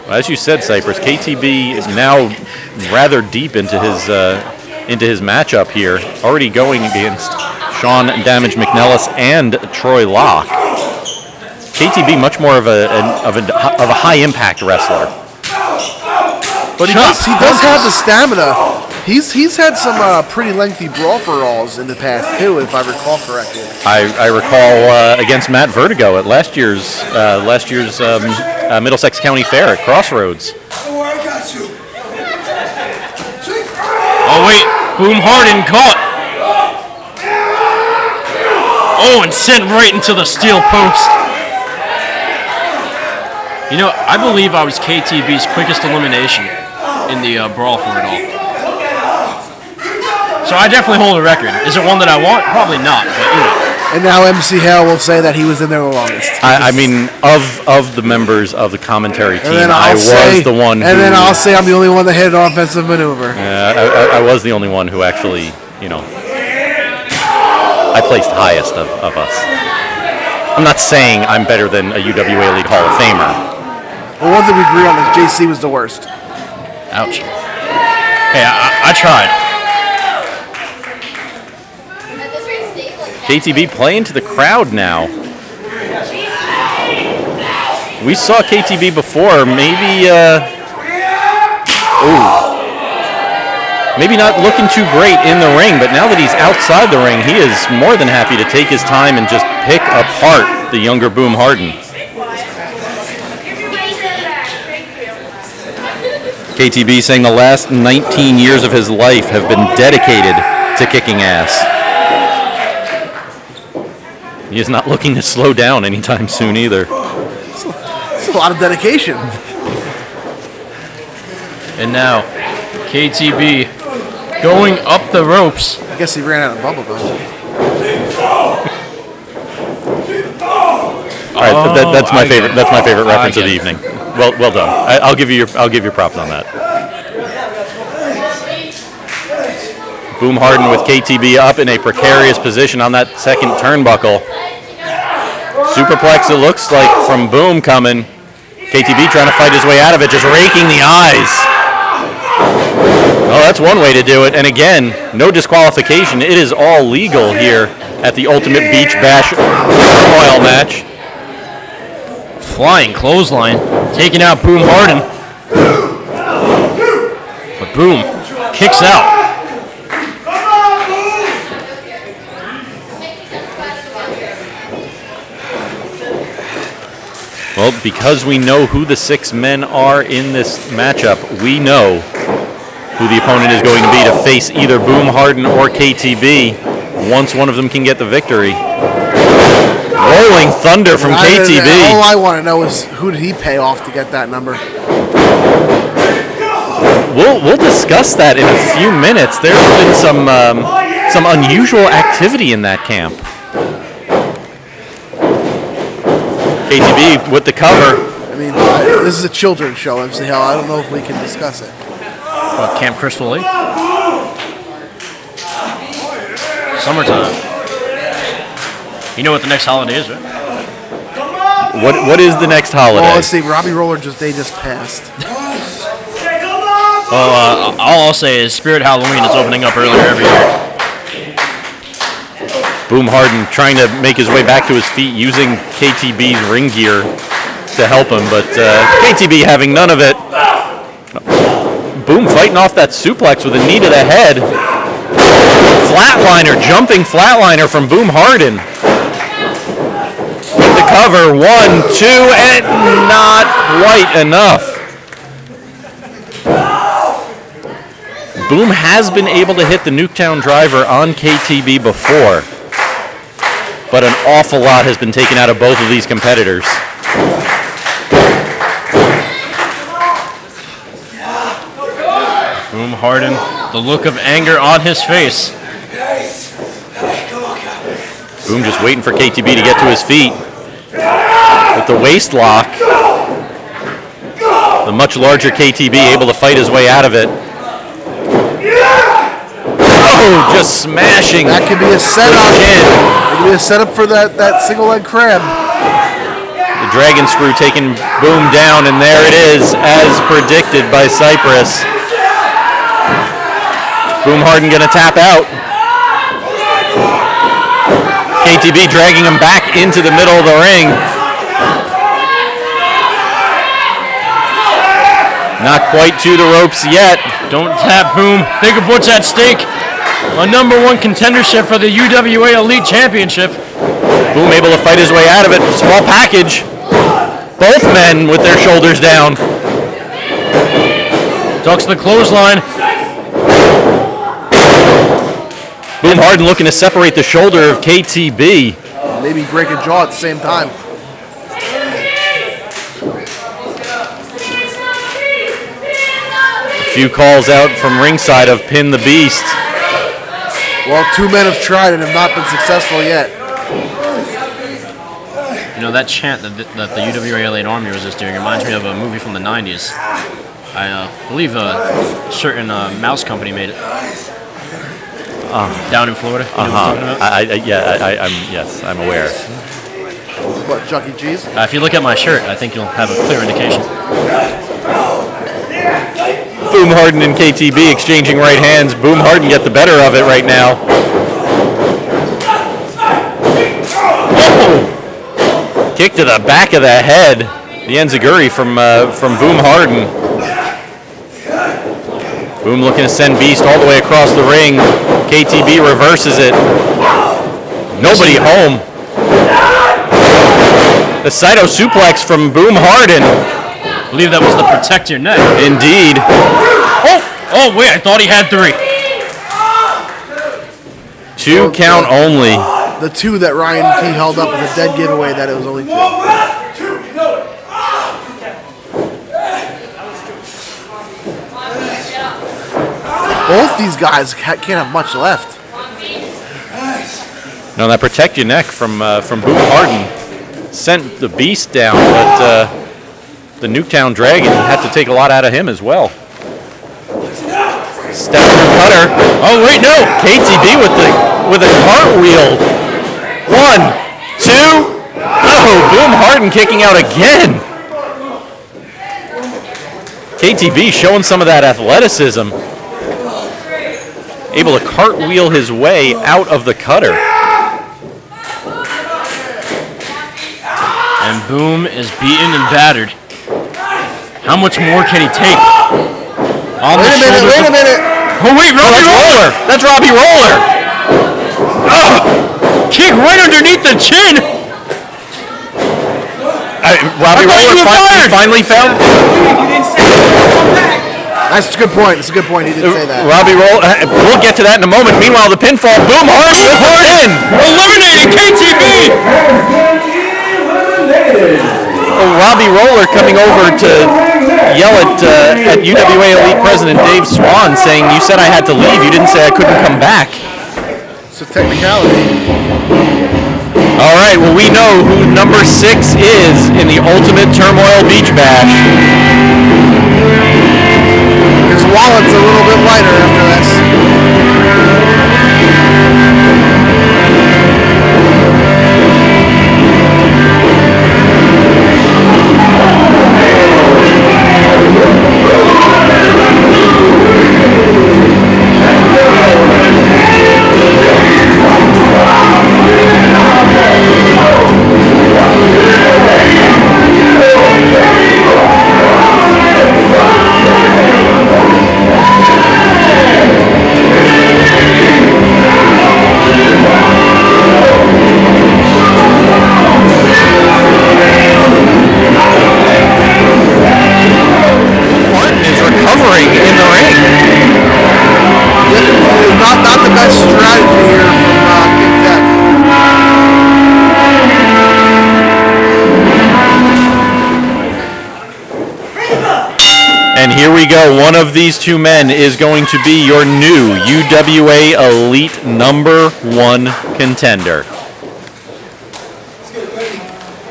Well, as you said, Cypress, KTB is now rather deep into his matchup here, already going against Sean Damage McNelis and Troy Locke. KTB much more of a high impact wrestler. But he does have the stamina. He's had some pretty lengthy brawl for alls in the past too, if I recall correctly. I recall against Matt Vertigo at last year's Middlesex County Fair at Crossroads. Oh, I got you. Oh wait, Boom Harden caught. Oh, and sent right into the steel post. You know, I believe I was KTB's quickest elimination in the brawl for it all. So I definitely hold a record. Is it one that I want? Probably not, but you know. And now MC Hale will say that he was in there the longest. I mean, of the members of the commentary team, I'll say I'm the only one that hit an offensive maneuver. I was the only one who actually, I placed highest of us. I'm not saying I'm better than a UWA Elite Hall of Famer. Well, one thing we agree on is JC was the worst. Ouch. Hey, I tried. KTB playing to the crowd now. We saw KTB before, maybe not looking too great in the ring, but now that he's outside the ring, he is more than happy to take his time and just pick apart the younger Boom Harden. KTB saying the last 19 years of his life have been dedicated to kicking ass. He is not looking to slow down anytime soon either. It's a lot of dedication. And now, KTB going up the ropes. I guess he ran out of bubble gum. All right, that's my favorite. That's my favorite reference of the evening. Well done. I'll give you your props on that. Boom Harden with KTB up in a precarious position on that second turnbuckle. Superplex, it looks like, from Boom coming. KTB trying to fight his way out of it, just raking the eyes. Oh, that's one way to do it. And again, no disqualification. It is all legal here at the Ultimate Beach Bash Turmoil match. Flying clothesline, taking out Boom Harden. But Boom kicks out. Well, because we know who the 6 men are in this matchup, we know who the opponent is going to be to face either Boom Harden or KTB once one of them can get the victory. Rolling thunder from KTB. All I want to know is who did he pay off to get that number? We'll discuss that in a few minutes. There's been some unusual activity in that camp. KTB with the cover. I mean, this is a children's show, MC Hell. I don't know if we can discuss it. What, Camp Crystal Lake? Summertime. You know what the next holiday is, right? What is the next holiday? Well, let's see. Robbie Roller just passed. Well, all I'll say is Spirit Halloween is opening up earlier every year. Boom Harden trying to make his way back to his feet using KTB's ring gear to help him, but KTB having none of it. Boom fighting off that suplex with a knee to the head. Flatliner, jumping flatliner from Boom Harden. With the cover, 1, 2, and not quite enough. Boom has been able to hit the Nuketown driver on KTB before, but an awful lot has been taken out of both of these competitors. Boom Harden, the look of anger on his face. Boom just waiting for KTB to get to his feet. With the waist lock, the much larger KTB able to fight his way out of it. Oh, just smashing. That could be a setup. It could be a setup for that single leg crab. The dragon screw taking Boom down, and there it is, as predicted by Cypress. Boom Harden gonna tap out. KTB dragging him back into the middle of the ring. Not quite to the ropes yet. Don't tap Boom. Think of what's at stake. A #1 contendership for the UWA Elite Championship. Boom able to fight his way out of it. Small package. Both men with their shoulders down. Ducks the clothesline. Boom Harden looking to separate the shoulder of KTB. Maybe break a jaw at the same time. A few calls out from ringside of Pin the Beast. Well, 2 men have tried and have not been successful yet. You know, that chant that the UWA Elite Army was just doing reminds me of a movie from the 90s. I believe a certain mouse company made it. Down in Florida. You know what I'm talking about? Yes, I'm aware. What, Chuck E. Cheese? If you look at my shirt, I think you'll have a clear indication. Boom Harden and KTB exchanging right hands. Boom Harden get the better of it right now. Oh! Kick to the back of the head. The enziguri from Boom Harden. Boom looking to send Beast all the way across the ring. KTB reverses it. Nobody home. The Saito suplex from Boom Harden. believe that was the protect your neck. Indeed. Oh wait, I thought he had 3. 2 count only. The 2 that Ryan T held up was a dead giveaway that it was only 2. Both these guys can't have much left. No, that protect your neck from Boom Harden sent the beast down, but the Nuketown Dragon had to take a lot out of him as well. Step through cutter. Oh wait, no! KTB with a cartwheel. 1, 2. Oh, Boom Harden kicking out again. KTB showing some of that athleticism. Able to cartwheel his way out of the cutter. And Boom is beaten and battered. How much more can he take? Wait a minute. Oh wait, Robbie Roller! That's Robbie Roller! Oh, kick right underneath the chin! Robbie Roller finally found. That's a good point. He didn't say that. Robbie Roller. We'll get to that in a moment. Meanwhile, the pinfall. Boom Harden eliminated KTB. Robbie Roller coming over to yell at UWA Elite President Dave Swan, saying, "You said I had to leave. You didn't say I couldn't come back." It's a technicality. All right. Well, we know who number 6 is in the Ultimate Turmoil Beach Bash. His wallet's a little bit lighter after this. One of these 2 men is going to be your new UWA Elite number 1 contender.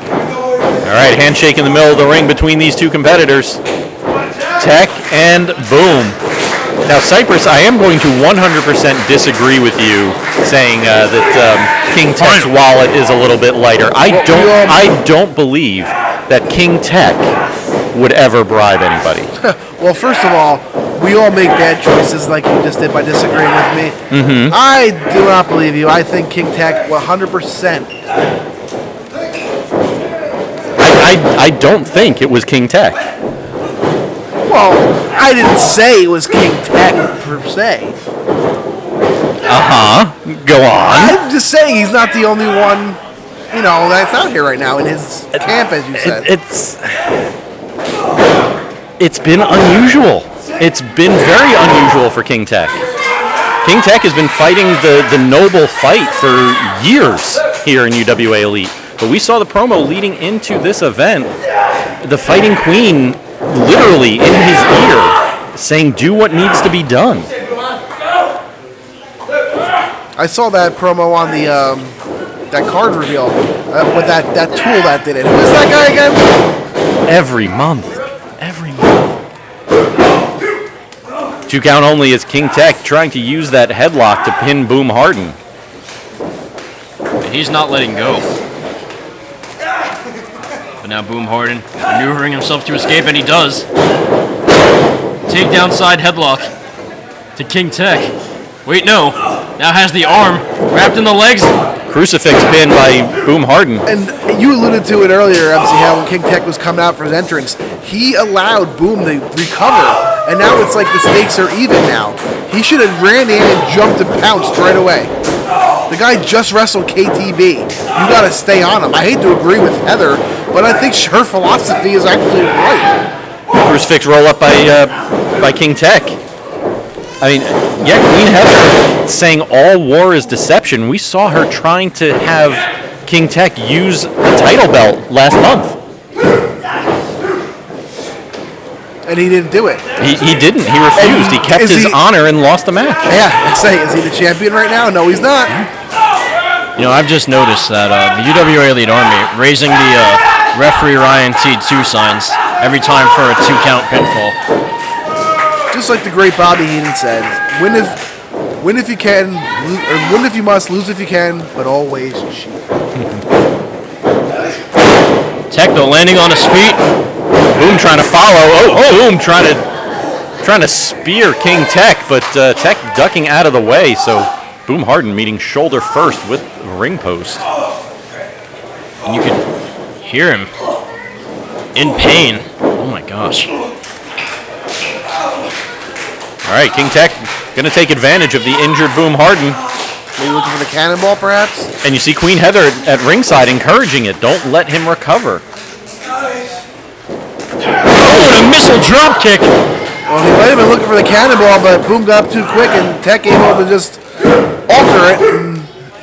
All right, handshake in the middle of the ring between these 2 competitors, Tech and Boom. Now, Cypress, I am going to 100% disagree with you saying that King Tech's wallet is a little bit lighter. I don't believe that King Tech would ever bribe anybody. Well, first of all, we all make bad choices like you just did by disagreeing with me. Mm-hmm. I do not believe you. I think King Tech 100%. I don't think it was King Tech. Well, I didn't say it was King Tech per se. Go on. I'm just saying he's not the only one, that's out here right now in his camp, as you said. It's been unusual. It's been very unusual for King Tech. King Tech has been fighting the noble fight for years here in UWA Elite. But we saw the promo leading into this event, the Fighting Queen literally in his ear saying, "Do what needs to be done." I saw that promo on the that card reveal with that tool that did it. Who is that guy again? Every month. 2 count only as King Tech trying to use that headlock to pin Boom Harden. He's not letting go. But now Boom Harden maneuvering himself to escape, and he does. Takedown side headlock to King Tech. Wait, no. Now has the arm wrapped in the legs. Crucifix pin by Boom Harden. And you alluded to it earlier, MC, how when King Tech was coming out for his entrance, he allowed Boom to recover. And now it's like the stakes are even now. He should have ran in and jumped and pounced right away. The guy just wrestled KTB. You got to stay on him. I hate to agree with Heather, but I think her philosophy is actually right. Crucifix roll up by King Tech. I mean, yeah, Queen Heather saying all war is deception. We saw her trying to have King Tech use a title belt last month. And he didn't do it. He didn't. He refused. He kept his honor and lost the match. Yeah, I'd say, is he the champion right now? No, he's not. You know, I've just noticed that the UWA Elite Army raising the referee Ryan T2 signs every time for a 2-count pinfall. Just like the great Bobby Heenan said, win if you can, or win if you must, lose if you can, but always cheat. Techno landing on his feet. Boom trying to follow. Boom trying to spear King Tech, but Tech ducking out of the way. So Boom Harden meeting shoulder first with ring post. And you could hear him in pain. Oh my gosh. All right, King Tech going to take advantage of the injured Boom Harden. Maybe looking for the cannonball, perhaps? And you see Queen Heather at ringside encouraging it. Don't let him recover. Oh, and a missile drop kick. Well, he might have been looking for the cannonball, but Boom got up too quick, and Tech able to just alter it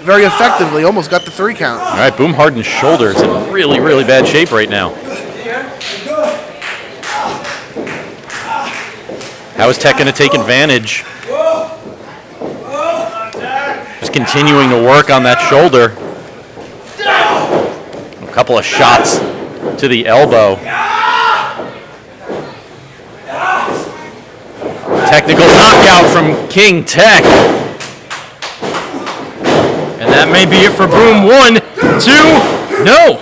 very effectively. Almost got the 3 count. All right, Boom Harden's shoulder is in really, really bad shape right now. How is Tech going to take advantage? Just continuing to work on that shoulder. A couple of shots to the elbow. Technical knockout from King Tech. And that may be it for Boom. 1, 2. No,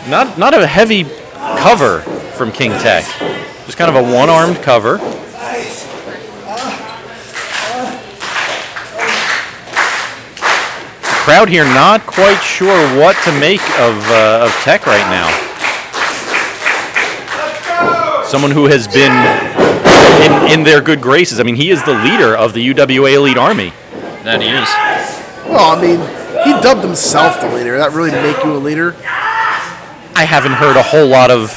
not a heavy cover from King Tech. Just kind of a one-armed cover. Crowd here not quite sure what to make of Tech right now. Someone who has been in their good graces. I mean, he is the leader of the UWA Elite Army. That he is. Well, I mean, he dubbed himself the leader. That really make you a leader? I haven't heard a whole lot of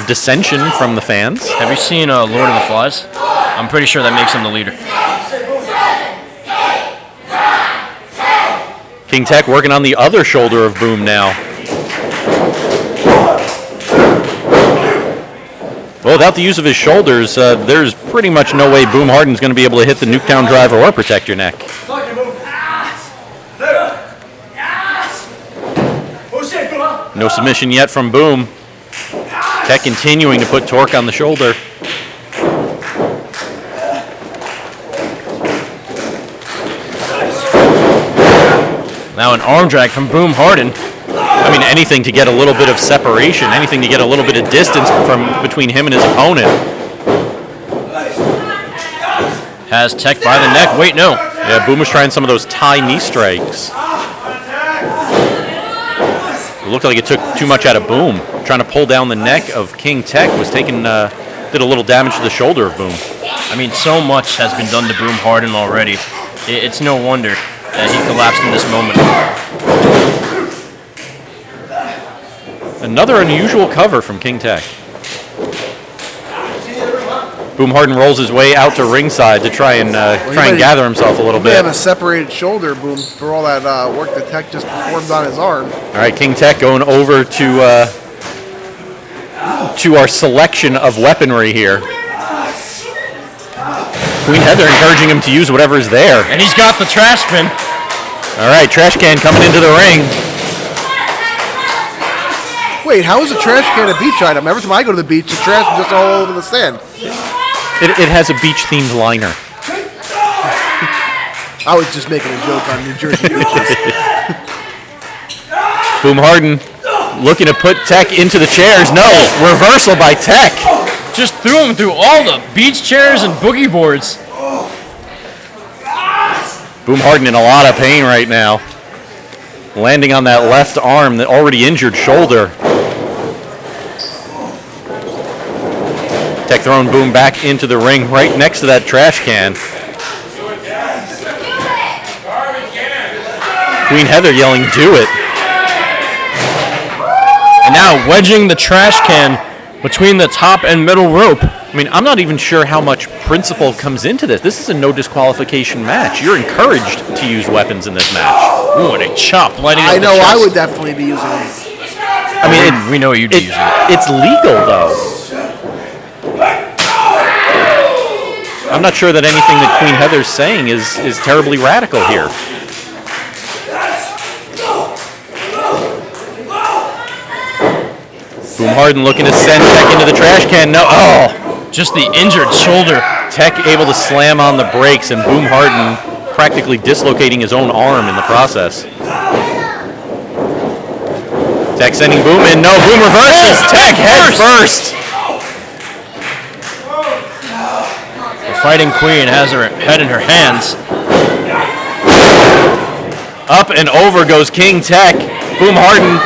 dissension from the fans. Have you seen Lord of the Flies? I'm pretty sure that makes him the leader. King Tech working on the other shoulder of Boom now. Well, without the use of his shoulders, there's pretty much no way Boom Harden's going to be able to hit the Nuketown driver or protect your neck. No submission yet from Boom. Tech continuing to put torque on the shoulder. Now an arm drag from Boom Harden. I mean, anything to get a little bit of separation, anything to get a little bit of distance from between him and his opponent. Has Tech by the neck. Wait, no. Yeah, Boom was trying some of those tie knee strikes. It looked like it took too much out of Boom. Trying to pull down the neck of King Tech was taking, did a little damage to the shoulder of Boom. I mean, so much has been done to Boom Harden already. It's no wonder that he collapsed in this moment. Another unusual cover from King Tech. Boom Harden rolls his way out to ringside to try and gather himself a little bit. He have a separated shoulder, Boom, for all that work that Tech just performed on his arm. All right, King Tech going over to our selection of weaponry here. Queen Heather encouraging him to use whatever is there. And he's got the trash bin. All right, trash can coming into the ring. Wait, how is a trash can a beach item? Every time I go to the beach, the trash is just all over the sand. It has a beach-themed liner. I was just making a joke on New Jersey beaches. Boom Harden looking to put Tech into the chairs. No, reversal by Tech. Just threw him through all the beach chairs and boogie boards. Boom Harden in a lot of pain right now. Landing on that left arm, the already injured shoulder. Tech throwing Boom back into the ring right next to that trash can. Queen Heather yelling, "Do it." And now wedging the trash can between the top and middle rope. I mean, I'm not even sure how much principle comes into this. This is a no disqualification match. You're encouraged to use weapons in this match. Ooh, and a chop lighting up I the know chest. I would definitely be using it. I mean, we know you'd be using it. It's legal, though. I'm not sure that anything that Queen Heather's saying is terribly radical here. Boom Harden looking to send Tech into the trash can. No, just the injured shoulder. Tech able to slam on the brakes, and Boom Harden practically dislocating his own arm in the process. Tech sending Boom in. No, Boom reverses. Tech head first. The Fighting Queen has her head in her hands. Up and over goes King Tech. Boom Harden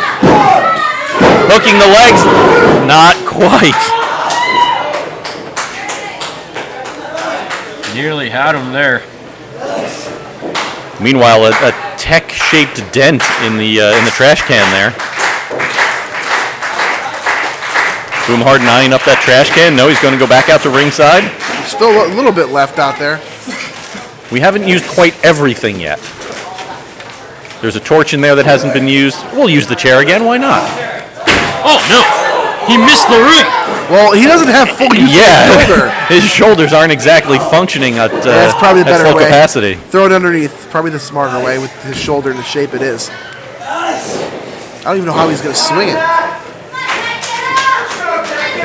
hooking the legs. Not quite. Nearly had him there. Meanwhile, a Tech-shaped dent in the trash can there. Boom Harden eyeing up that trash can. No, he's going to go back out to ringside. Still a little bit left out there. We haven't used quite everything yet. There's a torch in there that hasn't been used. We'll use the chair again. Why not? Oh, no. He missed the ring. Well, he doesn't have full use of his shoulder. His shoulders aren't exactly functioning at, That's probably the at better full way. capacity. Throw it underneath. Probably the smarter way with his shoulder in the shape it is. I don't even know how he's going to swing it.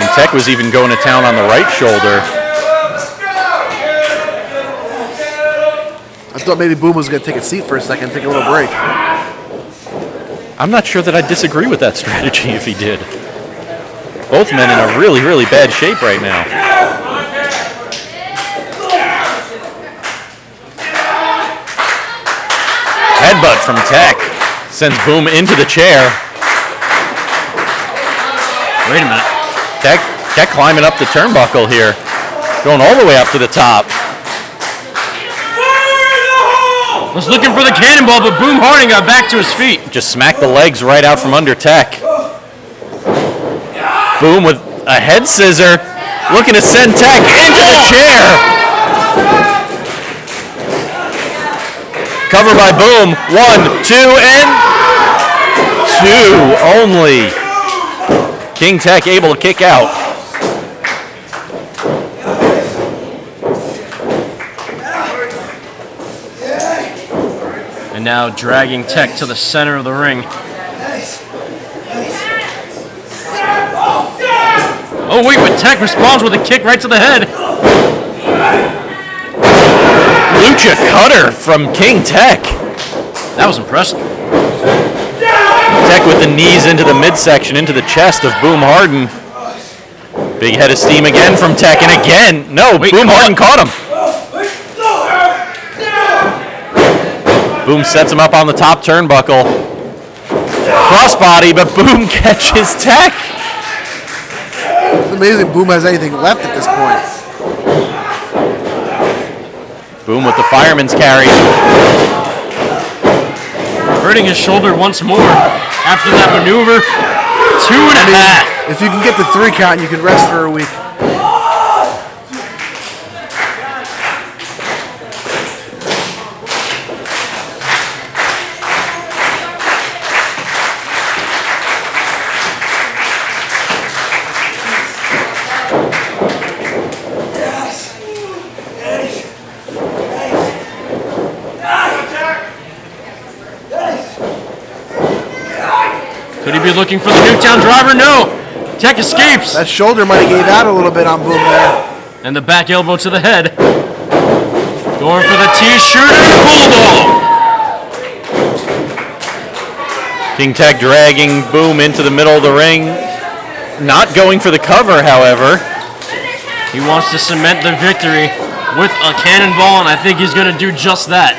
And Tech was even going to town on the right shoulder. I thought maybe Boom was going to take a seat for a second, take a little break. I'm not sure that I disagree with that strategy if he did. Both men in a really, really bad shape right now. Headbutt from Tech sends Boom into the chair. Wait a minute. Tech climbing up the turnbuckle here. Going all the way up to the top. Was looking for the cannonball, but Boom Harden got back to his feet. Just smacked the legs right out from under Tech. Boom with a head scissor. Looking to send Tech into the chair. Cover by Boom. 1, 2, and 2 only. King Tech able to kick out. And now dragging Tech to the center of the ring. Oh wait, but Tech responds with a kick right to the head. Lucha cutter from King Tech. That was impressive. Tech with the knees into the midsection, into the chest of Boom Harden. Big head of steam again from Tech, and again, no, Boom Harden caught him. Boom sets him up on the top turnbuckle. Crossbody, but Boom catches Tech. It's amazing Boom has anything left at this point. Boom with the fireman's carry. Hurting his shoulder once more after that maneuver. 2.5. If you can get the 3 count, you can rest for a week. Could he be looking for the Newtown driver? No. Tech escapes. That shoulder might have gave out a little bit on Boom there. And the back elbow to the head. Going for the T-shooter. Bulldog. King Tech dragging Boom into the middle of the ring. Not going for the cover, however. He wants to cement the victory with a cannonball, and I think he's going to do just that.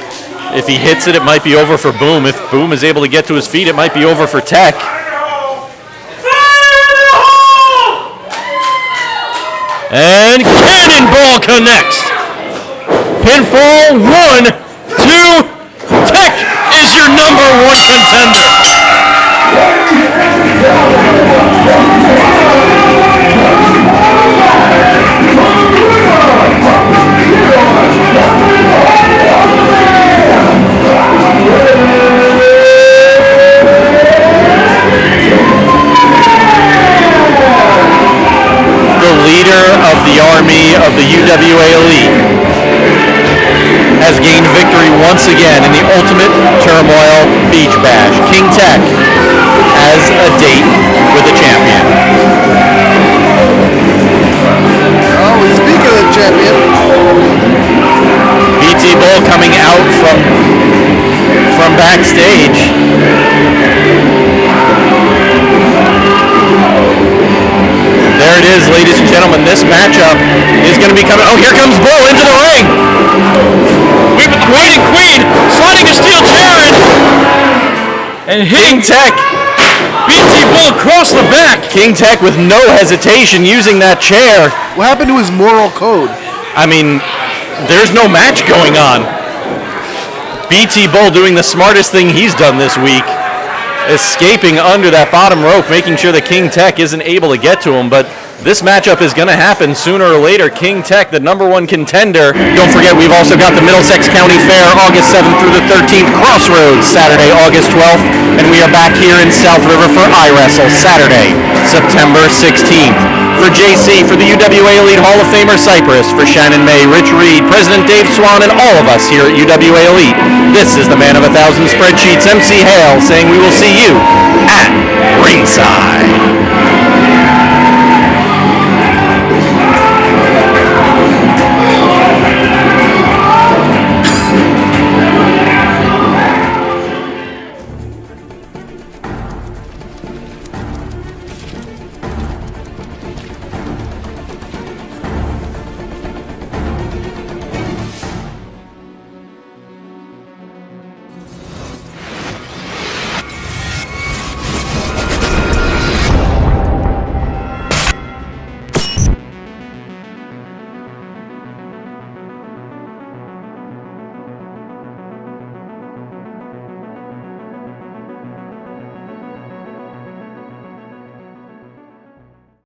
If he hits it, it might be over for Boom. If Boom is able to get to his feet, it might be over for Tech. And cannonball connects. Pinfall 1, 2. Tech is your #1 contender. the UWA Elite has gained victory once again in the Ultimate Turmoil Beach Bash. King Tech has a date with the champion. Oh, speaking of the champion, BT Bull coming out from backstage. There it is, ladies and gentlemen. This matchup is going to be coming. Oh, here comes Bull into the ring. We've been waiting, Queen, sliding a steel chair in, and hitting Tech. BT Bull across the back. King Tech with no hesitation using that chair. What happened to his moral code? I mean, there's no match going on. BT Bull doing the smartest thing he's done this week. Escaping under that bottom rope, making sure that King Tech isn't able to get to him, but this matchup is going to happen sooner or later. King Tech, the #1 contender. Don't forget, we've also got the Middlesex County Fair, August 7th through the 13th, Crossroads, Saturday, August 12th, and we are back here in South River for iWrestle, Saturday, September 16th. For JC, for the UWA Elite Hall of Famer Cypress, for Shannon May, Rich Reed, President Dave Swan, and all of us here at UWA Elite, this is the man of 1,000 spreadsheets, MC Hale, saying we will see you at ringside.